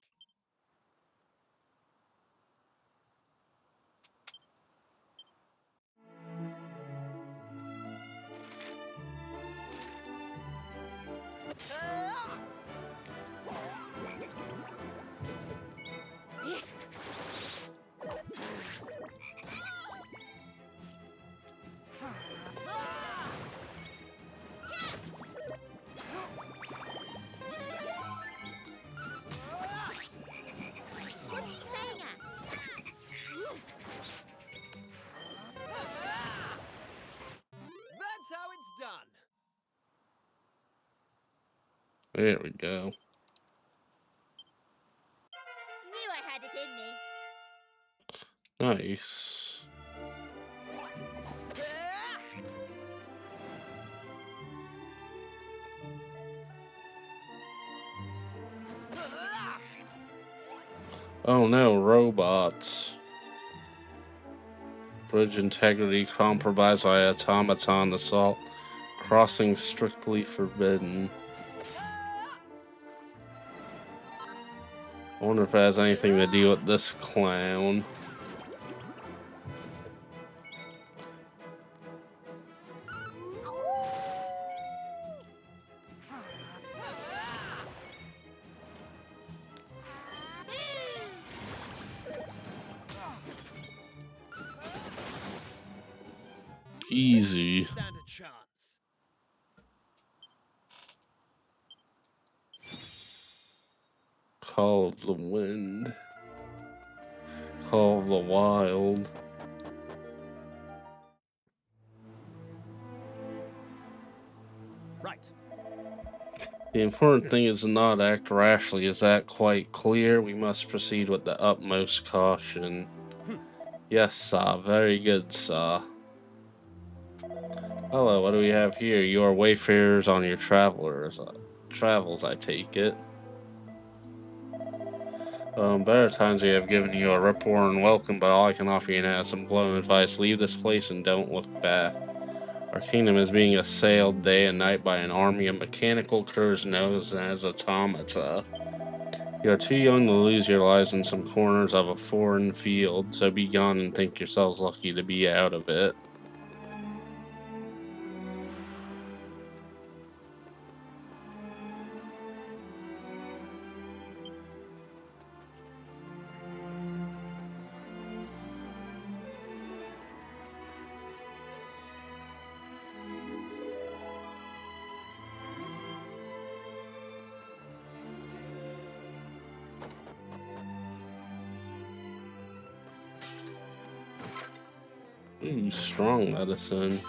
What are you playing at? That's how it's done. There we go. Knew I had it in me. Nice. Oh no, robots. Bridge integrity compromised by automaton assault. Crossing strictly forbidden. I wonder if it has anything to do with this clown. Easy. Stand a chance. Call of the wind. Call of the wild. Right. The important thing is to not act rashly. Is that quite clear? We must proceed with the utmost caution. Yes, sir. Very good, sir. Hello, what do we have here? You are wayfarers on your travels, I take it. Better times we have given you a rip-roaring welcome, but all I can offer you now is some glowing advice. Leave this place and don't look back. Our kingdom is being assailed day and night by an army of mechanical curs known as automata. You are too young to lose your lives in some corners of a foreign field, so be gone and think yourselves lucky to be out of it. Ooh, strong medicine.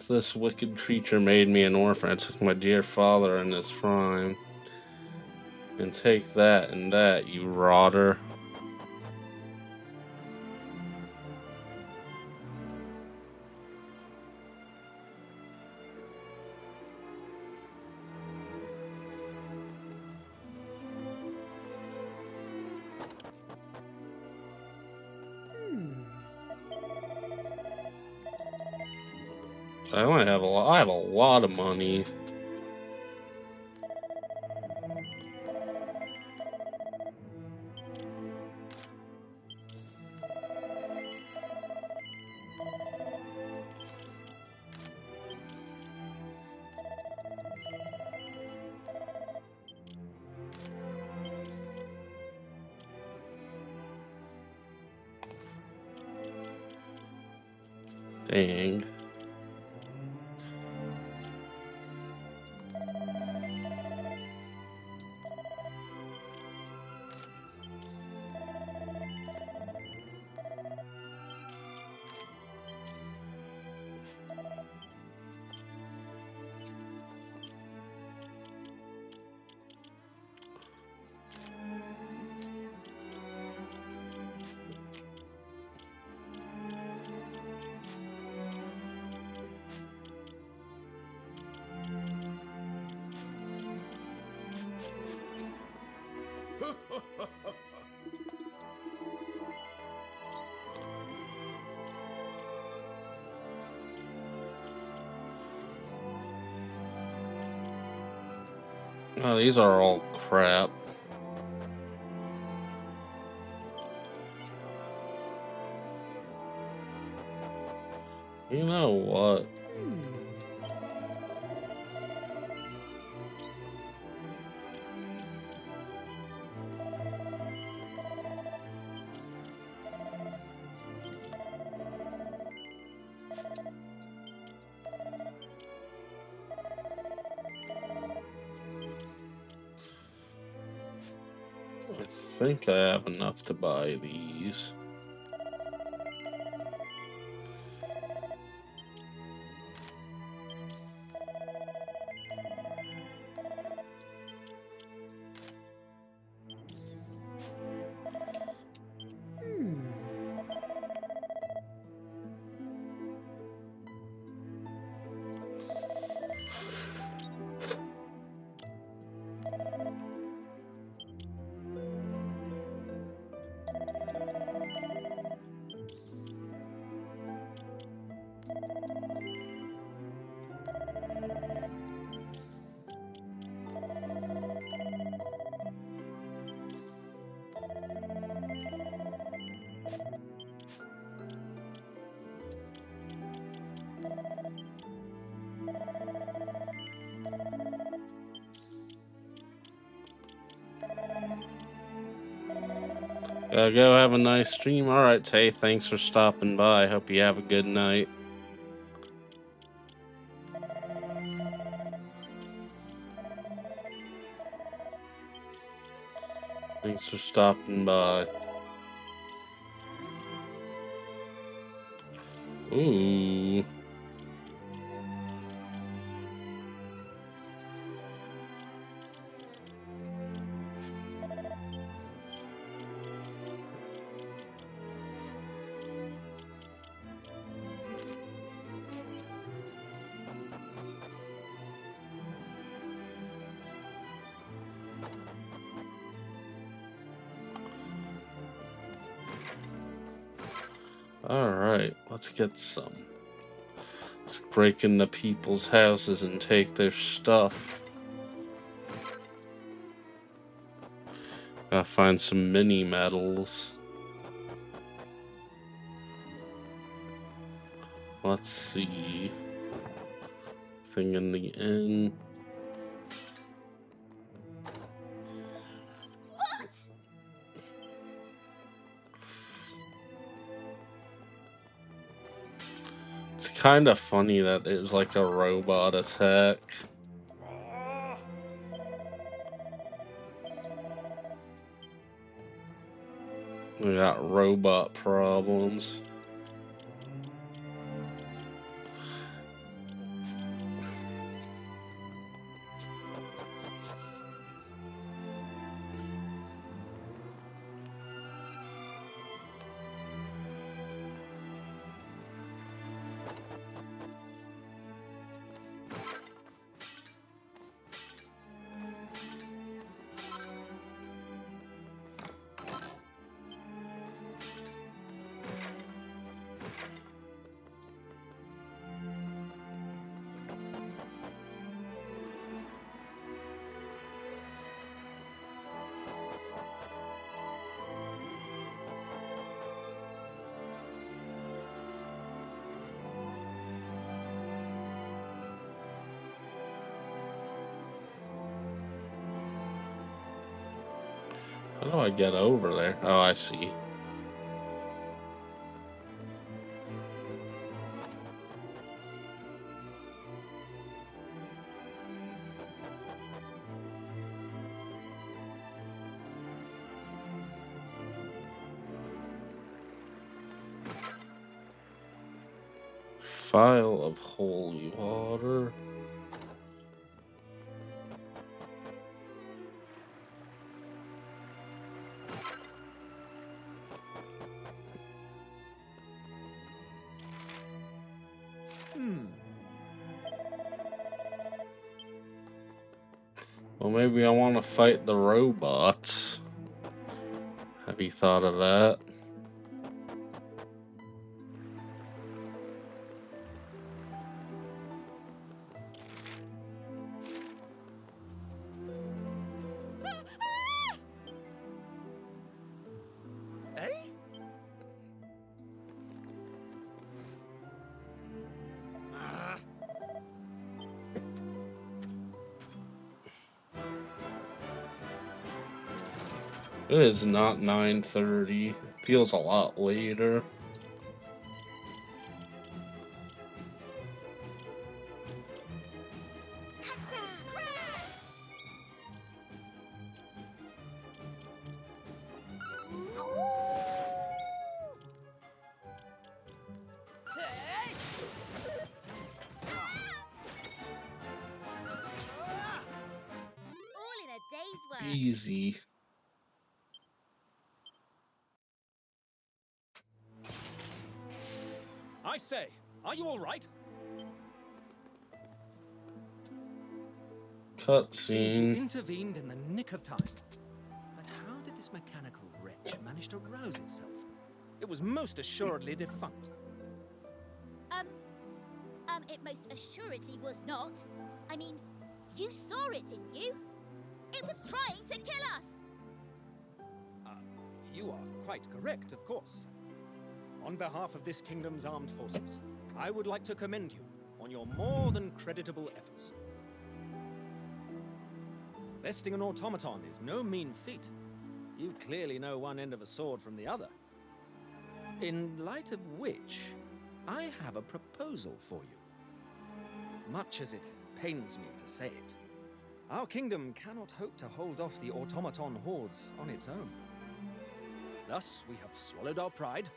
This wicked creature made me an orphan. I took my dear father in his prime. And take that and that, you rotter. I have a lot of money. Dang. Oh, these are all crap. You know what? I think I have enough to buy these. Gotta go have a nice stream. Alright, Tay, thanks for stopping by. Hope you have a good night. Thanks for stopping by. Ooh. Alright, let's get some. Let's break into people's houses and take their stuff. Gotta find some mini medals. Let's see. Thing in the end. What? It's kind of funny that there's like a robot attack. We got robot problems. How do I get over there? Oh, I see. File of holy water. Well, maybe I want to fight the robots. Have you thought of that? It is not 9:30. Feels a lot later. All in a day's work. Easy. I say, are you all right? Seems you Cutscene. intervened in the nick of time. But how did this mechanical wretch manage to rouse itself? It was most assuredly defunct. It most assuredly was not. I mean, you saw it, didn't you? It was trying to kill us! You are quite correct, of course. On behalf of this kingdom's armed forces, I would like to commend you on your more than creditable efforts. Besting an automaton is no mean feat. You clearly know one end of a sword from the other. In light of which, I have a proposal for you. Much as it pains me to say it, our kingdom cannot hope to hold off the automaton hordes on its own. Thus, we have swallowed our pride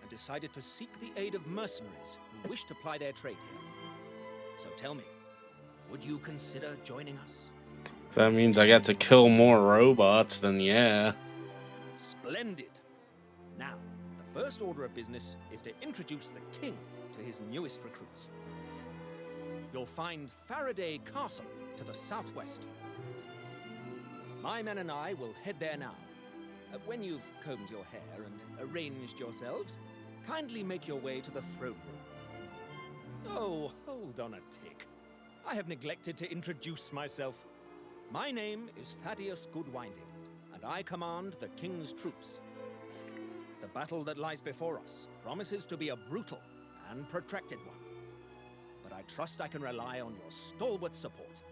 and decided to seek the aid of mercenaries who wish to ply their trade here. So tell me, would you consider joining us? That means I get to kill more robots, then yeah. Splendid! Now, the first order of business is to introduce the king to his newest recruits. You'll find Faraday Castle to the southwest. My men and I will head there now. When you've combed your hair and arranged yourselves, kindly make your way to the throne room. Oh, hold on a tick. I have neglected to introduce myself. My name is Thaddeus Goodwinding, and I command the King's troops. The battle that lies before us promises to be a brutal and protracted one, but I trust I can rely on your stalwart support.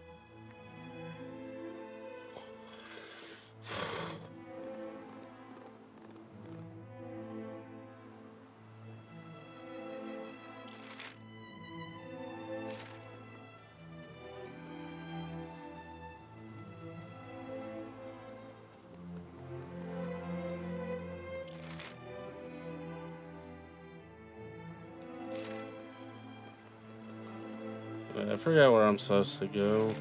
I forgot where I'm supposed to go.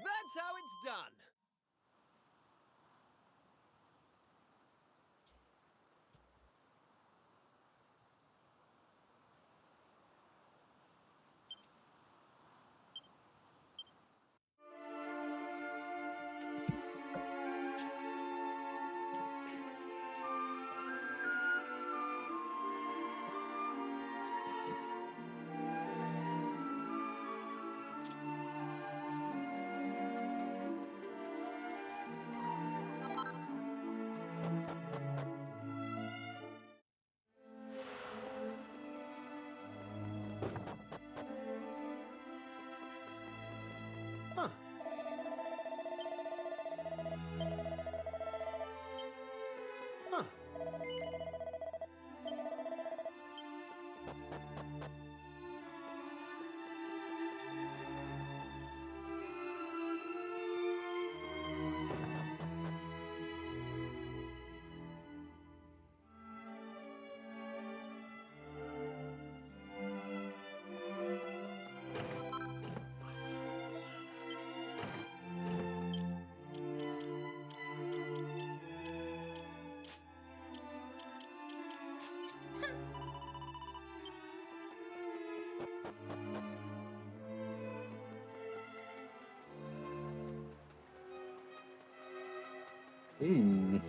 That's how it's done. Huh. Huh. Ooh.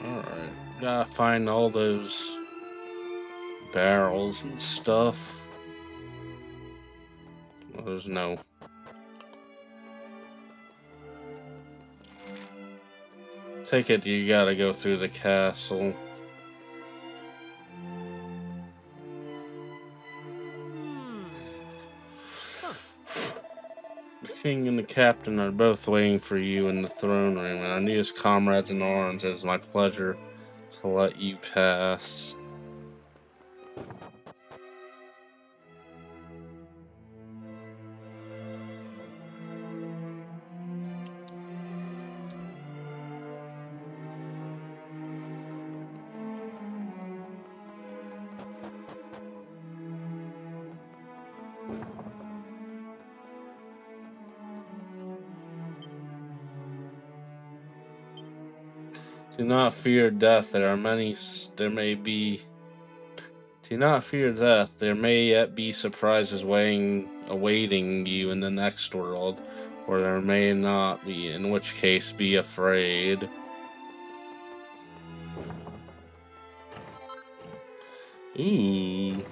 Alright. Gotta find all those barrels and stuff. Well, there's no. Take it you gotta go through the castle. The king and the captain are both waiting for you in the throne room, and our newest comrades in arms. It is my pleasure to let you pass. Do not fear death. There may be. Do not fear death. There may yet be surprises awaiting you in the next world, or there may not be. In which case, be afraid. Ooh.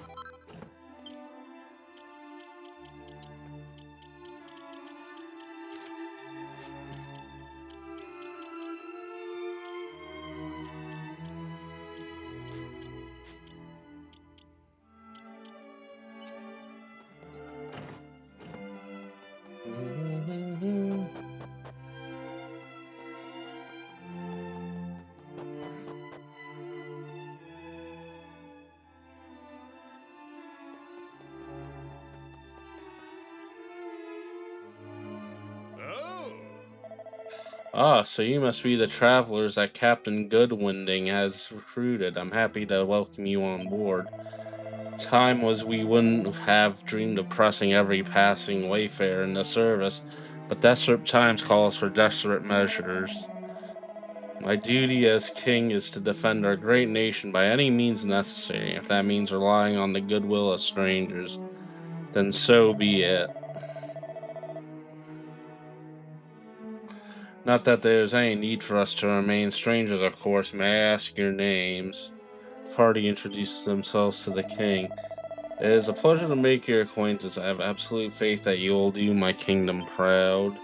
Ah, so you must be the travelers that Captain Goodwinding has recruited. I'm happy to welcome you on board. Time was we wouldn't have dreamed of pressing every passing wayfarer into service, but desperate times calls for desperate measures. My duty as king is to defend our great nation by any means necessary. If that means relying on the goodwill of strangers, then so be it. Not that there is any need for us to remain strangers, of course. May I ask your names? The party introduces themselves to the king. It is a pleasure to make your acquaintance. I have absolute faith that you will do my kingdom proud.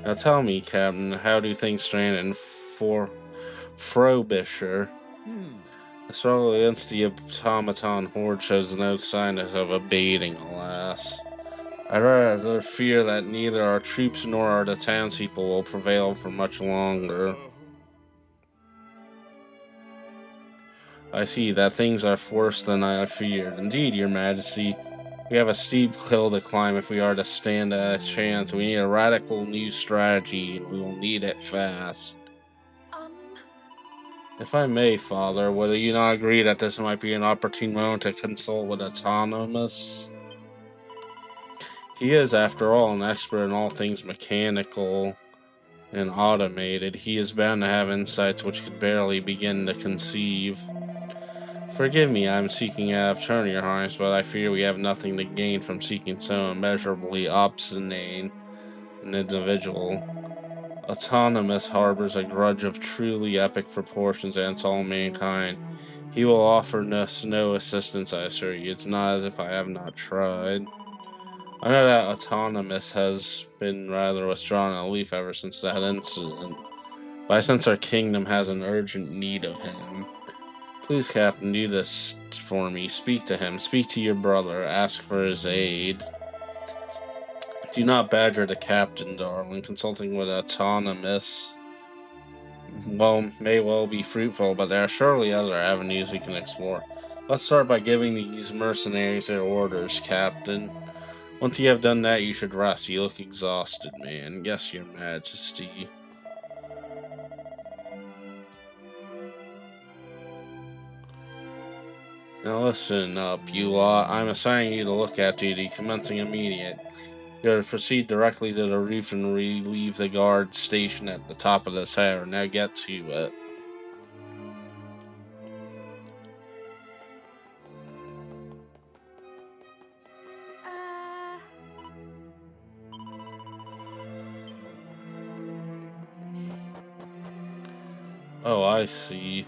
Now tell me, Captain, how do things stand in Frobisher? The struggle against the automaton horde shows no sign of abating, alas. I rather fear that neither our troops nor the townspeople will prevail for much longer. I see that things are worse than I feared. Indeed, your majesty, we have a steep hill to climb if we are to stand a chance. We need a radical new strategy, and we will need it fast. If I may, Father, will you not agree that this might be an opportune moment to consult with Autonomous? He is, after all, an expert in all things mechanical and automated. He is bound to have insights which could barely begin to conceive. Forgive me, I am seeking out of turn, your highness, but I fear we have nothing to gain from seeking so immeasurably obstinate an individual. Autonomous harbors a grudge of truly epic proportions against all mankind. He will offer us no assistance, I assure you. It's not as if I have not tried. I know that Autonomous has been rather withdrawn and aloof ever since that incident, but I sense our kingdom has an urgent need of him. Please, Captain, do this for me. Speak to him. Speak to your brother. Ask for his aid. Do not badger the captain, darling. Consulting with Autonomous may well be fruitful, but there are surely other avenues we can explore. Let's start by giving these mercenaries their orders, Captain. Once you have done that, you should rest. You look exhausted, man. Yes, your majesty. Now listen up, you lot. I'm assigning you to lookout duty, commencing immediate. You're to proceed directly to the roof and relieve the guard stationed at the top of the tower. Now get to it. Oh, I see.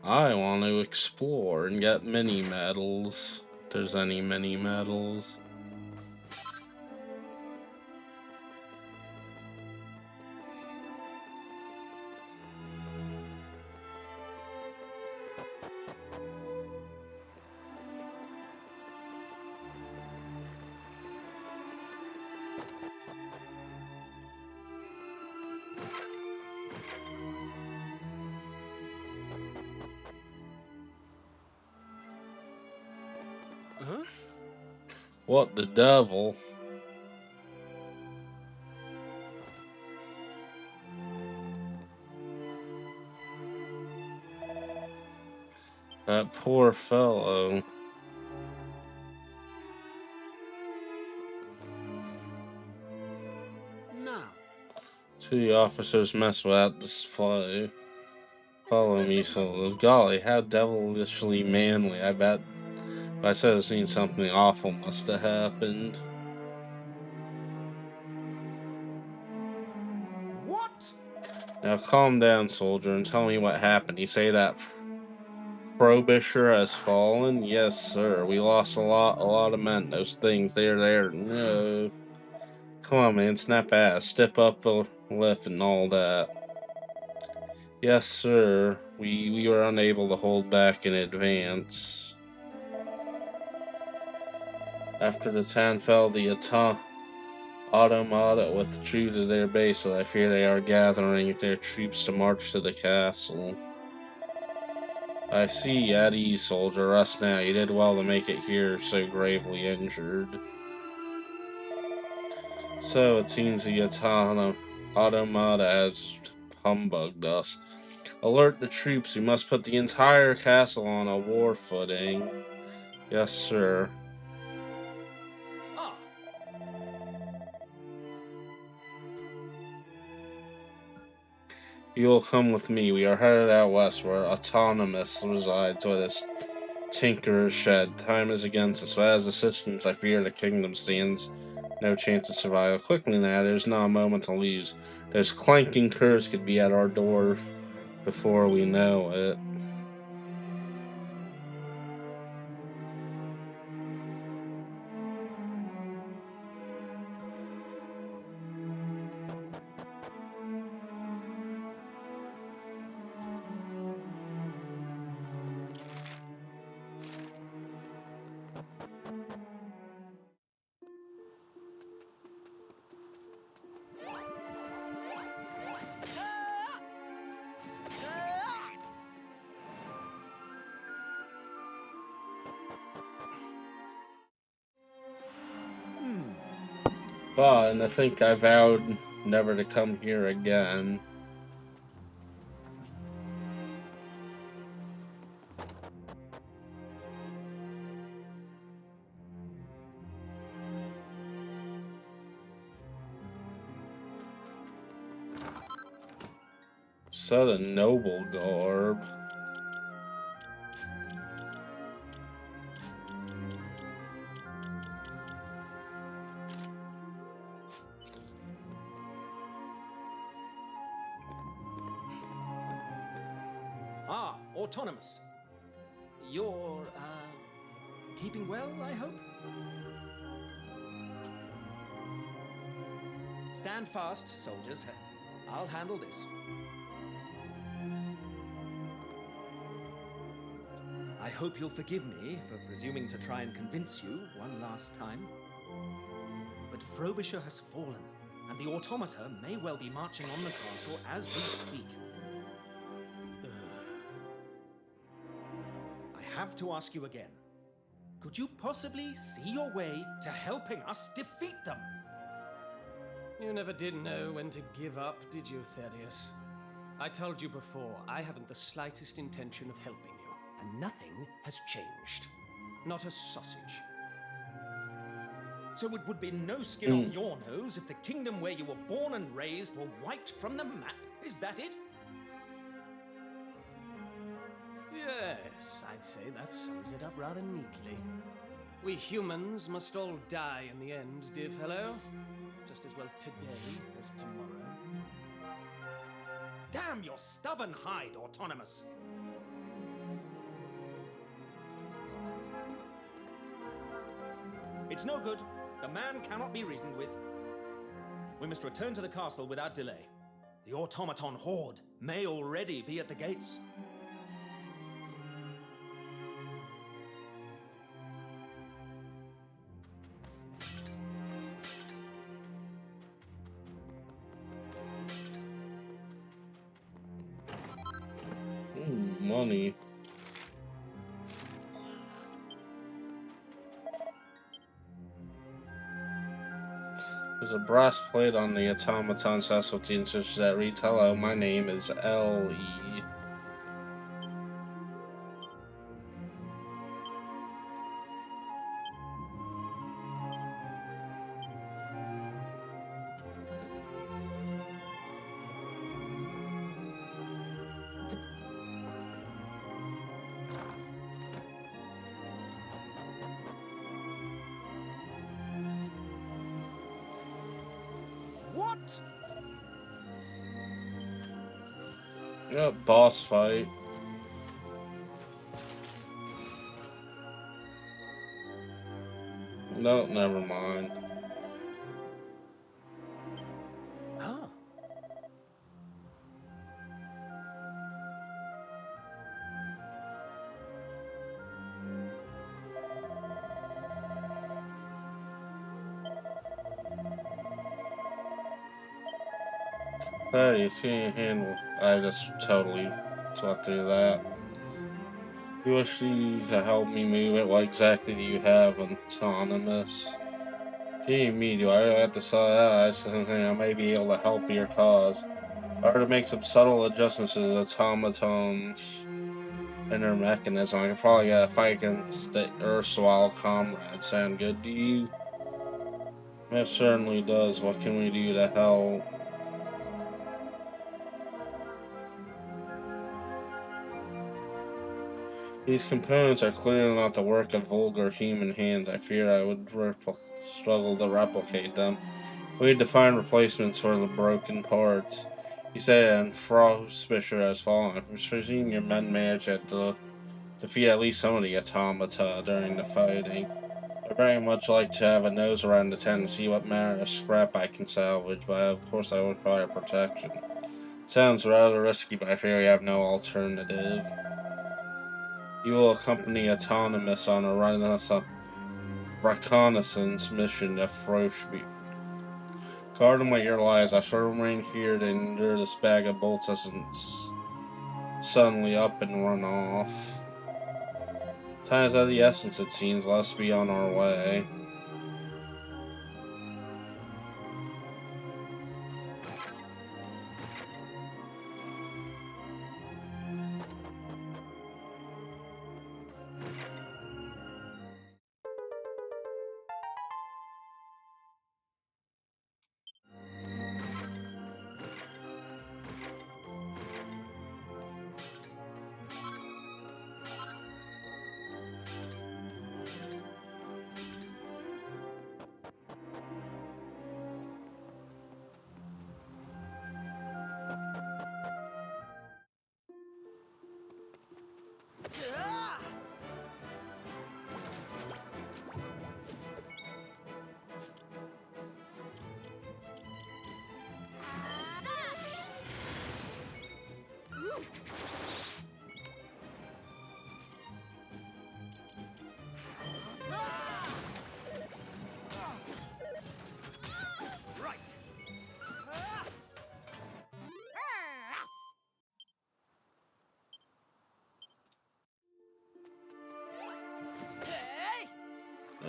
I want to explore and get mini medals. If there's any mini medals. Huh? What the devil? That poor fellow. Now. Two the officers mess with that display. Follow me, so golly, how devilishly manly. I bet if I said I've seen something awful must have happened. What? Now calm down, soldier, and tell me what happened. You say that Frobisher has fallen? Yes, sir. We lost a lot of men. Those things, they're there. No. Come on, man, snap ass. Step up the lift and all that. Yes, sir. We were unable to hold back in advance. After the town fell, the Automata withdrew to their base, so I fear they are gathering their troops to march to the castle. I see. At ease, soldier. Rest now. You did well to make it here so gravely injured. So it seems the automata has humbugged us. Alert the troops. We must put the entire castle on a war footing. Yes, sir. Ah, You will come with me. We are headed out west, where Autonomous resides with his tinkerer's shed. Time is against us, but as assistance, I fear the kingdom stands no chance of survival. Quickly now, there's not a moment to lose. Those clanking curs could be at our door before we know it. And I think I vowed never to come here again. So the noble garb. Autonomous. You're, keeping well, I hope? Stand fast, soldiers. I'll handle this. I hope you'll forgive me for presuming to try and convince you one last time. But Frobisher has fallen, and the automata may well be marching on the castle as we speak. I have to ask you again. Could you possibly see your way to helping us defeat them? You never did know when to give up, did you, Thaddeus? I told you before, I haven't the slightest intention of helping you, and nothing has changed. Not a sausage. So it would be no skin off your nose if the kingdom where you were born and raised were wiped from the map? Is that it? Yes, I'd say that sums it up rather neatly. We humans must all die in the end, dear fellow. Just as well today as tomorrow. Damn your stubborn hide, Autonomous! It's no good. The man cannot be reasoned with. We must return to the castle without delay. The automaton horde may already be at the gates. Money. There's a brass plate on the automaton specialty inserts that reads, "Hello, my name is L.E." What? Yep, boss fight. No, never mind. Ah. Thaddeus, can you handle? I just totally went through that. You wish you to help me move it? What exactly do you have autonomous? Gee, me, do I have to sell that? I think I may be able to help your cause. I were to make some subtle adjustments to the automaton's inner mechanism. I could probably get a fight against the erstwhile comrade. Sound good to you? It certainly does. What can we do to help? These components are clearly not the work of vulgar human hands. I fear I would struggle to replicate them. We need to find replacements for the broken parts. You say an Frostbisher has fallen. I presume your men managed to defeat at least some of the automata during the fighting. I'd very much like to have a nose around the tent and see what manner of scrap I can salvage, but of course I would require protection. Sounds rather risky, but I fear we have no alternative. You will accompany Autonomous on a reconnaissance mission to Froshby. Guard him with your lives. I shall remain here to endure this bag of bolts doesn't suddenly up and run off. Time is of the essence, it seems. Let's be on our way.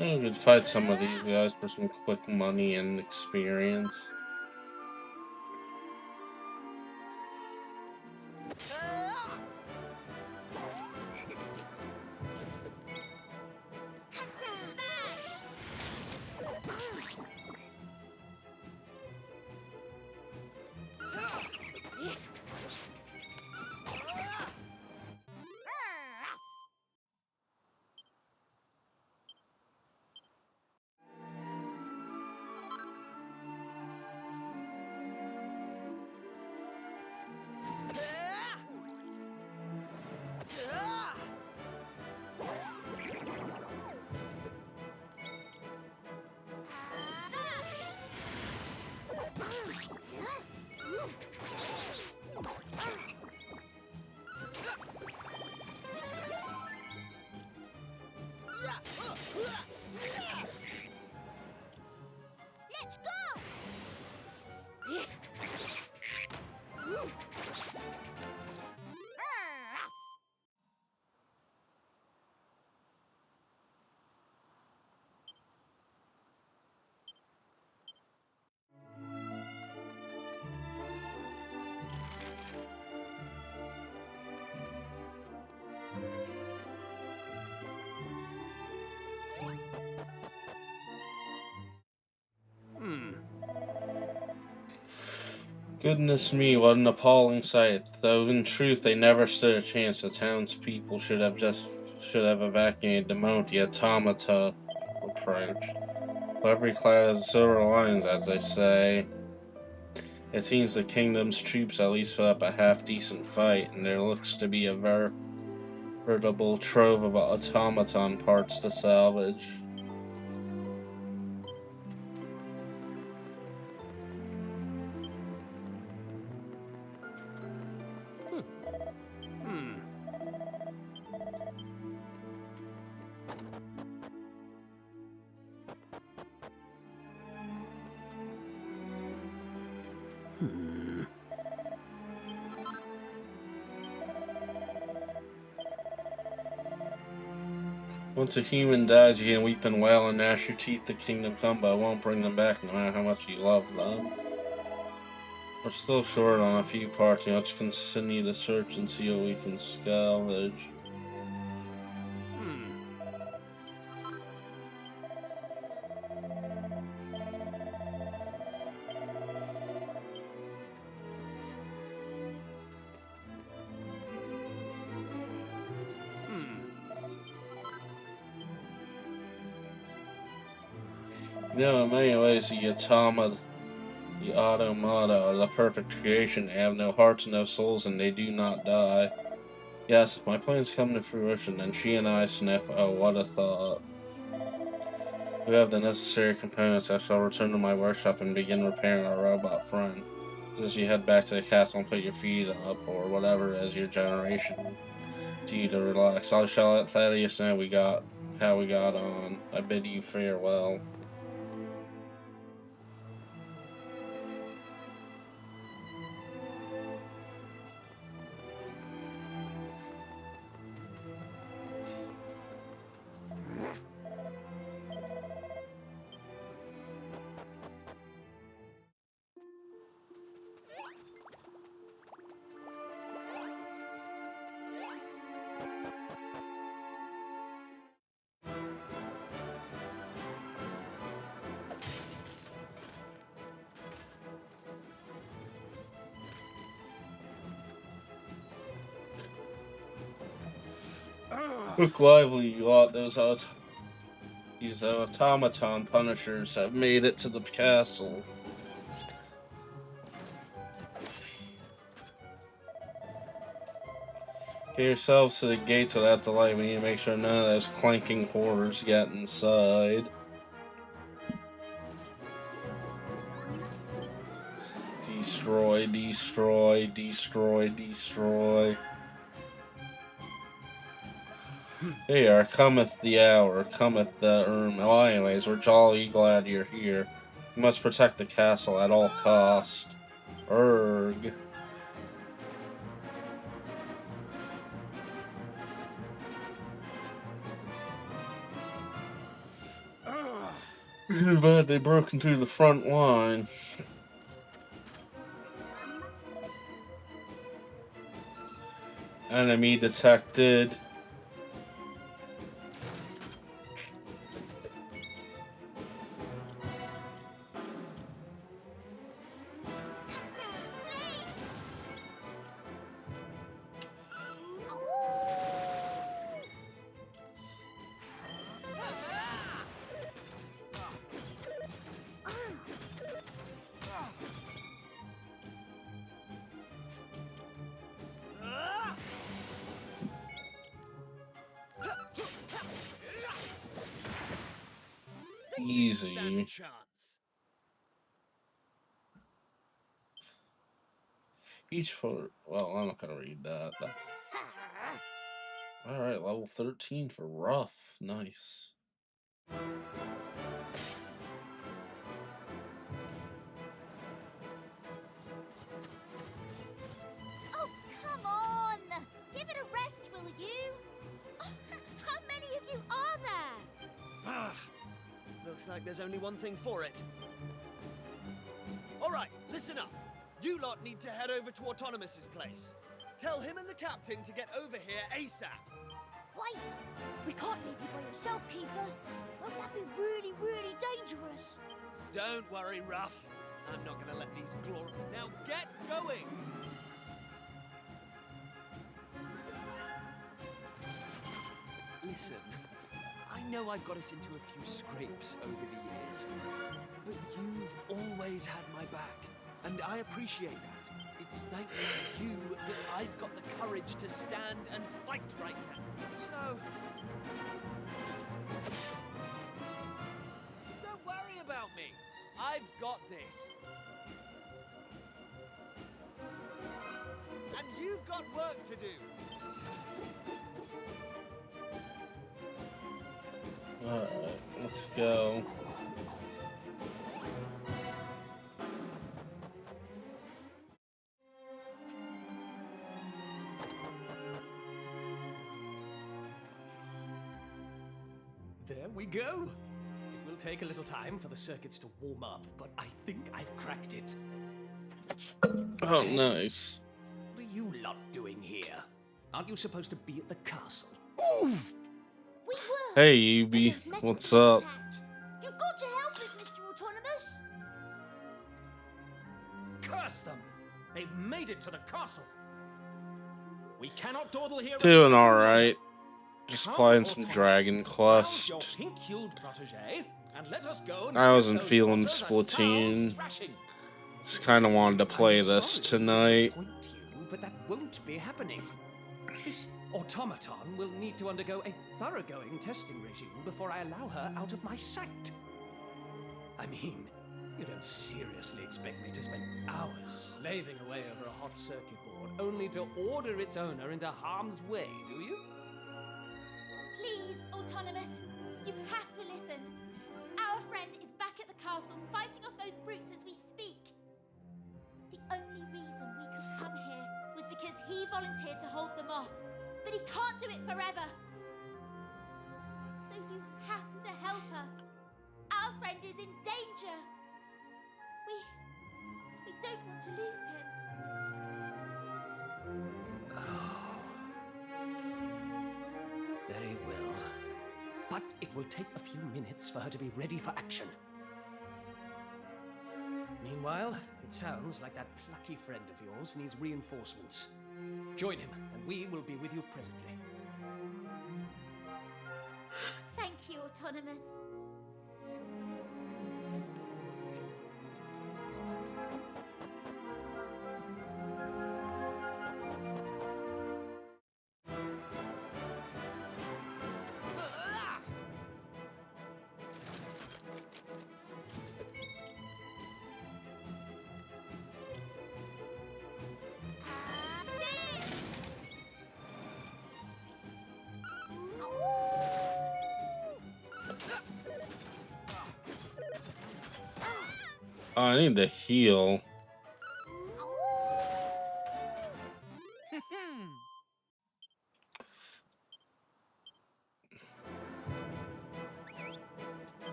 I could fight some of these guys for some quick money and experience. Let's go! Goodness me, what an appalling sight. Though in truth they never stood a chance. The townspeople should have evacuated the moment the automata approached. But every cloud has silver linings, as they say. It seems the kingdom's troops at least put up a half-decent fight, and there looks to be a veritable trove of automaton parts to salvage. Once a human dies, you can weep and wail and gnash your teeth to kingdom come, but I won't bring them back no matter how much you love them. We're still short on a few parts, and let's continue to search and see what we can salvage. You know, in many ways, the automata are the perfect creation. They have no hearts, no souls, and they do not die. Yes, if my plans come to fruition, then she and I sniff. Oh, what a thought. We have the necessary components. I shall return to my workshop and begin repairing our robot friend. As you head back to the castle and put your feet up, or whatever as your generation, to you to relax. I shall let Thaddeus know how we got on. I bid you farewell. Look lively, you lot. These automaton punishers have made it to the castle. Get yourselves to the gates of that delight. We need to make sure none of those clanking horrors get inside. Destroy, destroy, destroy, destroy. Here cometh the hour, cometh the Well, anyways, we're jolly glad you're here. You must protect the castle at all cost. Erg. Too bad they broke into the front line. Enemy detected. Easy. Each for well, I'm not gonna read that. That's alright, level 13 for rough. Nice. Oh, come on! Give it a rest, will you? Oh, how many of you are there? Ah, looks like there's only one thing for it. All right, listen up. You lot need to head over to Autonomous's place. Tell him and the captain to get over here ASAP. Wait! We can't leave you by yourself, Keeper. Won't that be really, really dangerous? Don't worry, Ruff. I'm not gonna let these glory... Now get going! Listen, I know I've got us into a few scrapes over the years, but you've always had my back, and I appreciate that. It's thanks to you that I've got the courage to stand and fight right now. So... don't worry about me. I've got this. And you've got work to do. Alright, let's go. There we go. It will take a little time for the circuits to warm up, but I think I've cracked it. Oh, nice. What are you lot doing here? Aren't you supposed to be at the castle? We were. Hey, Yubi. What's up? You've got to help us, Mr. Autonomous. Curse them! They've made it to the castle. We cannot dawdle here. Doing alright. Just Come, playing some Autonomous. Dragon Rouse your Quest. pink-hued protege, and let us go and I give wasn't those feeling rotters a sound Splatoon. thrashing. Just kind of wanted to play I'm this sorry to tonight. disappoint you, but that won't be happening. This automaton will need to undergo a thoroughgoing testing regime before I allow her out of my sight. I mean, you don't seriously expect me to spend hours slaving away over a hot circuit board only to order its owner into harm's way, do you? Please, Autonomous, you have to listen. Our friend is back at the castle fighting off those brutes as we speak. The only reason we could come here was because he volunteered to hold them off. But he can't do it forever. So you have to help us. Our friend is in danger. We don't want to lose him. Very well. But it will take a few minutes for her to be ready for action. Meanwhile, it sounds like that plucky friend of yours needs reinforcements. Join him, and we will be with you presently. Thank you, Autonomous. Oh, I need to heal.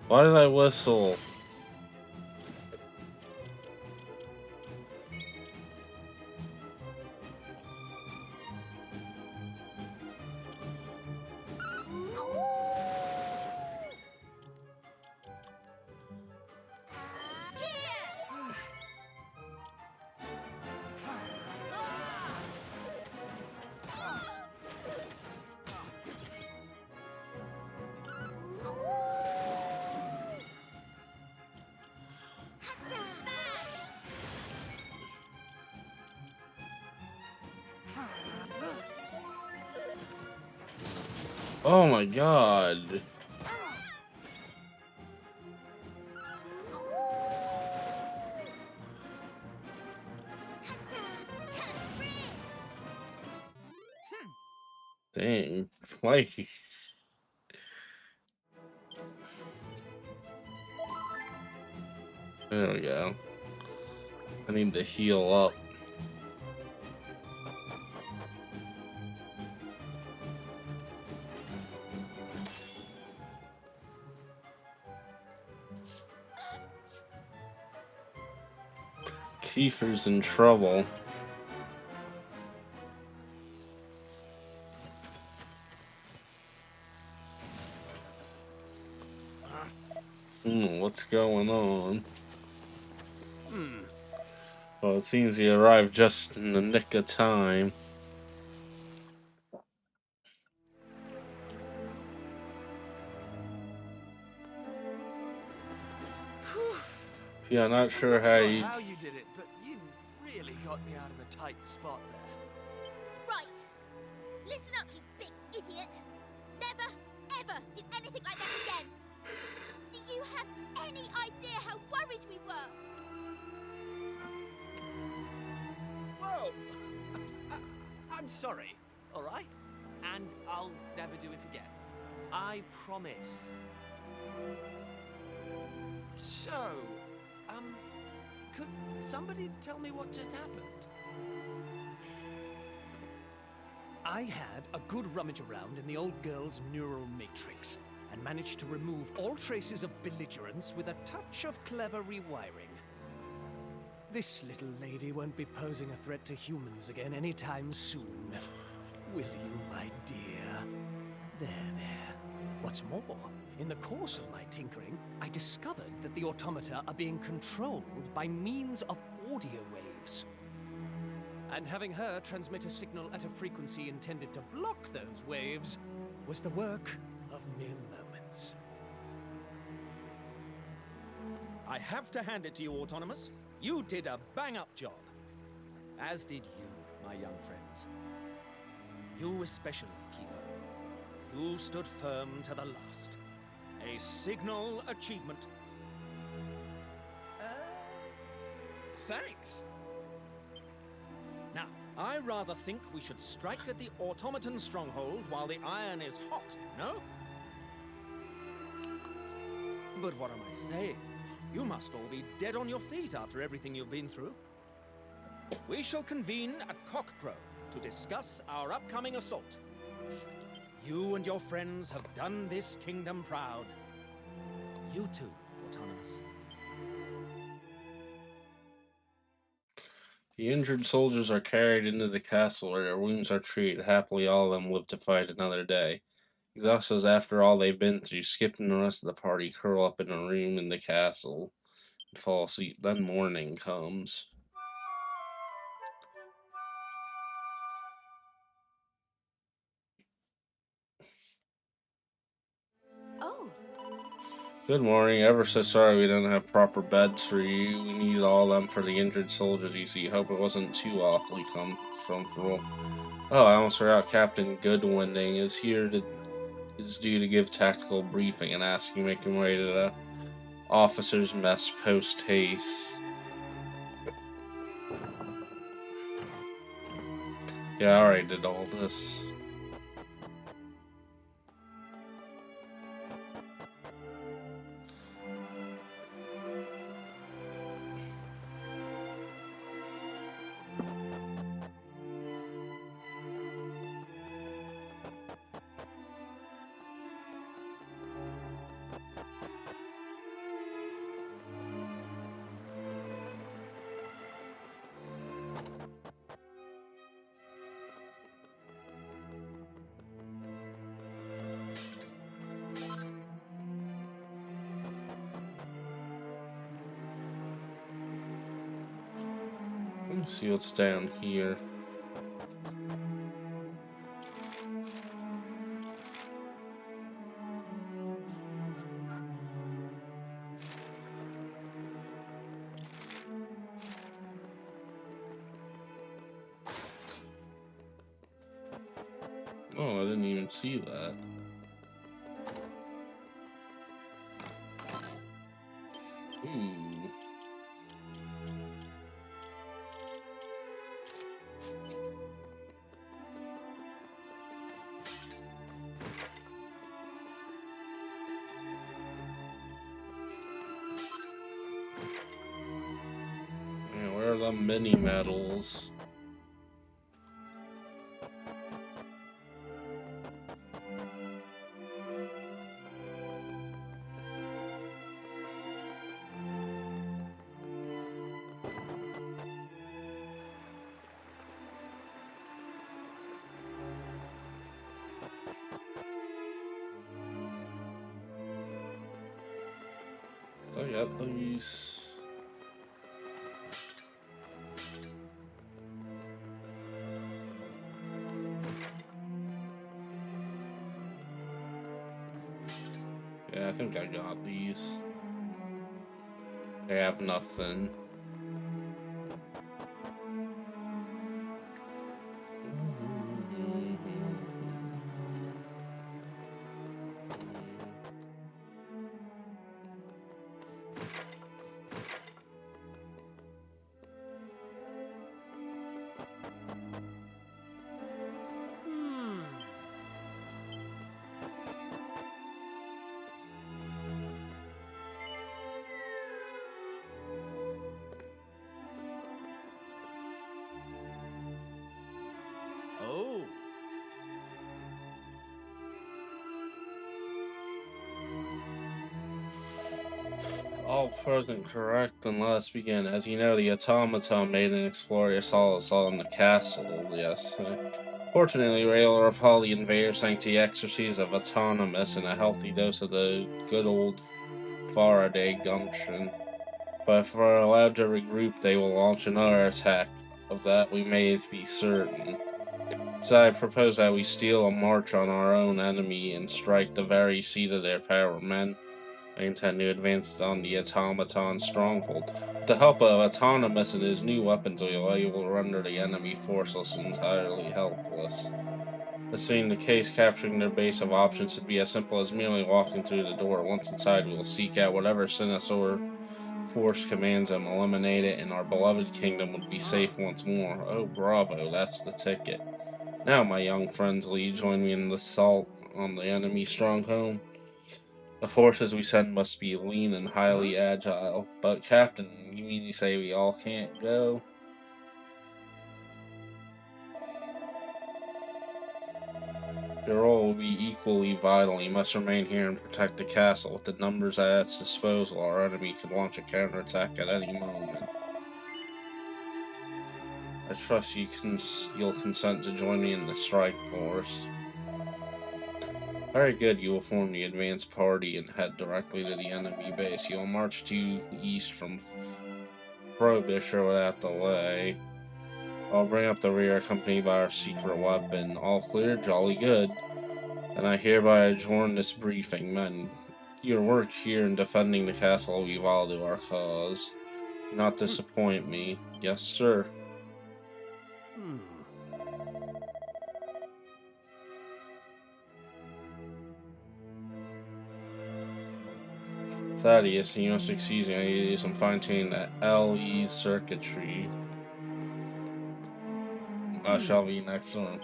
Why did I whistle? Oh my god. Dang. Why? There we go. I need to heal up. Kiefer's in trouble. What's going on? Well, it seems he arrived just in the nick of time. Yeah, not sure how you... how you did it, but you really got me out of a tight spot there. Right. Listen up, you big idiot. Never, ever did anything like that again. Do you have any idea how worried we were? Whoa! I'm sorry, all right? And I'll never do it again. I promise. So, could somebody tell me what just happened? I had a good rummage around in the old girl's neural matrix and managed to remove all traces of belligerence with a touch of clever rewiring. This little lady won't be posing a threat to humans again anytime soon. Will you, my dear? There. What's more, in the course of my tinkering, I discovered that the automata are being controlled by means of audio waves. And having her transmit a signal at a frequency intended to block those waves was the work of mere moments. I have to hand it to you, Autonomous. You did a bang-up job. As did you, my young friends. You especially, Kiefer. You stood firm to the last. A signal achievement. Thanks. Now, I rather think we should strike at the automaton stronghold while the iron is hot, no? But what am I saying? You must all be dead on your feet after everything you've been through. We shall convene at cockcrow to discuss our upcoming assault. You and your friends have done this kingdom proud. You too, Autonomous. The injured soldiers are carried into the castle where their wounds are treated. Happily, all of them live to fight another day. Exhausted after all they've been through, Skip and the rest of the party curl up in a room in the castle and fall asleep. Then morning comes. Oh, Good morning. Ever so sorry we don't have proper beds for you. We need all them for the injured soldiers, you see. Hope it wasn't too awfully comfortable. Oh, I almost forgot. Captain Goodwinding is due to give tactical briefing and ask you make your way to the officers' mess post haste. Yeah, I already did all this. Let's see what's down here. Oh, I didn't even see that. Ooh. Man, where are the mini medals? I got these. Yeah, I think I got these. I have nothing. All present correct, and let us begin. As you know, the automaton made an explorer saw us all in the castle, yes. Fortunately, we were able to repel the invader sanctity exorcies of autonomous and a healthy dose of the good old Faraday gumption. But if we're allowed to regroup, they will launch another attack. Of that we may be certain. So I propose that we steal a march on our own enemy and strike the very seat of their power. Men, I intend to advance on the automaton stronghold. With the help of Autonomous and his new weapons, we will be able to render the enemy forceless and entirely helpless. This being the case, capturing their base of options should be as simple as merely walking through the door. Once inside, we will seek out whatever sinister force commands them, eliminate it, and our beloved kingdom would be safe once more. Oh, bravo, that's the ticket. Now, my young friends, will you join me in the assault on the enemy stronghold? The forces we send must be lean and highly agile. But, Captain, you mean you say we all can't go? Your role will be equally vital. You must remain here and protect the castle. With the numbers at its disposal, our enemy could launch a counterattack at any moment. I trust you'll consent to join me in the strike force. Very good, you will form the advance party and head directly to the enemy base. You will march due east from Frobisher without delay. I'll bring up the rear accompanied by our secret weapon. All clear? Jolly good. And I hereby adjourn this briefing. Men, your work here in defending the castle will be vital to our cause. Do not disappoint me. Yes, sir. Thaddeus, you must excuse me, I need to do some fine-tuning the LE circuitry. I shall be next one.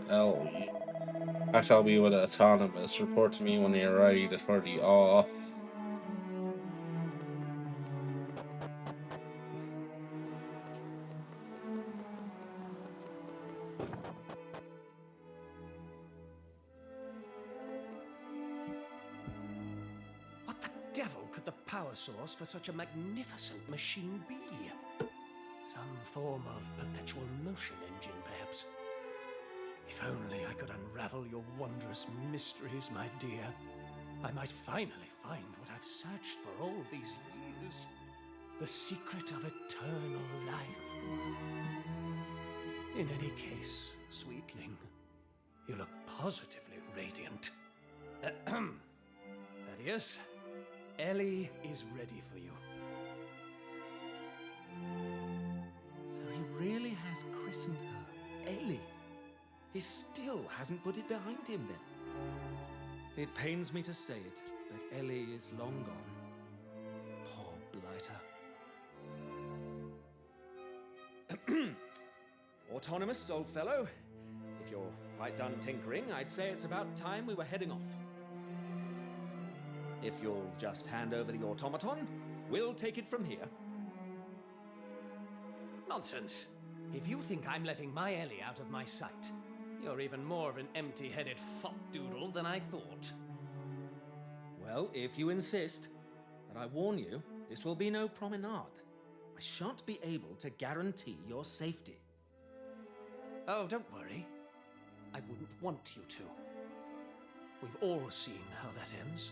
LE. I shall be with Autonomous. Report to me when they are ready to party off. What the devil could the power source for such a magnificent machine be? Some form of perpetual motion engine, perhaps. If only I could unravel your wondrous mysteries, my dear. I might finally find what I've searched for all these years. The secret of eternal life. In any case, sweetling, you look positively radiant. Thaddeus, Ellie is ready for you. So he really has christened her Ellie. He still hasn't put it behind him, then. It pains me to say it, but Ellie is long gone. Poor blighter. Autonomous, old fellow. If you're quite done tinkering, I'd say it's about time we were heading off. If you'll just hand over the automaton, we'll take it from here. Nonsense. If you think I'm letting my Ellie out of my sight, you're even more of an empty-headed fop-doodle than I thought. Well, if you insist, but I warn you, this will be no promenade. I shan't be able to guarantee your safety. Oh, don't worry. I wouldn't want you to. We've all seen how that ends.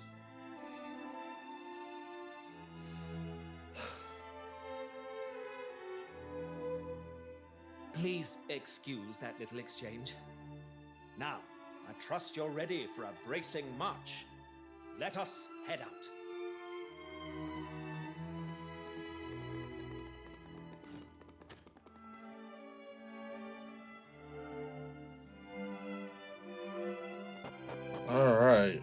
Please excuse that little exchange. Now, I trust you're ready for a bracing march. Let us head out. All right.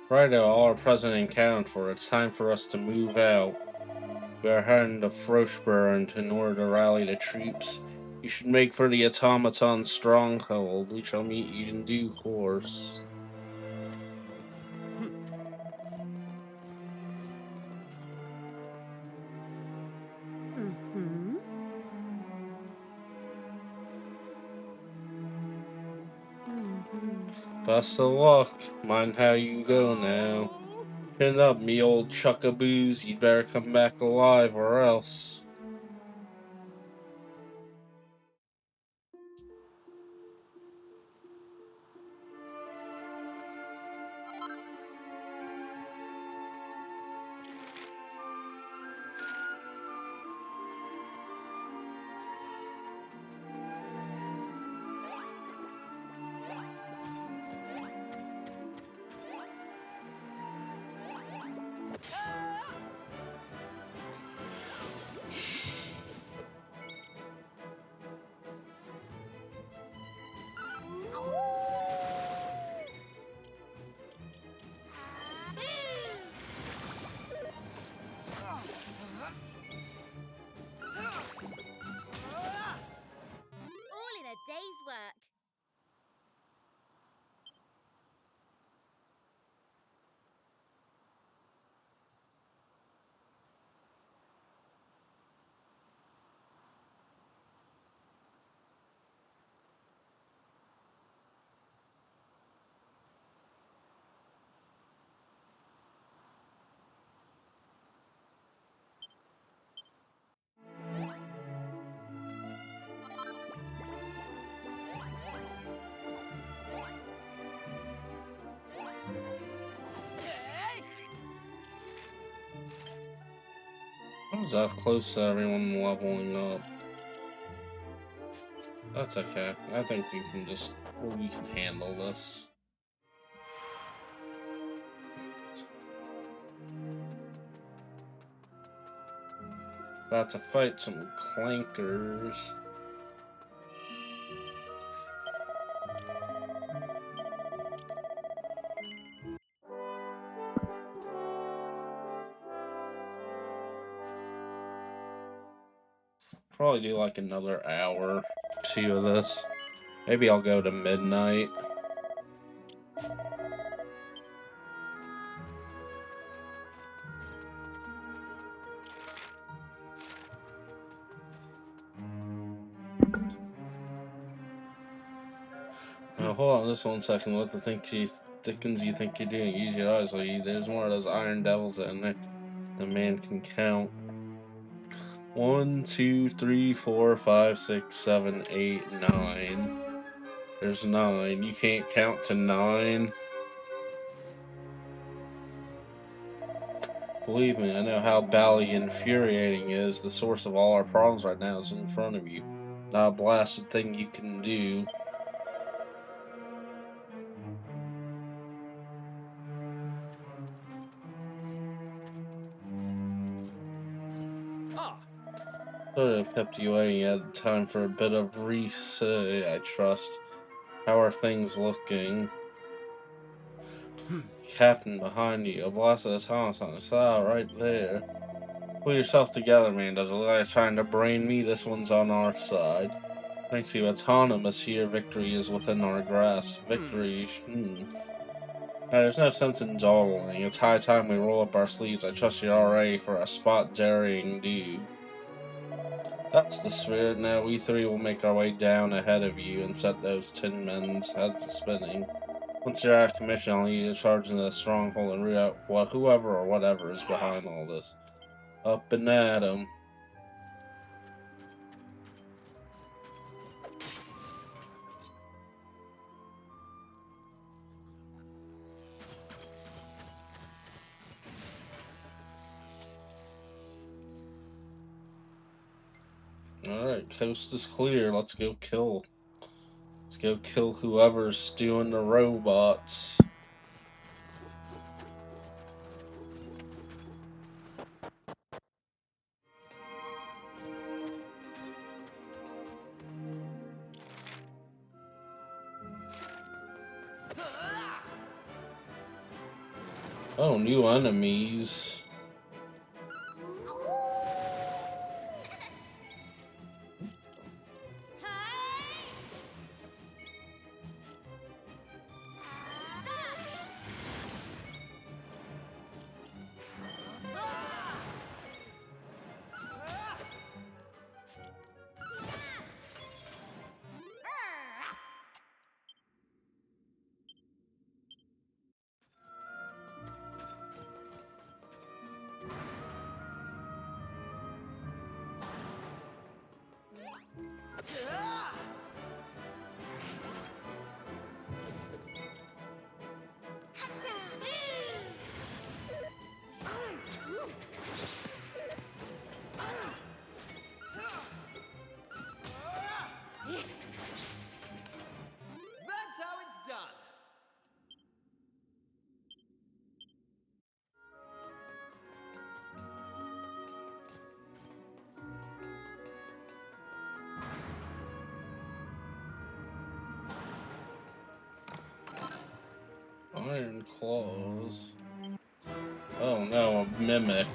Righto, all are present and accounted for. It's time for us to move out. We are heading to Frostburn in order to rally the troops. You should make for the automaton stronghold. We shall meet you in due course. Best of luck. Mind how you go now. Chin up, me old chuckaboos. You'd better come back alive or else. All in a day's work. I was that close to everyone leveling up. That's okay. I think we can handle this. About to fight some clankers. Probably do like another hour, 2 of this. Maybe I'll go to midnight. Now, hold on just 1 second. What the dickens you think you're doing? Use your eyes, there's more of those iron devils in there. The man can count. 1, 2, 3, 4, 5, 6, 7, 8, 9. There's 9. You can't count to 9. Believe me, I know how bally infuriating is. The source of all our problems right now is in front of you. Not a blasted thing you can do. Could have kept you waiting at time for a bit of reset, I trust. How are things looking? Captain behind you. A blast of the Thomas on the side right there. Pull yourself together, man. Does it look like it's trying to brain me? This one's on our side. Thanks to autonomous here, victory is within our grasp. Victory, Now, there's no sense in dawdling. It's high time we roll up our sleeves. I trust you're all ready for a spot-daring do. That's the spirit. Now we 3 will make our way down ahead of you and set those tin men's heads spinning. Once you're out of commission, I'll need you to charge into the stronghold and root out whoever or whatever is behind all this. Up and at 'em. Alright, coast is clear. Let's go kill. Let's go kill whoever's doing the robots. Oh, new enemies. Iron claws. Oh no, a mimic.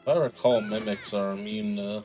If I recall, mimics are immune to...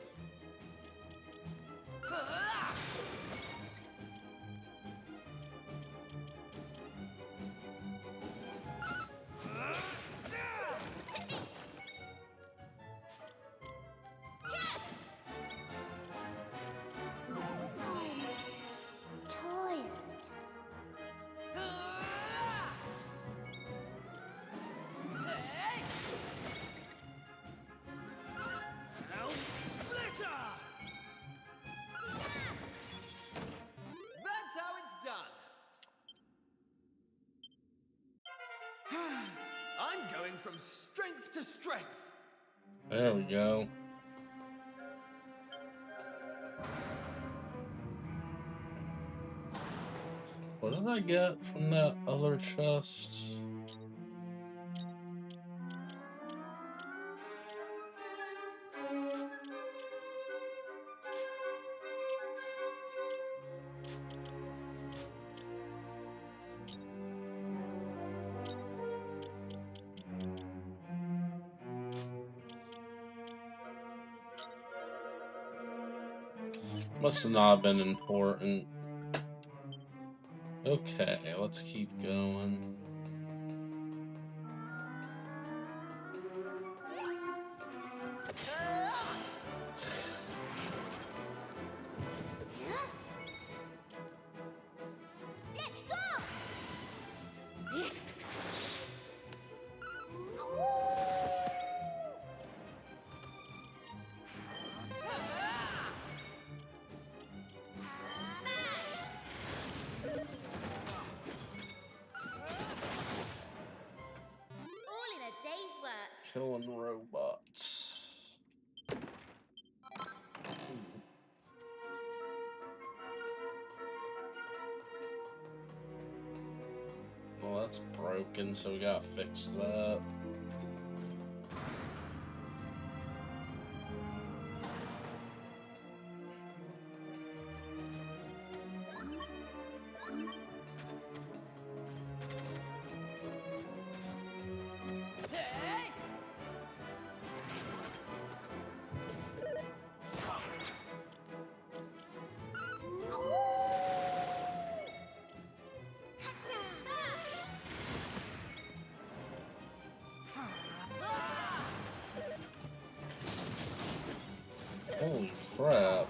That's how it's done. I'm going from strength to strength. There we go. What did I get from that other chest? Must have not been important. Okay, let's keep going. Let's go! All in a day's work. Killing robots. Well, that's broken, so we gotta fix that. Holy crap.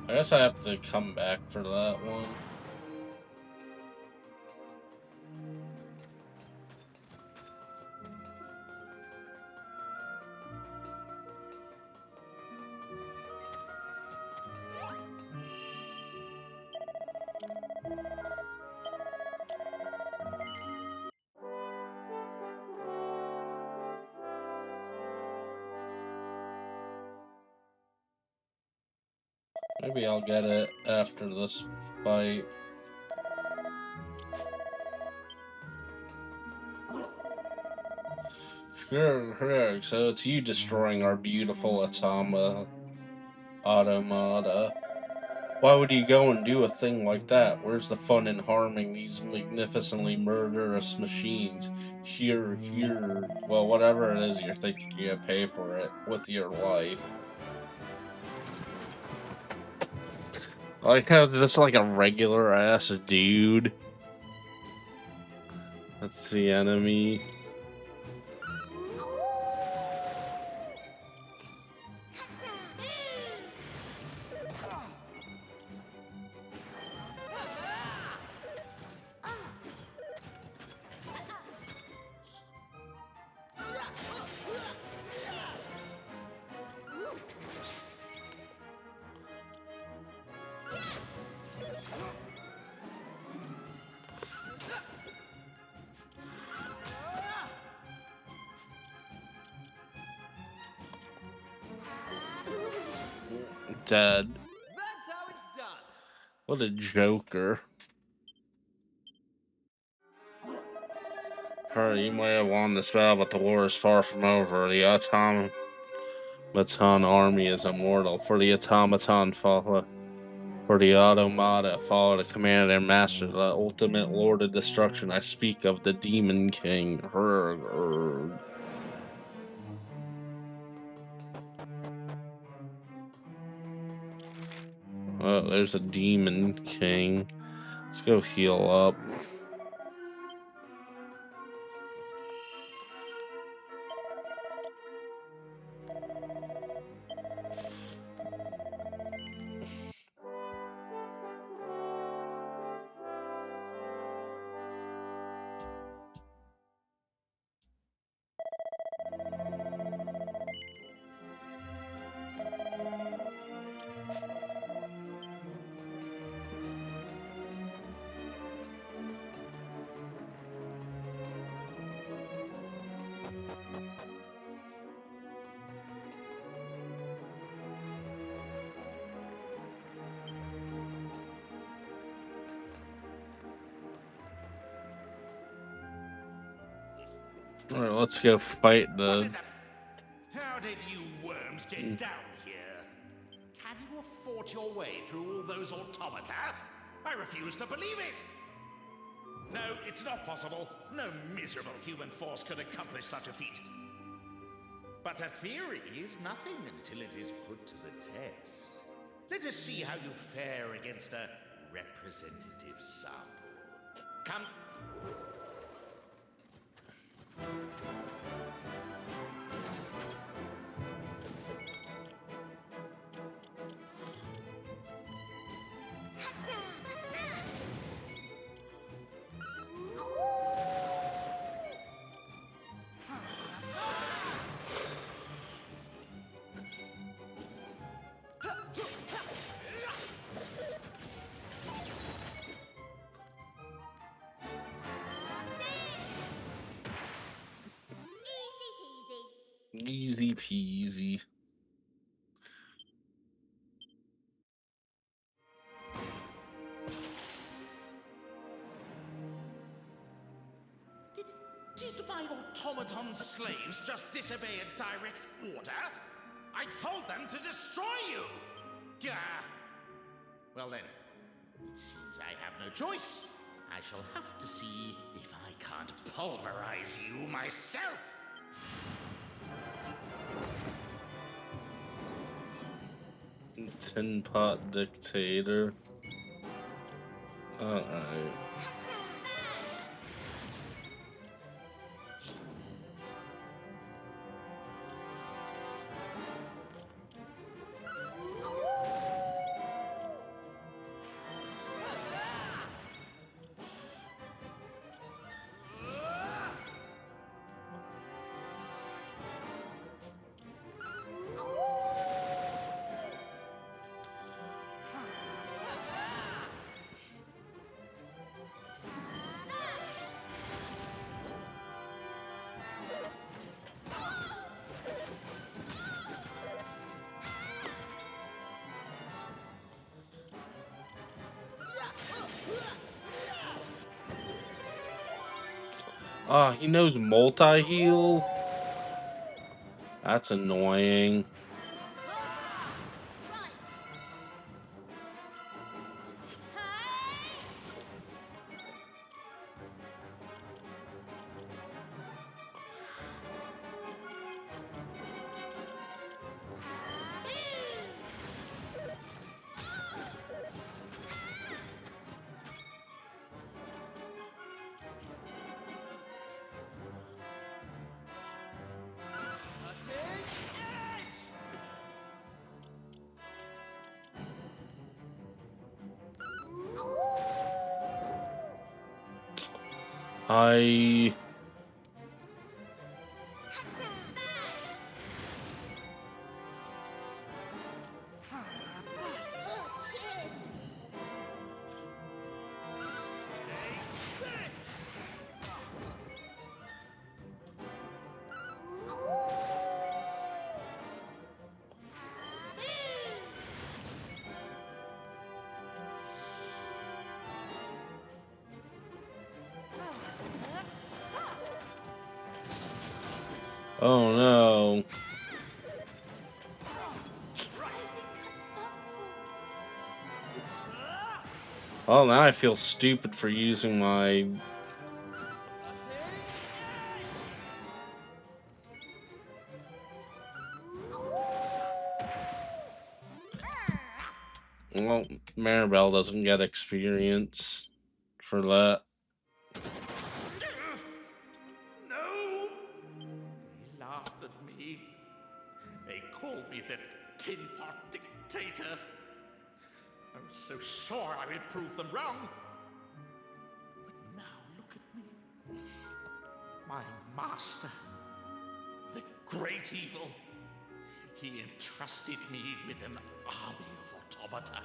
I guess I have to come back for that one. Maybe I'll get it after this fight. Sure, so it's you destroying our beautiful automata. Why would you go and do a thing like that? Where's the fun in harming these magnificently murderous machines? Here. Well, whatever it is you're thinking, you pay for it with your life. I like how it's like a regular ass dude. That's the enemy. dead. That's how it's done. What a joker. Hurry, you may have won this battle, but the war is far from over. The automaton army is immortal. For the automaton follow. For the automata follow the command of their master, the ultimate lord of destruction. I speak of the Demon King. Oh, there's a Demon King. Let's go heal up. Alright, let's go fight the... How did you worms get down here? Can you have fought your way through all those automata? I refuse to believe it! No, it's not possible. No miserable human force could accomplish such a feat. But a theory is nothing until it is put to the test. Let us see how you fare against a representative sample. Come. Easy peasy. Did my automaton slaves just disobey a direct order? I told them to destroy you! Gah! Well then, it seems I have no choice. I shall have to see if I can't pulverize you myself! Tin Pot Dictator. Alright. Ah, he knows multi-heal? That's annoying. I... Oh no. Well, now I feel stupid for using my... Well, Maribel doesn't get experience for that. No! They laughed at me. They called me the Tin Pot Dictator. I was so sure I would prove them wrong. But now look at me. My master, the great evil. He entrusted me with an army of automata.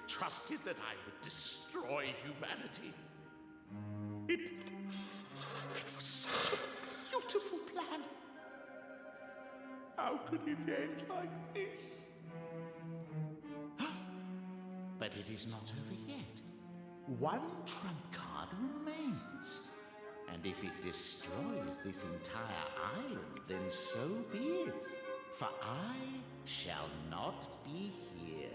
Trusted that I would destroy humanity. It was such a beautiful plan. How could it end like this? But it is not over yet. One trump card remains. And if it destroys this entire island, then so be it. For I shall not be here.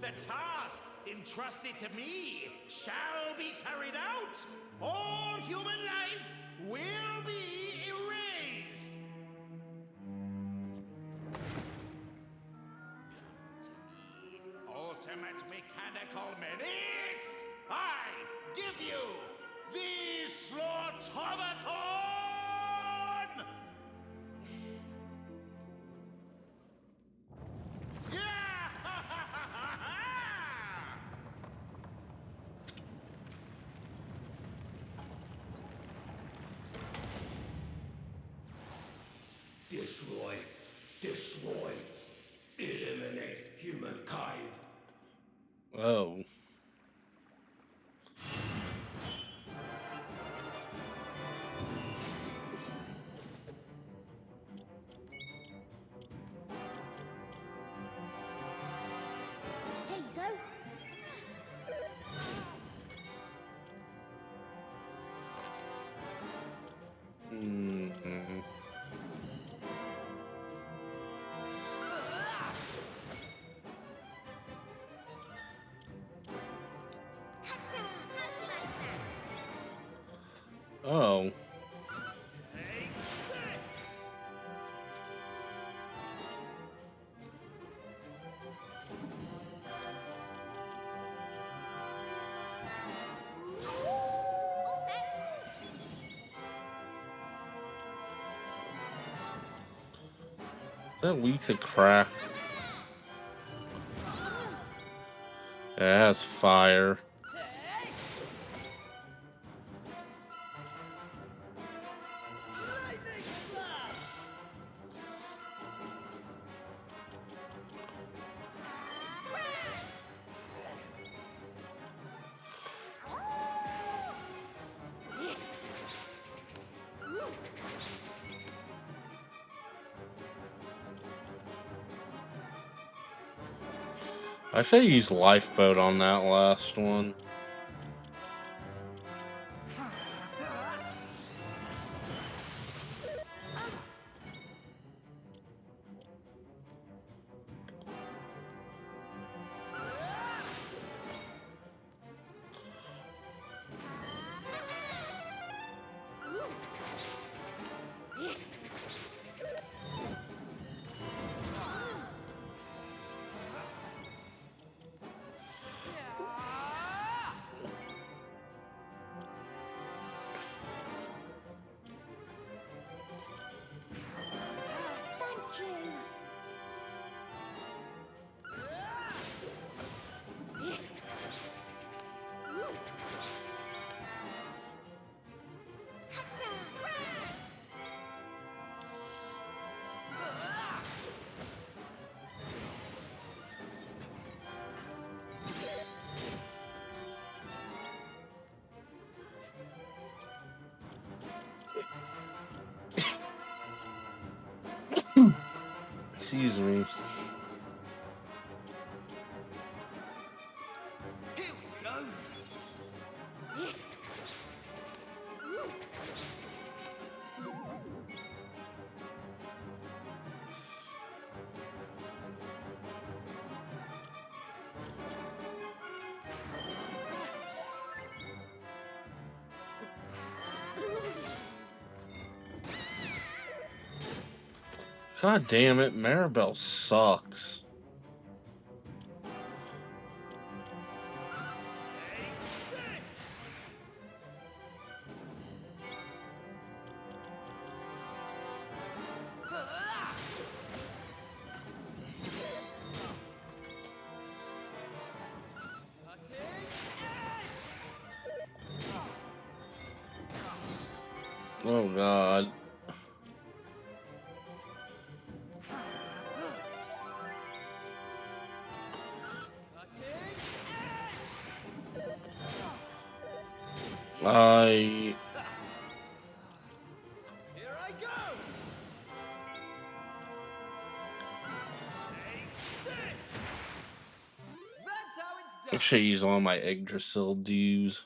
The task entrusted to me shall be carried out. All human life will be erased. Ultimate mechanical menace! I give you the Slaughtomaton! Destroy, destroy, eliminate humankind. Oh. Here you go. Mm-hmm. Oh. Is that weak to crack? It has fire. I should have used lifeboat on that last one. Excuse me. Here we go. God damn it, Maribel sucks. Oh god. I Here I go! That's how it's done. should use all my Yggdrasil dues.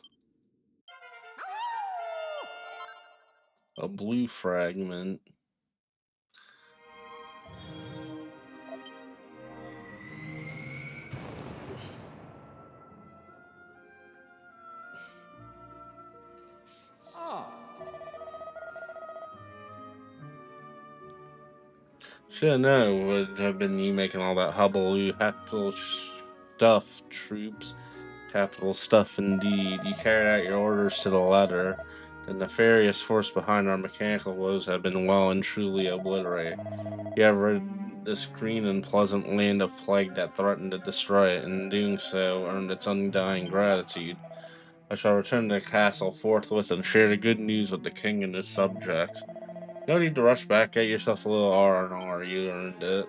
A blue fragment. Ah, Should know would have been you making all that hubbub. Capital stuff, troops. Capital stuff indeed. You carried out your orders to the letter. The nefarious force behind our mechanical woes have been well and truly obliterated. You have rid this green and pleasant land of plague that threatened to destroy it, and in doing so earned its undying gratitude. I shall return to the castle forthwith and share the good news with the king and his subjects. No need to rush back. Get yourself a little R&R. You earned it.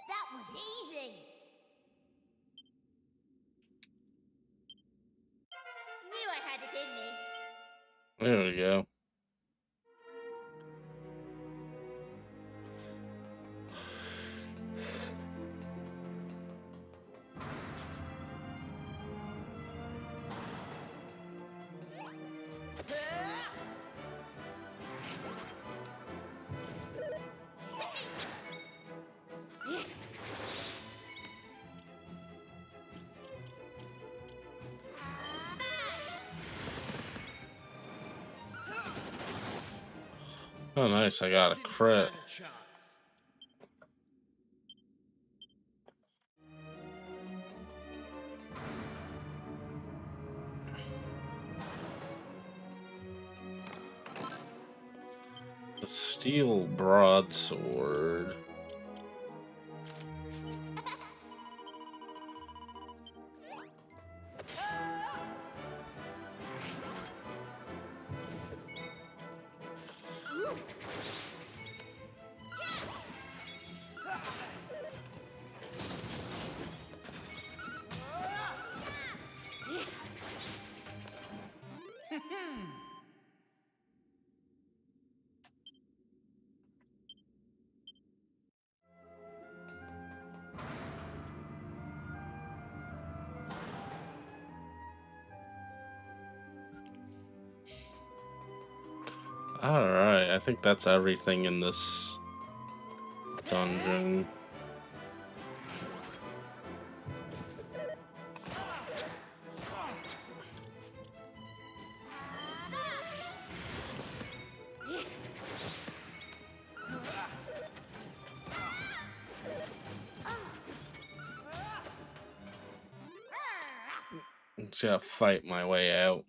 That was easy. Knew I had it in me. There we go. Oh, nice. I got a crit. The steel broadsword. Alright, I think that's everything in this dungeon. Just gotta fight my way out.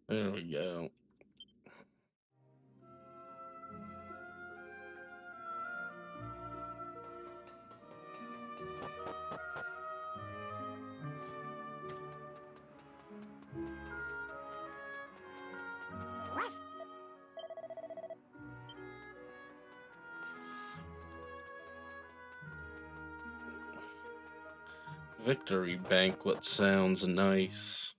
There we go. Victory banquet sounds nice.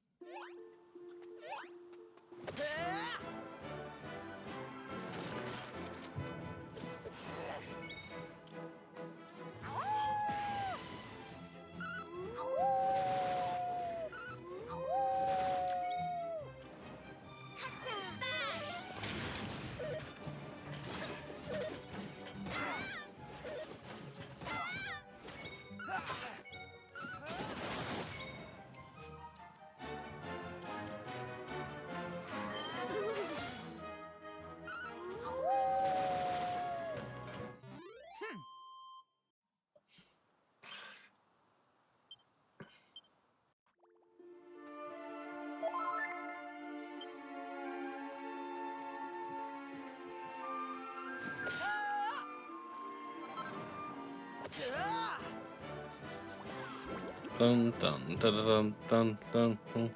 Dun dun dun dun dun dun. Dun.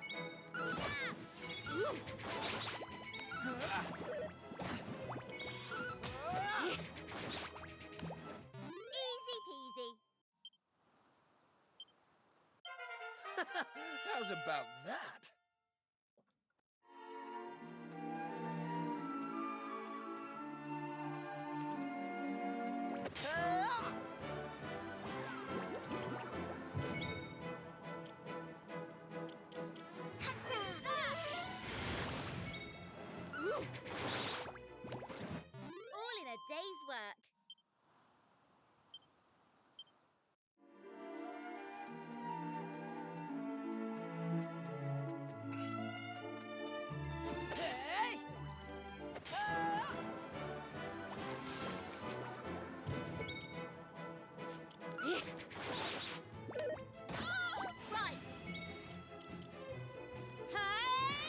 Easy peasy. How's about that? All in a day's work. Right. Hey!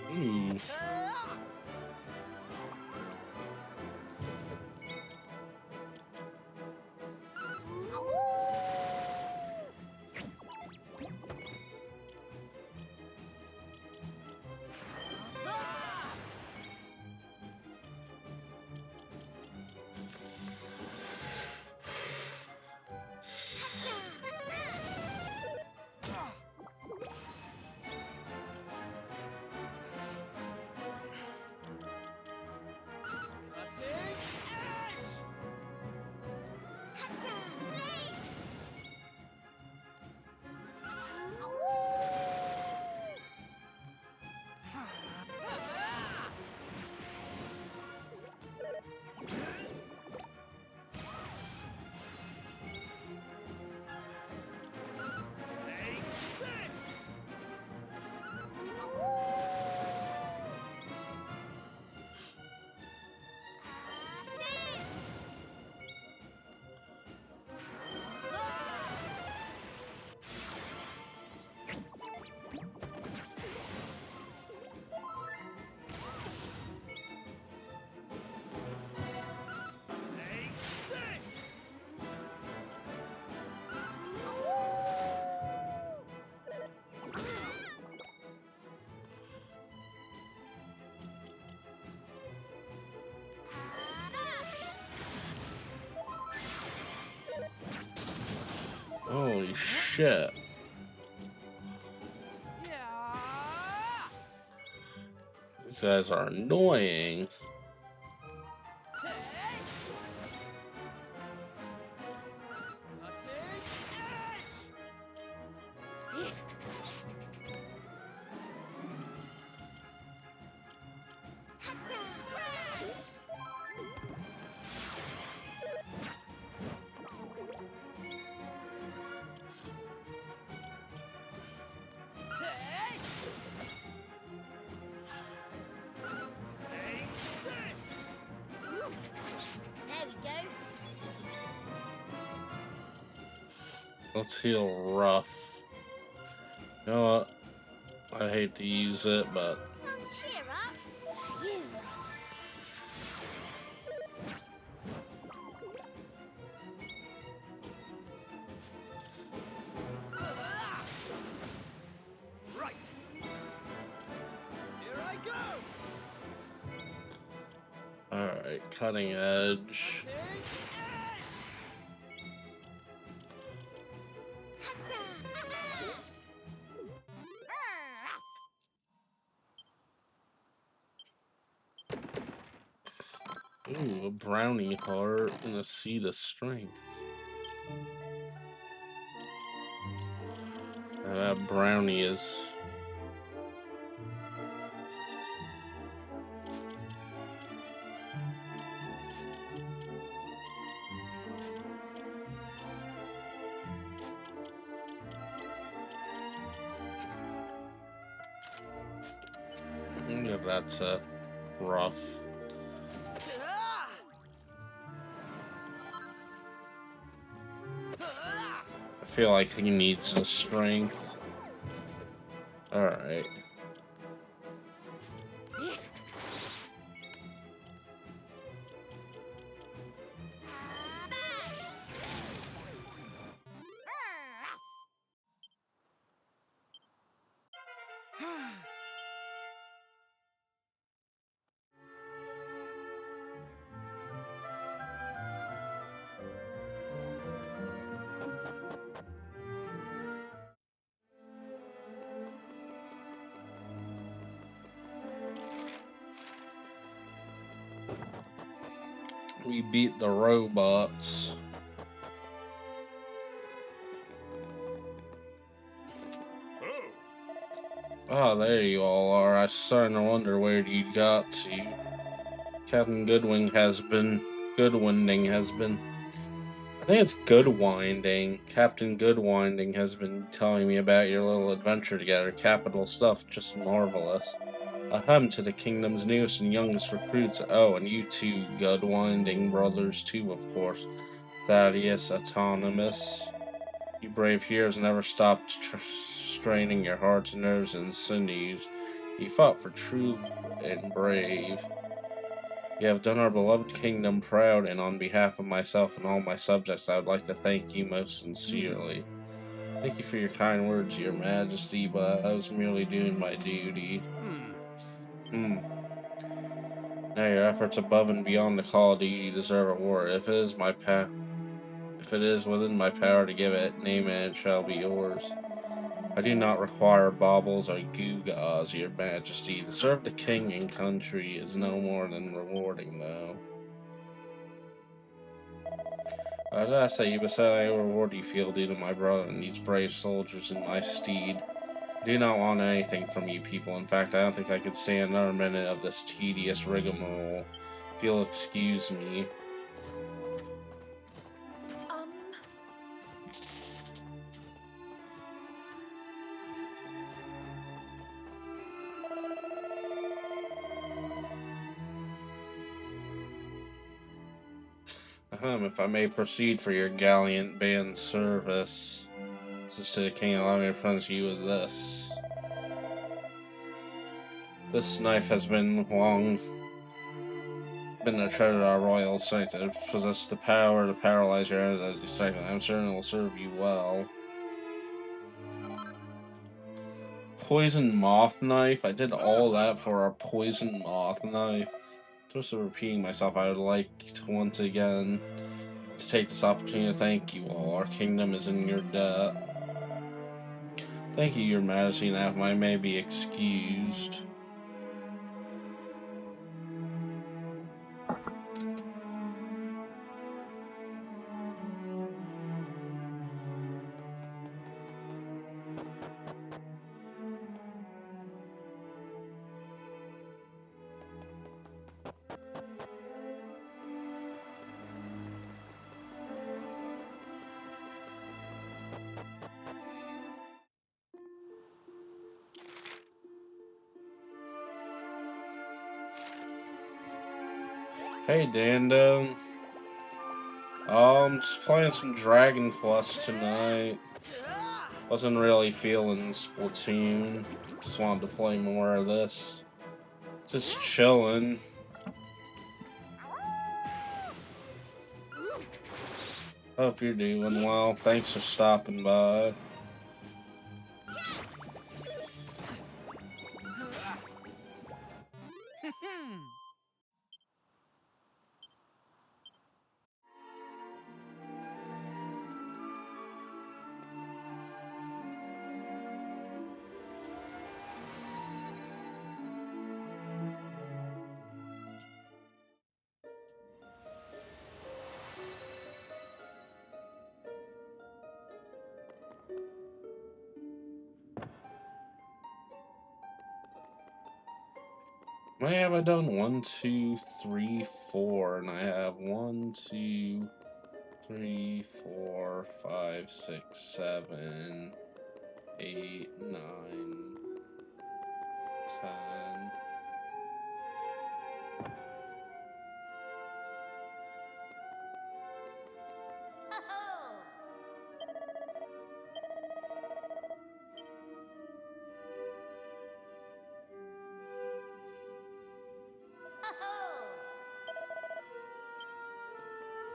Ooh. Holy shit. These guys are annoying. Let's heal rough. You know what? I hate to use it, but Cheer up. You. Right. Here I go. alright, cutting edge. Ooh, a brownie heart and a seed of strength. That brownie is. Yeah, that's rough. I feel like he needs the strength. Alright. We beat the robots. Oh, there you all are. I was starting to wonder where you got to. Captain Goodwinding has been. I think it's Goodwinding. Captain Goodwinding has been telling me about your little adventure together. Capital stuff, just marvelous. Ahem to the kingdom's newest and youngest recruits. Oh, and you two Goodwinding brothers too, of course. Thaddeus, Autonomous. You brave heroes never stopped straining your hearts, nerves, and sinews. You fought for true and brave. You have done our beloved kingdom proud, and on behalf of myself and all my subjects, I would like to thank you most sincerely. Thank you for your kind words, your majesty, but I was merely doing my duty. Now your efforts above and beyond the call of duty deserve a reward. If it is within my power to give it, name and it shall be yours. I do not require baubles or gewgaws, your majesty. To serve the king and country is no more than rewarding, though. Did I say you beside any reward you feel due to my brother and these brave soldiers in my steed? I do not want anything from you people. In fact, I don't think I could stand another minute of this tedious rigmarole. If you'll excuse me. If I may proceed for your gallant band service. Since to the king, allow me to present you with this. This knife has been long a treasure of our royal strength. It possesses the power to paralyze your enemies as you strike them. I'm certain it will serve you well. Poison moth knife? I did all that for a poison moth knife. Just repeating myself, I would like to once again to take this opportunity to thank you all. Our kingdom is in your debt. Thank you, your majesty. Now, if I may be excused. Hey, Dando. Just playing some Dragon Quest tonight. Wasn't really feeling Splatoon. Just wanted to play more of this. Just chilling. Hope you're doing well. Thanks for stopping by. Why have I done 1, 2, 3, 4, and I have 1, 2, 3, 4, 5, 6, 7, 8, 9, 10.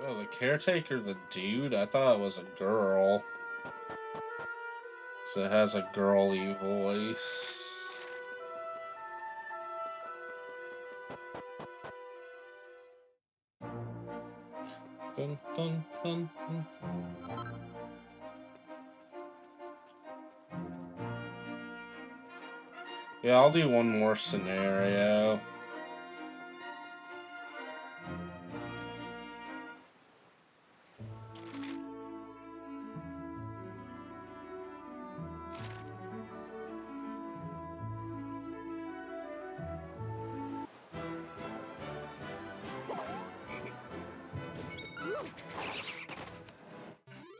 Oh, the caretaker, the dude? I thought it was a girl. So it has a girly voice. Dun, dun, dun, dun. Yeah, I'll do one more scenario.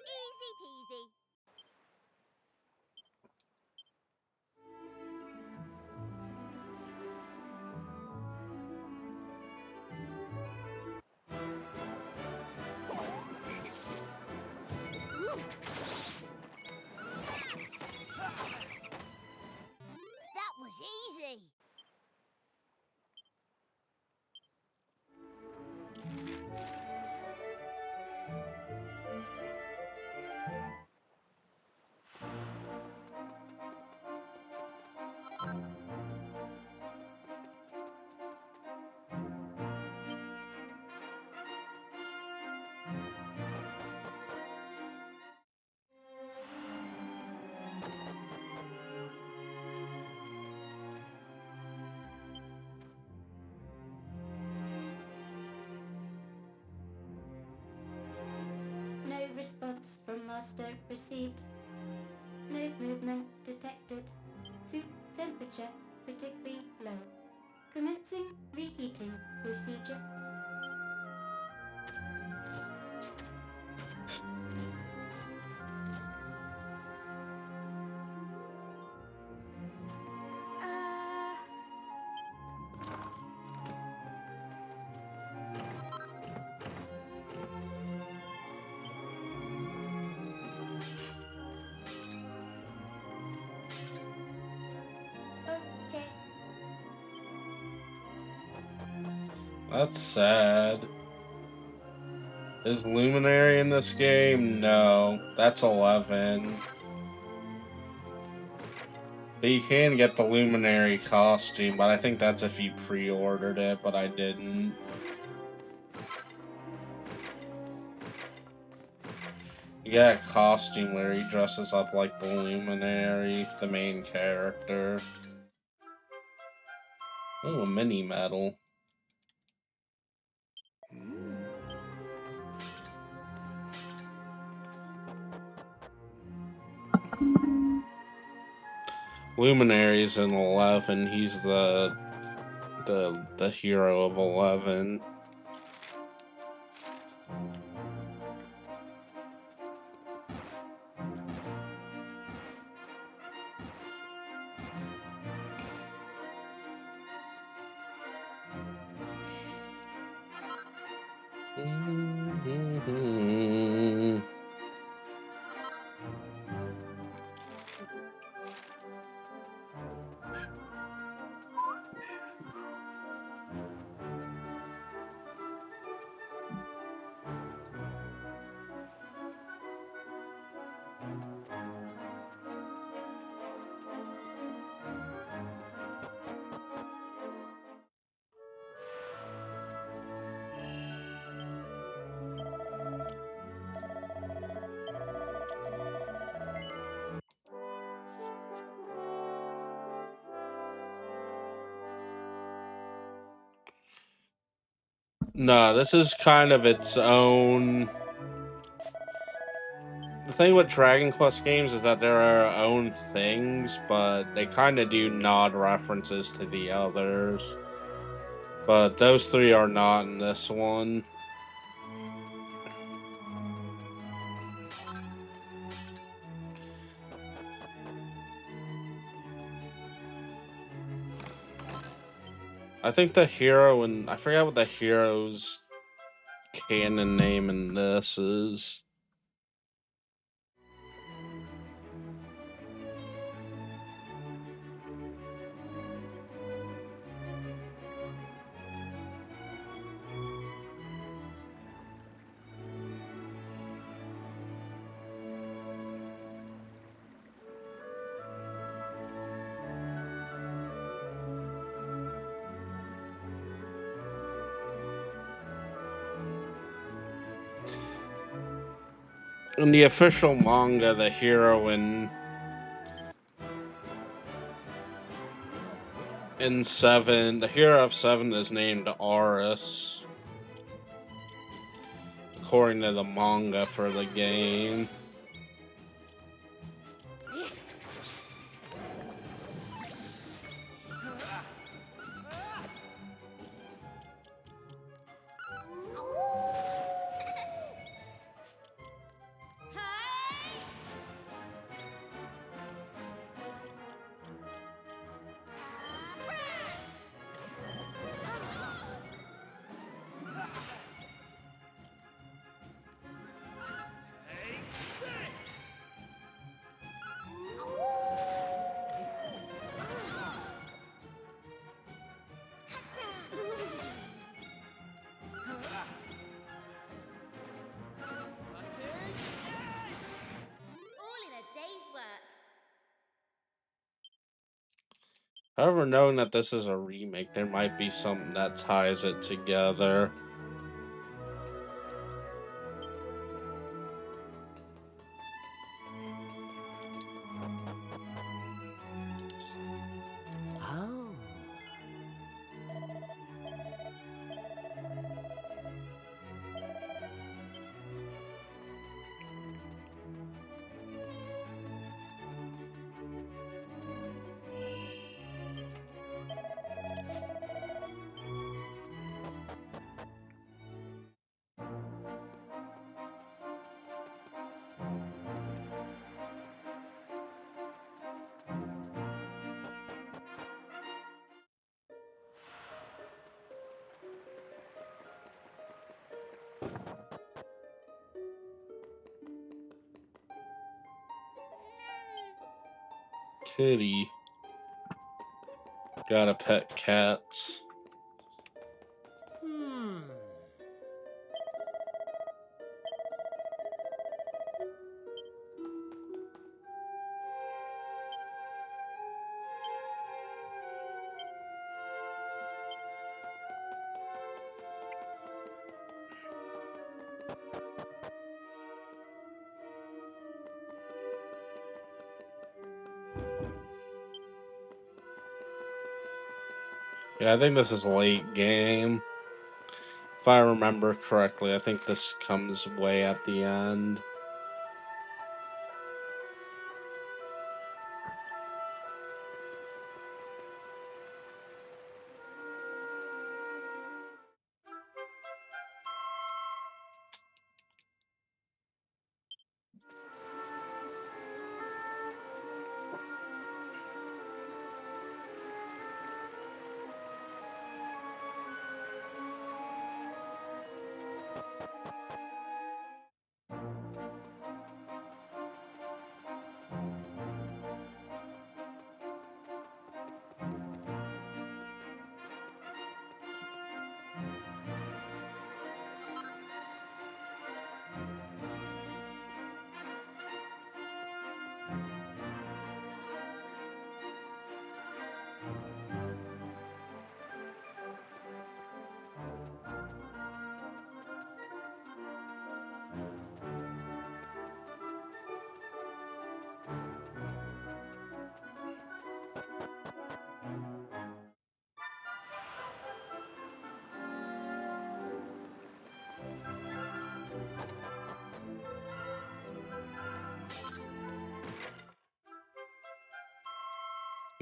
Easy peasy. That was easy. No response from master received. No movement detected. Soup temperature critically low. Commencing reheating procedure. Okay. That's sad. Is Luminary in this game? No. That's 11. But you can get the Luminary costume, but I think that's if you pre-ordered it, but I didn't. You get a costume where he dresses up like the Luminary, the main character. Oh, a mini medal. Luminary's in 11. He's the hero of 11. No, this is kind of its own. The thing with Dragon Quest games is that there are own things, but they kind of do nod references to the others. But those three are not in this one. I think the hero and I forgot what the hero's canon name in this is. In the official manga, the heroine in 7, the hero of 7 is named Aris, according to the manga for the game. However, knowing that this is a remake, there might be something that ties it together. Oh. Kitty. Gotta pet cats. Yeah, I think this is late game. If I remember correctly, I think this comes way at the end.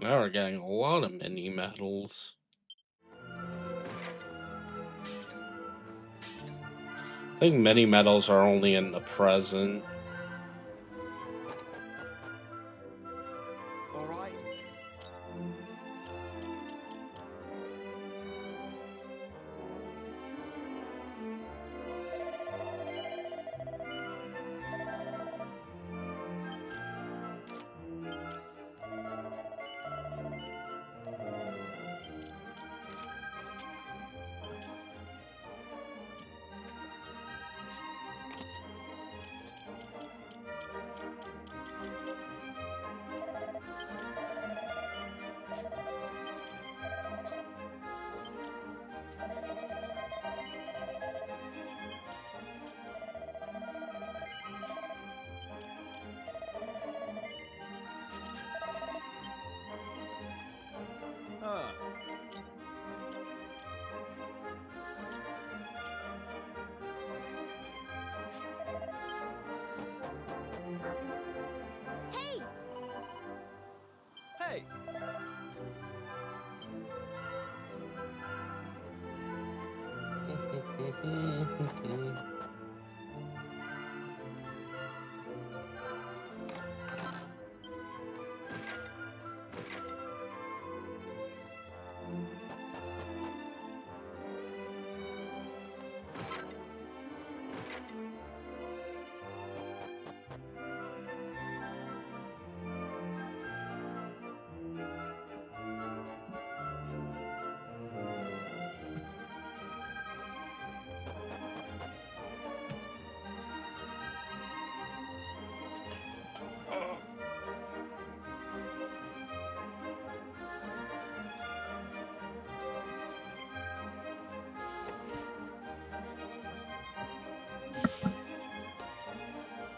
Now we're getting a lot of mini medals. I think mini medals are only in the present. All right. Ah. Hey! Hey!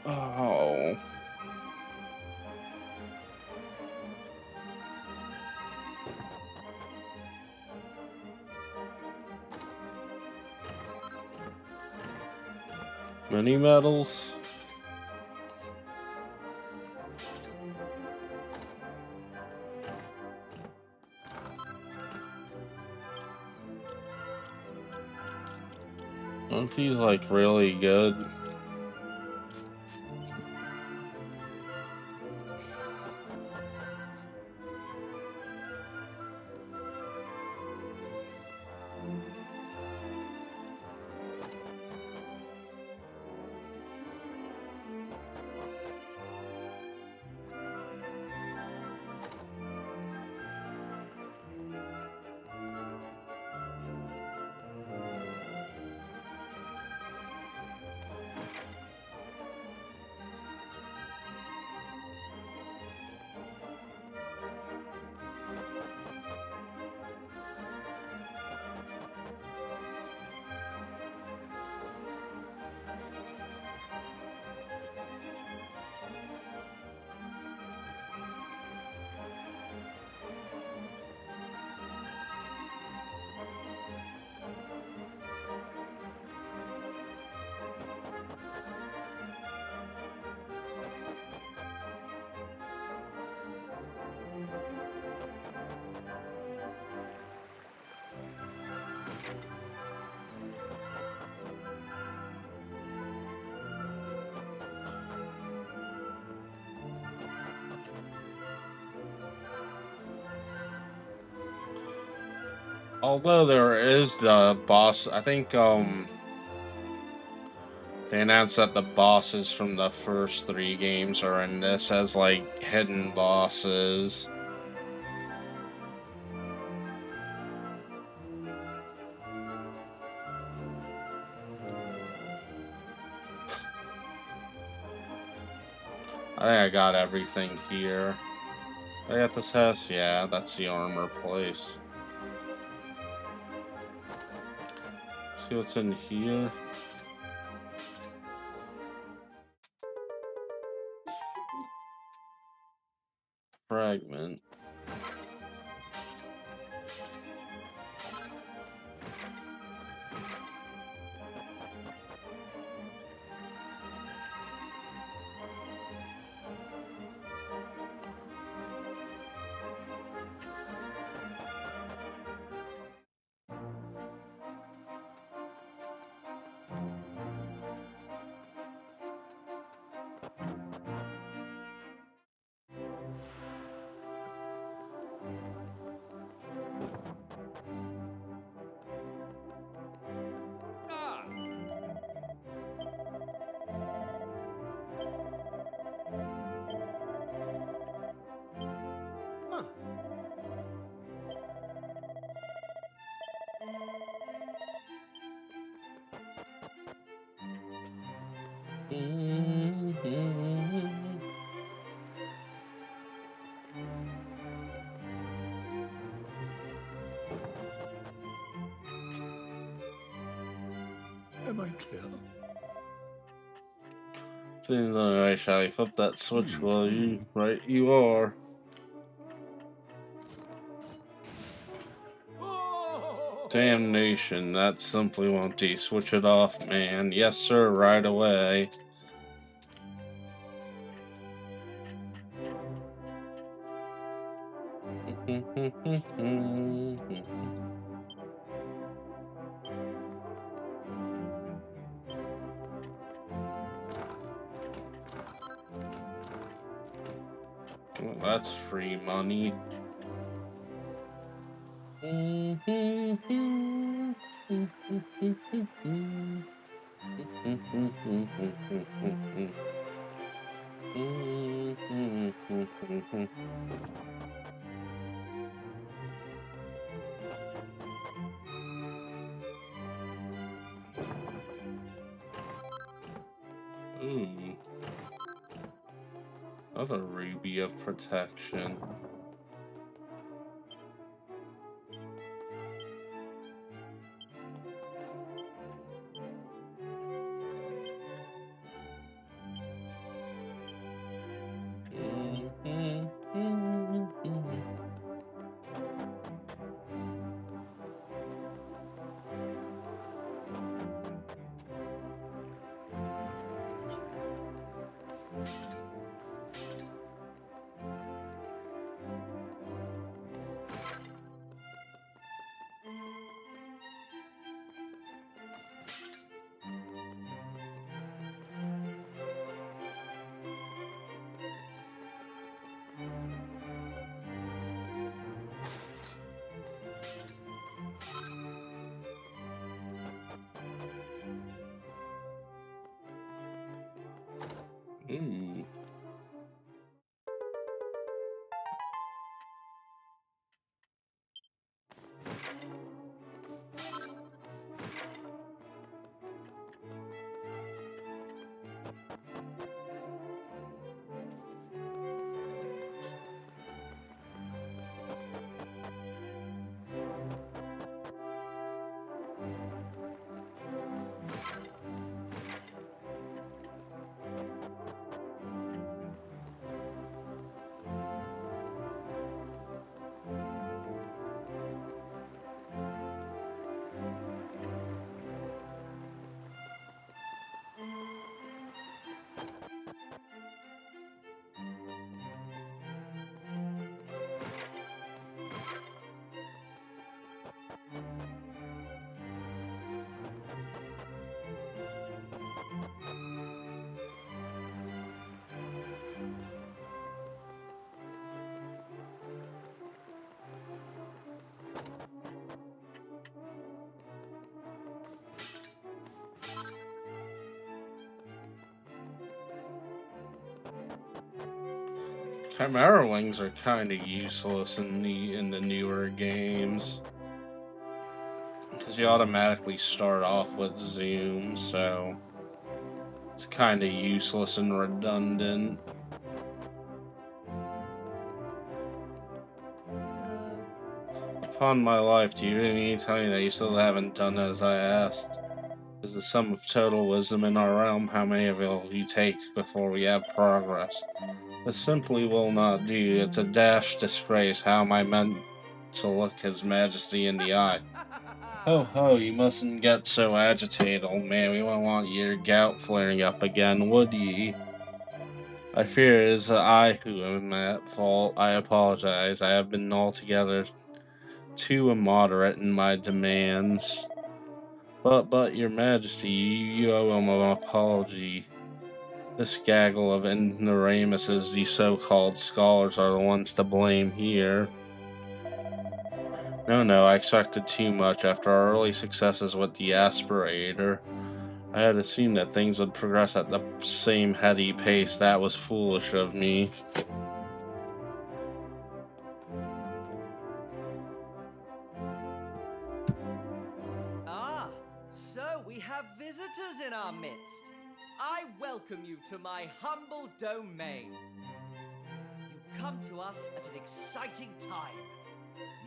Oh. Mini medals? Aren't these like really good? Although there is the boss, I think they announced that the bosses from the first 3 games are in this as like hidden bosses. I think I got everything here. I got this house, yeah, that's the armor place. See what's in here. Fragment. Am I clear? Seems alright, shall you flip that switch, will you? Right, you are. Damnation, that simply won't do. Switch it off, man. Yes, sir, right away. Well, that's free money. Ooh. Another ruby of protection. Ooh. Chimera wings are kind of useless in the newer games because you automatically start off with zoom, so it's kind of useless and redundant. Upon my life, do you really need to tell me that you still haven't done as I asked? Is the sum of total wisdom in our realm? How many of it will you take before we have progress? This simply will not do. It's a dash disgrace. How am I meant to look His Majesty in the eye? Ho ho, you mustn't get so agitated, old man. We won't want your gout flaring up again, would ye? I fear it is I who am at fault. I apologize. I have been altogether too immoderate in my demands. But, Your Majesty, you owe him an apology. This gaggle of ignoramuses, the so-called scholars, are the ones to blame here. No, I expected too much after our early successes with the aspirator. I had assumed that things would progress at the same heady pace. That was foolish of me. Ah, so we have visitors in our midst. I welcome you to my humble domain. You come to us at an exciting time.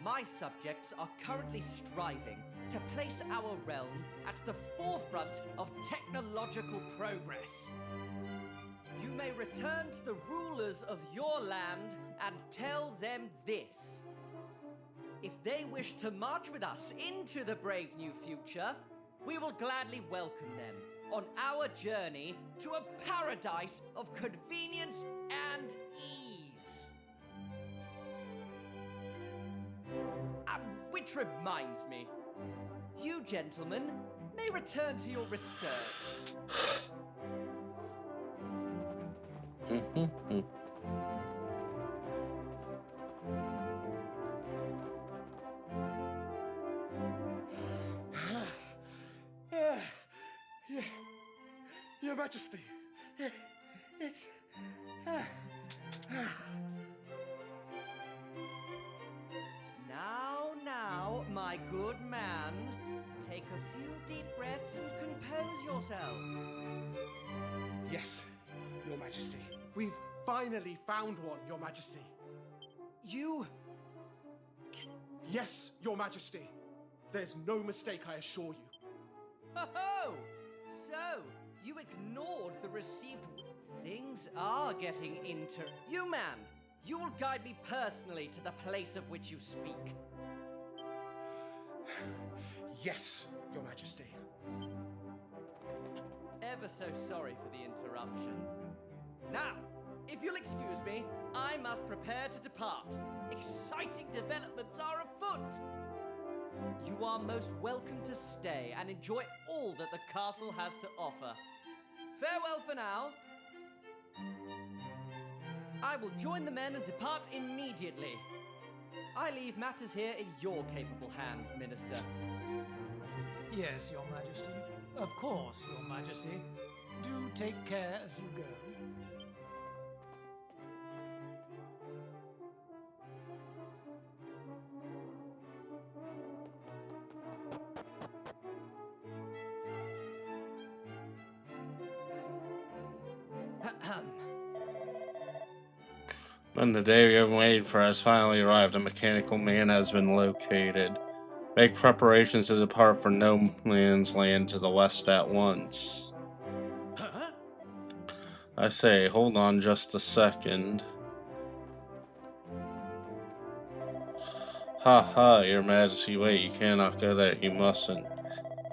My subjects are currently striving to place our realm at the forefront of technological progress. You may return to the rulers of your land and tell them this. If they wish to march with us into the brave new future, we will gladly welcome them on our journey to a paradise of convenience and ease. Which reminds me, you gentlemen may return to your research. Your Majesty, it's... Now, my good man, take a few deep breaths and compose yourself. Yes, Your Majesty. We've finally found one, Your Majesty. You... Yes, Your Majesty. There's no mistake, I assure you. Oh! So, you ignored the received... Things are getting You, man! You will guide me personally to the place of which you speak. Yes, Your Majesty. Ever so sorry for the interruption. Now, if you'll excuse me, I must prepare to depart. Exciting developments are afoot! You are most welcome to stay and enjoy all that the castle has to offer. Farewell for now. I will join the men and depart immediately. I leave matters here in your capable hands, Minister. Yes, Your Majesty. Of course, Your Majesty. Do take care as you go. When the day we have been waiting for has finally arrived, a mechanical man has been located. Make preparations to depart for no man's land to the west at once. Huh? I say, hold on just a second. Ha ha, Your Majesty, wait, you cannot go there, you mustn't.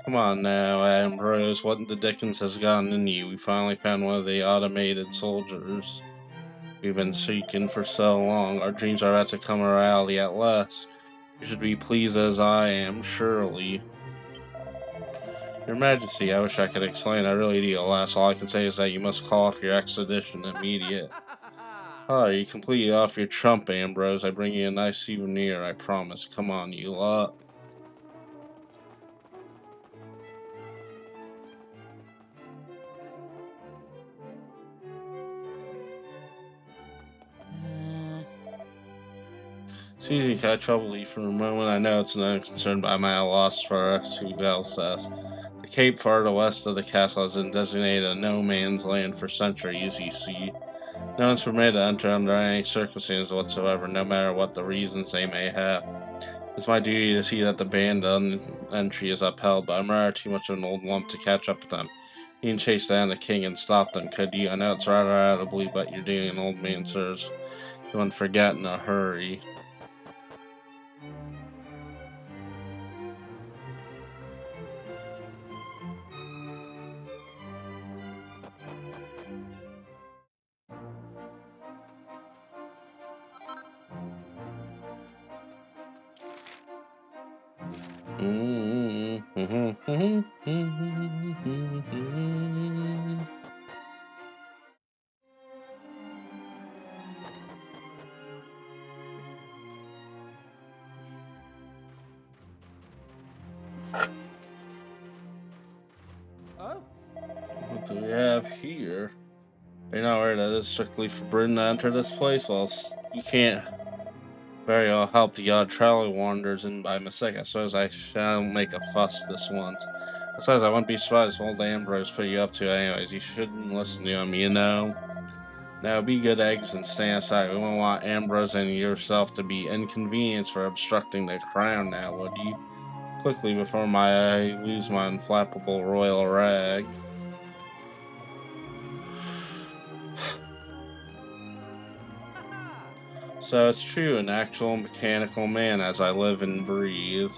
Come on now, Ambrose, what in the dickens has gotten into you? We finally found one of the automated soldiers we've been seeking for so long. Our dreams are about to come a reality at last. You should be pleased as I am, surely. Your Majesty, I wish I could explain, I really do. Alas, all I can say is that you must call off your expedition immediate. Oh, you're completely off your trump, Ambrose. I bring you a nice souvenir, I promise. Come on, you lot. Excuse me, can I trouble you for a moment? I know it's no concern, but I'm at a loss for to Belsass. The cape far to the west of the castle has been designated a no man's land for centuries, you see. No one's permitted to enter under any circumstances whatsoever, no matter what the reasons they may have. It's my duty to see that the ban on entry is upheld, but I'm rather too much of an old lump to catch up with them. You can chase down the king and stop them, could you? I know it's rather out of the blue, but you're doing an old man, sirs. You won't forget in a hurry. Oh? What do we have here? You're not aware that it is strictly forbidden to enter this place? Well, you can't very well help the odd traveler wanders in by mistake. I suppose I shall make a fuss this once. Besides, I wouldn't be surprised if old Ambrose put you up to it anyways. You shouldn't listen to him, you know? Now, be good eggs and stand aside. We won't want Ambrose and yourself to be inconvenienced for obstructing the crown now, would you? Quickly, before I lose my unflappable royal rag. So it's true, an actual mechanical man as I live and breathe.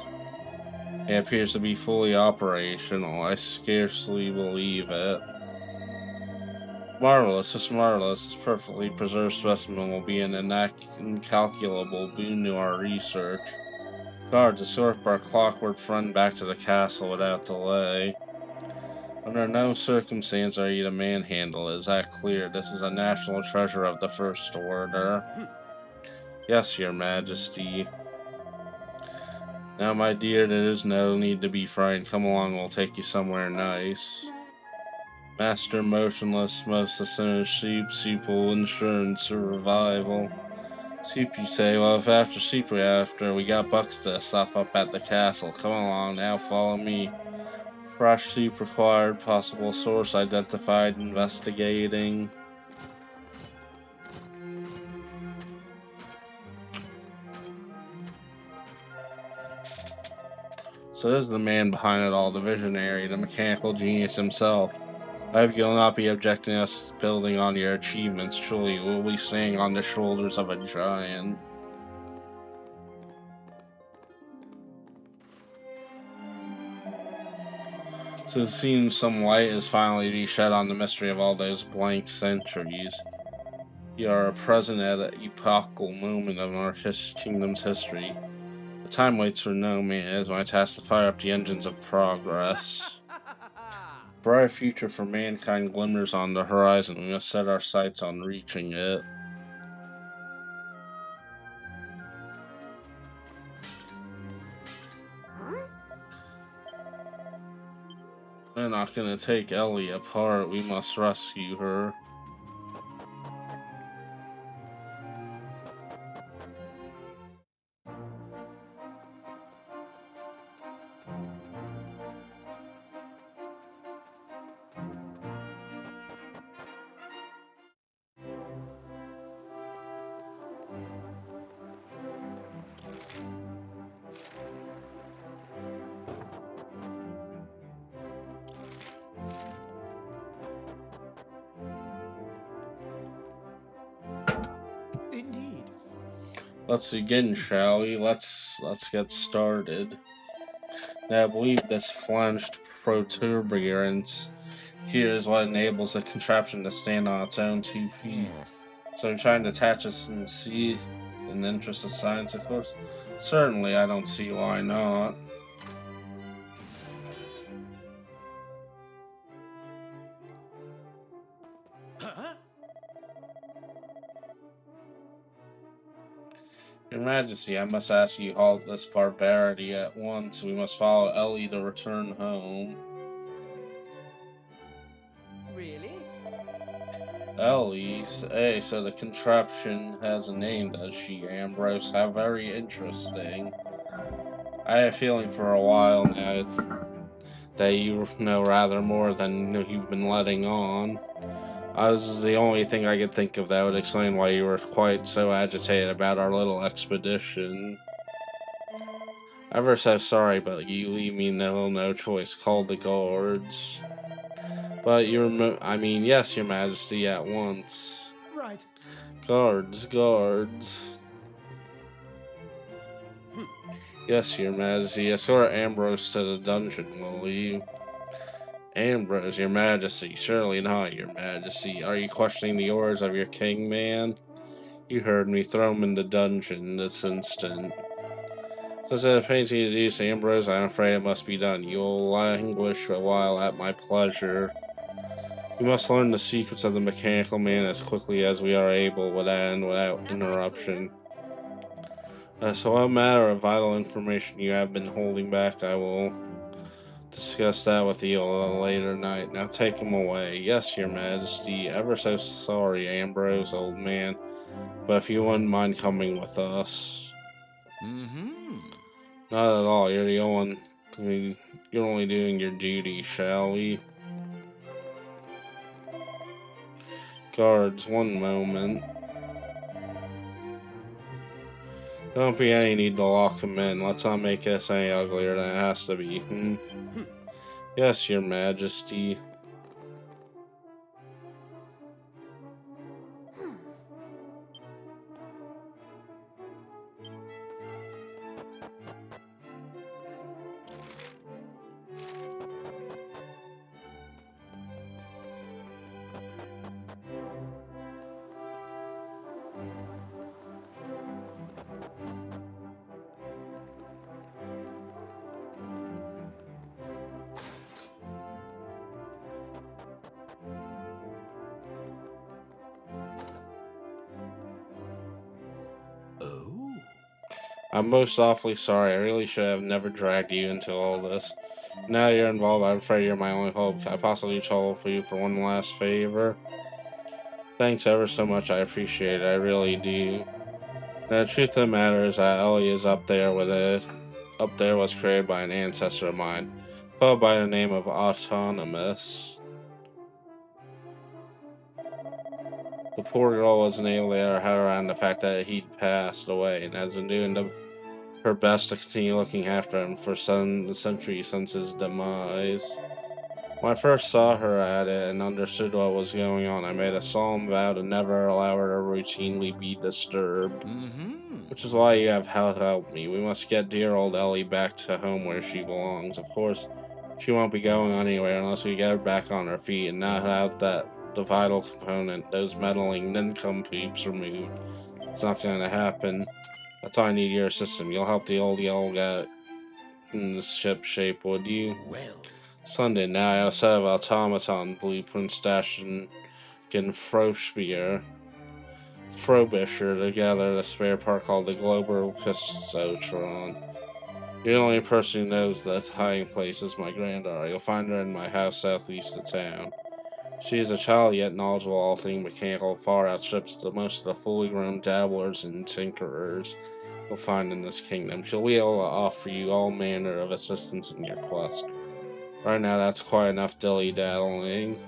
It appears to be fully operational. I scarcely believe it. Marvelous, just marvelous. This perfectly preserved specimen will be an incalculable boon to our research. Guards, escort our clockwork friend back to the castle without delay. Under no circumstance are you to manhandle. Is that clear? This is a national treasure of the First Order. Yes, Your Majesty. Now, my dear, there is no need to be frightened. Come along, we'll take you somewhere nice. Master motionless, most astonished soup will ensure survival. Soup, you say? Well, if after soup we got bucks to stuff up at the castle. Come along now, follow me. Fresh soup required, possible source identified, investigating. So this is the man behind it all, the visionary, the mechanical genius himself. I hope you'll not be objecting us building on your achievements. Truly, you will be standing on the shoulders of a giant. So it seems some light is finally to be shed on the mystery of all those blank centuries. You are present at an epochal moment of our kingdom's history. The time waits for no man. It is my task to fire up the engines of progress. Bright future for mankind glimmers on the horizon. We must set our sights on reaching it. We're not gonna take Ellie apart. We must rescue her. Indeed. Let's begin, shall we? Let's get started. Now, I believe this flanged protuberance here is what enables the contraption to stand on its own 2 feet. So you're trying to attach us and see in the interest of science, of course? Certainly, I don't see why not. Your Majesty, I must ask you halt this barbarity at once. We must follow Ellie to return home. Really? Ellie? Hey, so the contraption has a name, does she, Ambrose? How very interesting. I have a feeling for a while now that you know rather more than you've been letting on. This is the only thing I could think of that would explain why you were quite so agitated about our little expedition. Ever so sorry, but you leave me no choice. Call the guards. But yes, Your Majesty, at once. Right. Guards. Yes, Your Majesty. Escort Ambrose to the dungeon, will you? Ambrose, Your Majesty. Surely not, Your Majesty. Are you questioning the orders of your king, man? You heard me. Throw him in the dungeon this instant. Since it pains me to do so, Ambrose, I'm afraid it must be done. You'll languish a while at my pleasure. We must learn the secrets of the mechanical man as quickly as we are able without interruption. So what matter of vital information you have been holding back, I will discuss that with you a little later night. Now take him away. Yes, Your Majesty. Ever so sorry, Ambrose, old man. But if you wouldn't mind coming with us. Not at all. You're the I mean, you're only doing your duty, shall we? Guards, one moment. Don't be any need to lock him in. Let's not make this any uglier than it has to be. Yes, your majesty. I'm most awfully sorry. I really should have never dragged you into all this. Now you're involved, I'm afraid you're my only hope. Can I possibly trouble for you for one last favor? Thanks ever so much. I appreciate it. I really do. Now, the truth of the matter is that Ellie is up there with it. Up there was created by an ancestor of mine, followed by the name of Autonomous. The poor girl wasn't able to get her head around the fact that he'd passed away, and has been doing her best to continue looking after him for centuries since his demise. When I first saw her at it and understood what was going on, I made a solemn vow to never allow her to routinely be disturbed. Which is why you have helped me. We must get dear old Ellie back to home where she belongs. Of course, she won't be going anywhere unless we get her back on her feet and not have the vital component, those meddling nincompoops, removed. It's not going to happen. That's why I need your assistance. You'll help the old yellow guy in the ship shape, would you? Well. Sunday now, outside of automaton blueprint stashed in Frobisher together the spare part called the Global Pistotron. You're the only person who knows that hiding place is my granddaughter. You'll find her in my house southeast of town. She is a child yet knowledgeable all things mechanical, far outstrips most of the fully grown dabblers and tinkerers you'll find in this kingdom. She'll be able to offer you all manner of assistance in your quest. Right now, that's quite enough dilly-daddling.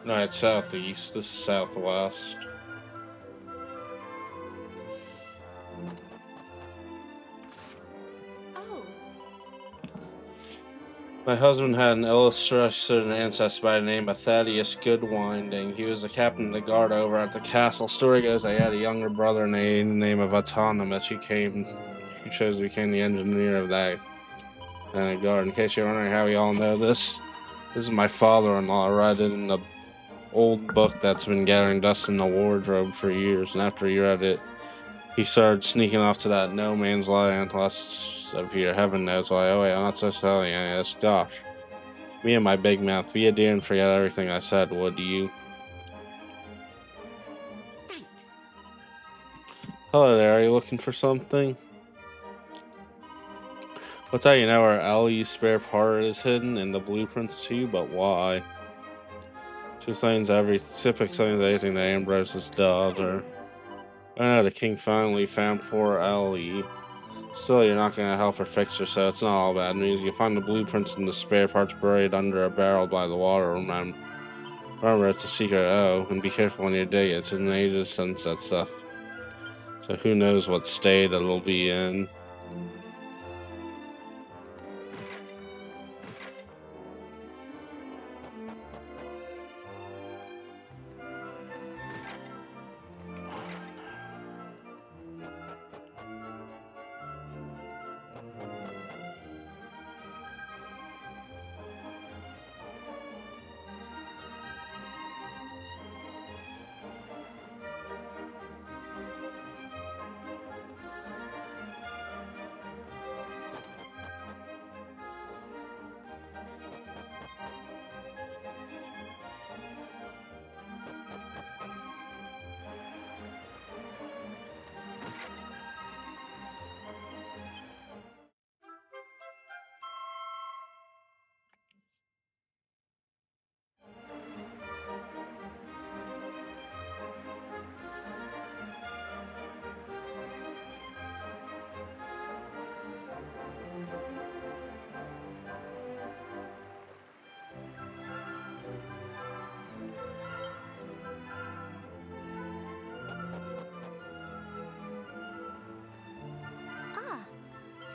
No, it's southeast. This is southwest. Oh. My husband had an illustrious ancestor by the name of Thaddeus Goodwinding. He was the captain of the guard over at the castle. Story goes that he had a younger brother named the name of Autonomous. He chose to become the engineer of that guard. In case you're wondering how we all know this is my father-in-law. I read it in the old book that's been gathering dust in the wardrobe for years, and after he read it, he started sneaking off to that no man's land, less of your heaven knows why. Oh wait, I'm not supposed to tell you any of this. Gosh. Me and my big mouth. Be a dear and forget everything I said, would you? Thanks. Hello there, are you looking for something? I'll tell you now where Ellie's spare part is hidden in the blueprints too, but why? She explains Sip explains everything to Ambrose's daughter. I know the king finally found poor Ellie. Still, you're not going to help her fix her, so it's not all bad news. You'll find the blueprints and the spare parts buried under a barrel by the water. Remember, it's a secret. Oh, and be careful when you dig it. It's in ages since that stuff. So who knows what state it'll be in.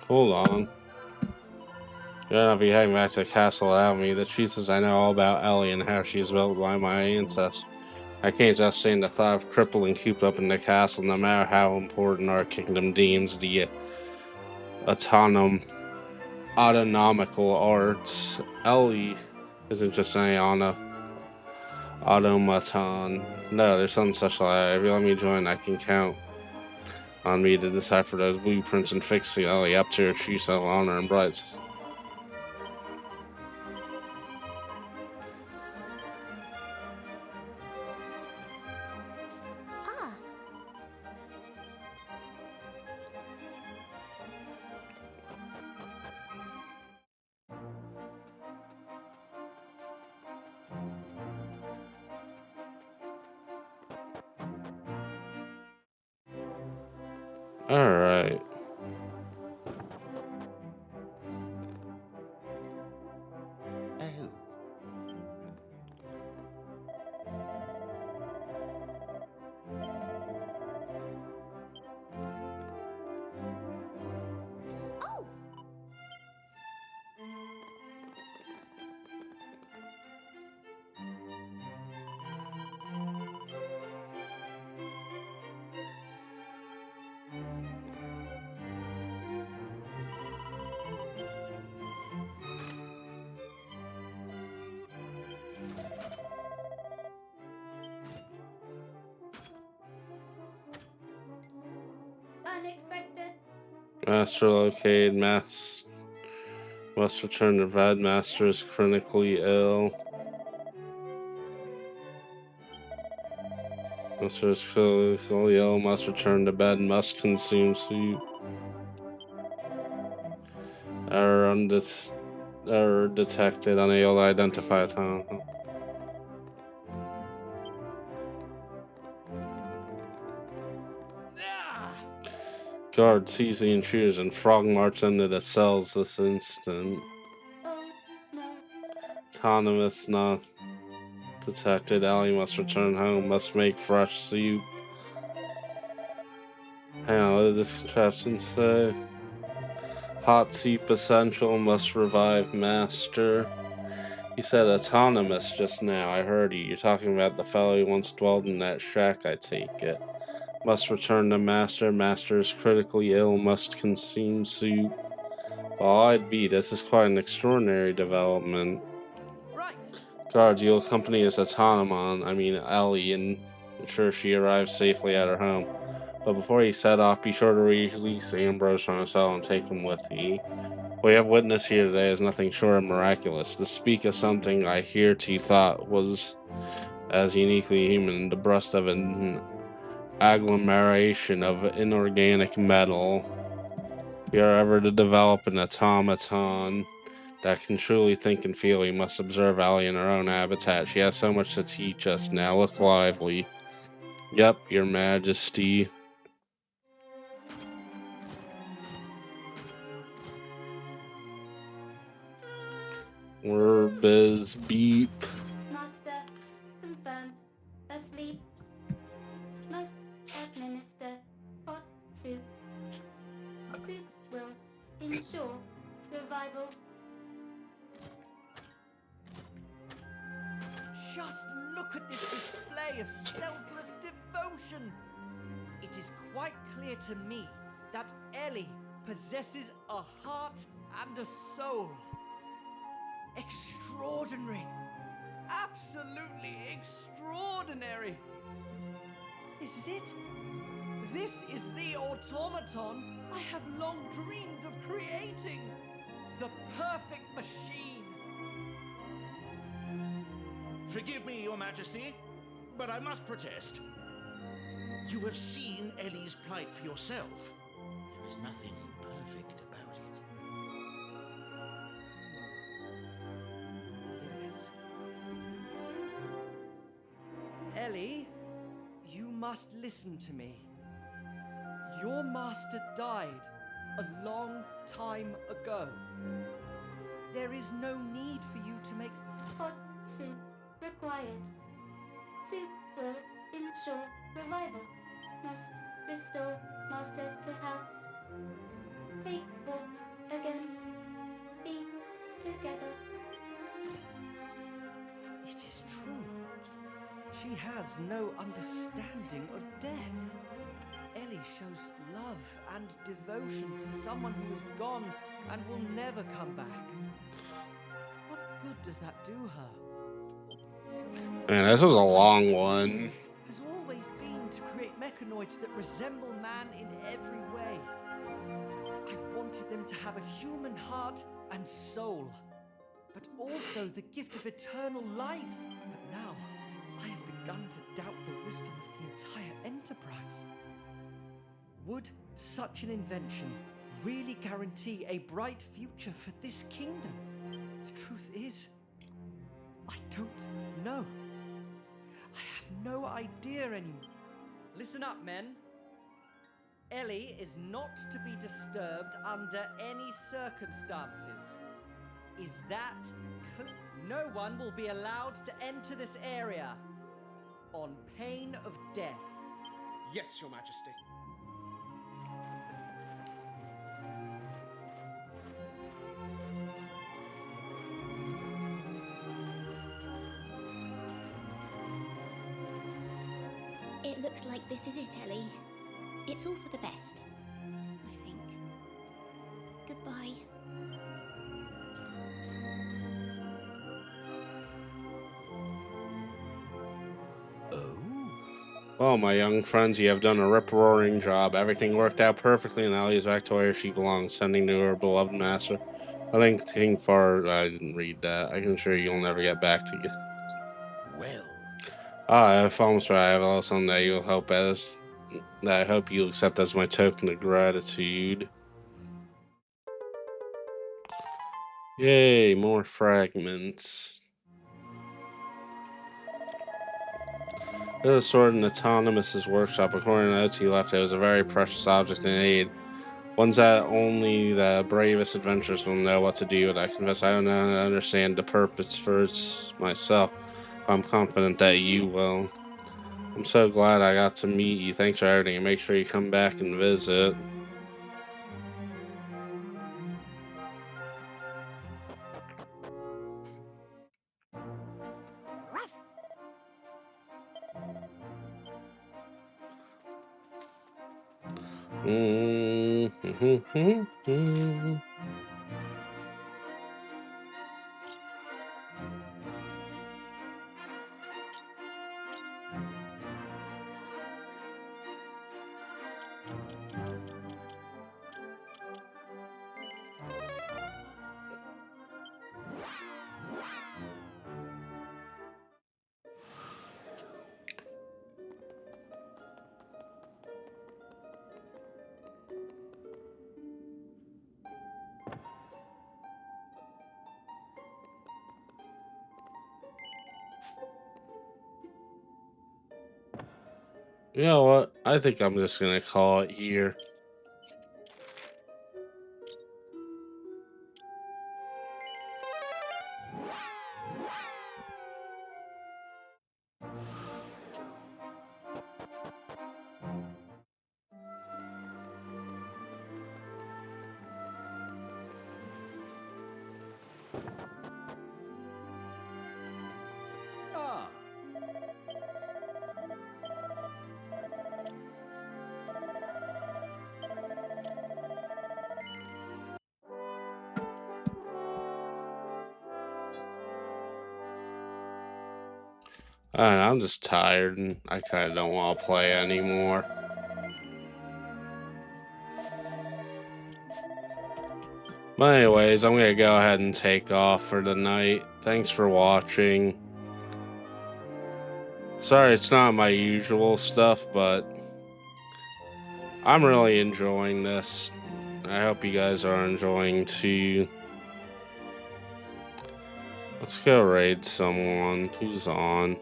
Hold on. You don't have to be heading back to the castle without me. The truth is, I know all about Ellie and how she's built by my ancestors. I can't just stand the thought of crippling cooped up in the castle, no matter how important our kingdom deems the autonomical arts. Ellie isn't just any automaton. No, there's something special. If you let me join, I can count on me to decipher those blueprints and fix Ellie up to her true self, honor and bright. Ah. All right. Unexpected. Master located. Must return to bed. Master is critically ill. Master is critically ill. Must return to bed. Must consume soup. Error detected. Unable to identify a time. Guard sees the intruders and Frog march into the cells this instant. Autonomous not detected. Ellie must return home. Must make fresh soup. Hang on, what did this contraption say? Hot soup essential. Must revive master. You said autonomous just now. I heard you. You're talking about the fellow who once dwelled in that shack, I take it. Must return to master. Master is critically ill. Must consume soup. Well, I'd be. This is quite an extraordinary development. Right. Guards, you'll accompany us Ellie, and ensure she arrives safely at her home. But before you set off, be sure to release Ambrose from his cell and take him with you. What we have witnessed here today is nothing short of miraculous. To speak of something I hereto thought was as uniquely human, the breast of an agglomeration of inorganic metal. If we are ever to develop an automaton that can truly think and feel, we must observe Allie in her own habitat. She has so much to teach us now. Look lively. Yep, Your Majesty. Biz beep. Master, confirmed. Asleep. Must administer hot soup. Soup will ensure revival. Just look at this display of selfless devotion. It is quite clear to me that Ellie possesses a heart and a soul. Extraordinary. Absolutely extraordinary. This is it. This is the automaton I have long dreamed of creating. The perfect machine. Forgive me, Your Majesty, but I must protest. You have seen Ellie's plight for yourself. There is nothing perfect about it. Yes. Ellie, you must listen to me. Your master died a long time ago. There is no need for you to make hot soup required. Soup will ensure revival. Must restore master to health. Take what's together. It is true. She has no understanding of death. Ellie shows love and devotion to someone who is gone and will never come back. What good does that do her? Man, this was a long one. Has always been to create mechanoids that resemble man in every way. I wanted them to have a human heart and soul, but also the gift of eternal life. But now, I have begun to doubt the wisdom of the entire enterprise. Would such an invention really guarantee a bright future for this kingdom? The truth is, I don't know. I have no idea anymore. Listen up, men. Ellie is not to be disturbed under any circumstances. Is that clear? No one will be allowed to enter this area on pain of death. Yes, Your Majesty. It looks like this is it, Ellie. It's all for the best, I think. Goodbye. Well, my young friends, you have done a rip-roaring job. Everything worked out perfectly, and Ellie is back to where she belongs, sending to her beloved master. I think King Far... I didn't read that. I can assure you you'll never get back to you. Well. If almost right, I have a little something that you'll help as... that I hope you'll accept as my token of gratitude. Yay, more fragments. There's a sword in Autonomous's workshop. According to notes he left, it was a very precious object in aid. Ones that only the bravest adventurers will know what to do with. I confess I don't understand the purpose for it myself, but I'm confident that you will. I'm so glad I got to meet you. Thanks for everything, and make sure you come back and visit. You know what? I think I'm just gonna call it here. Ah. I don't know, I'm just tired and I kind of don't want to play anymore. But anyways, I'm going to go ahead and take off for the night. Thanks for watching. Sorry, it's not my usual stuff, but I'm really enjoying this. I hope you guys are enjoying too. Let's go raid someone who's on.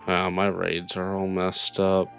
Wow, my raids are all messed up.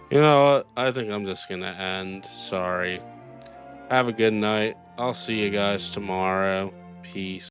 You know what? I think I'm just gonna end. Sorry. Have a good night. I'll see you guys tomorrow. Peace.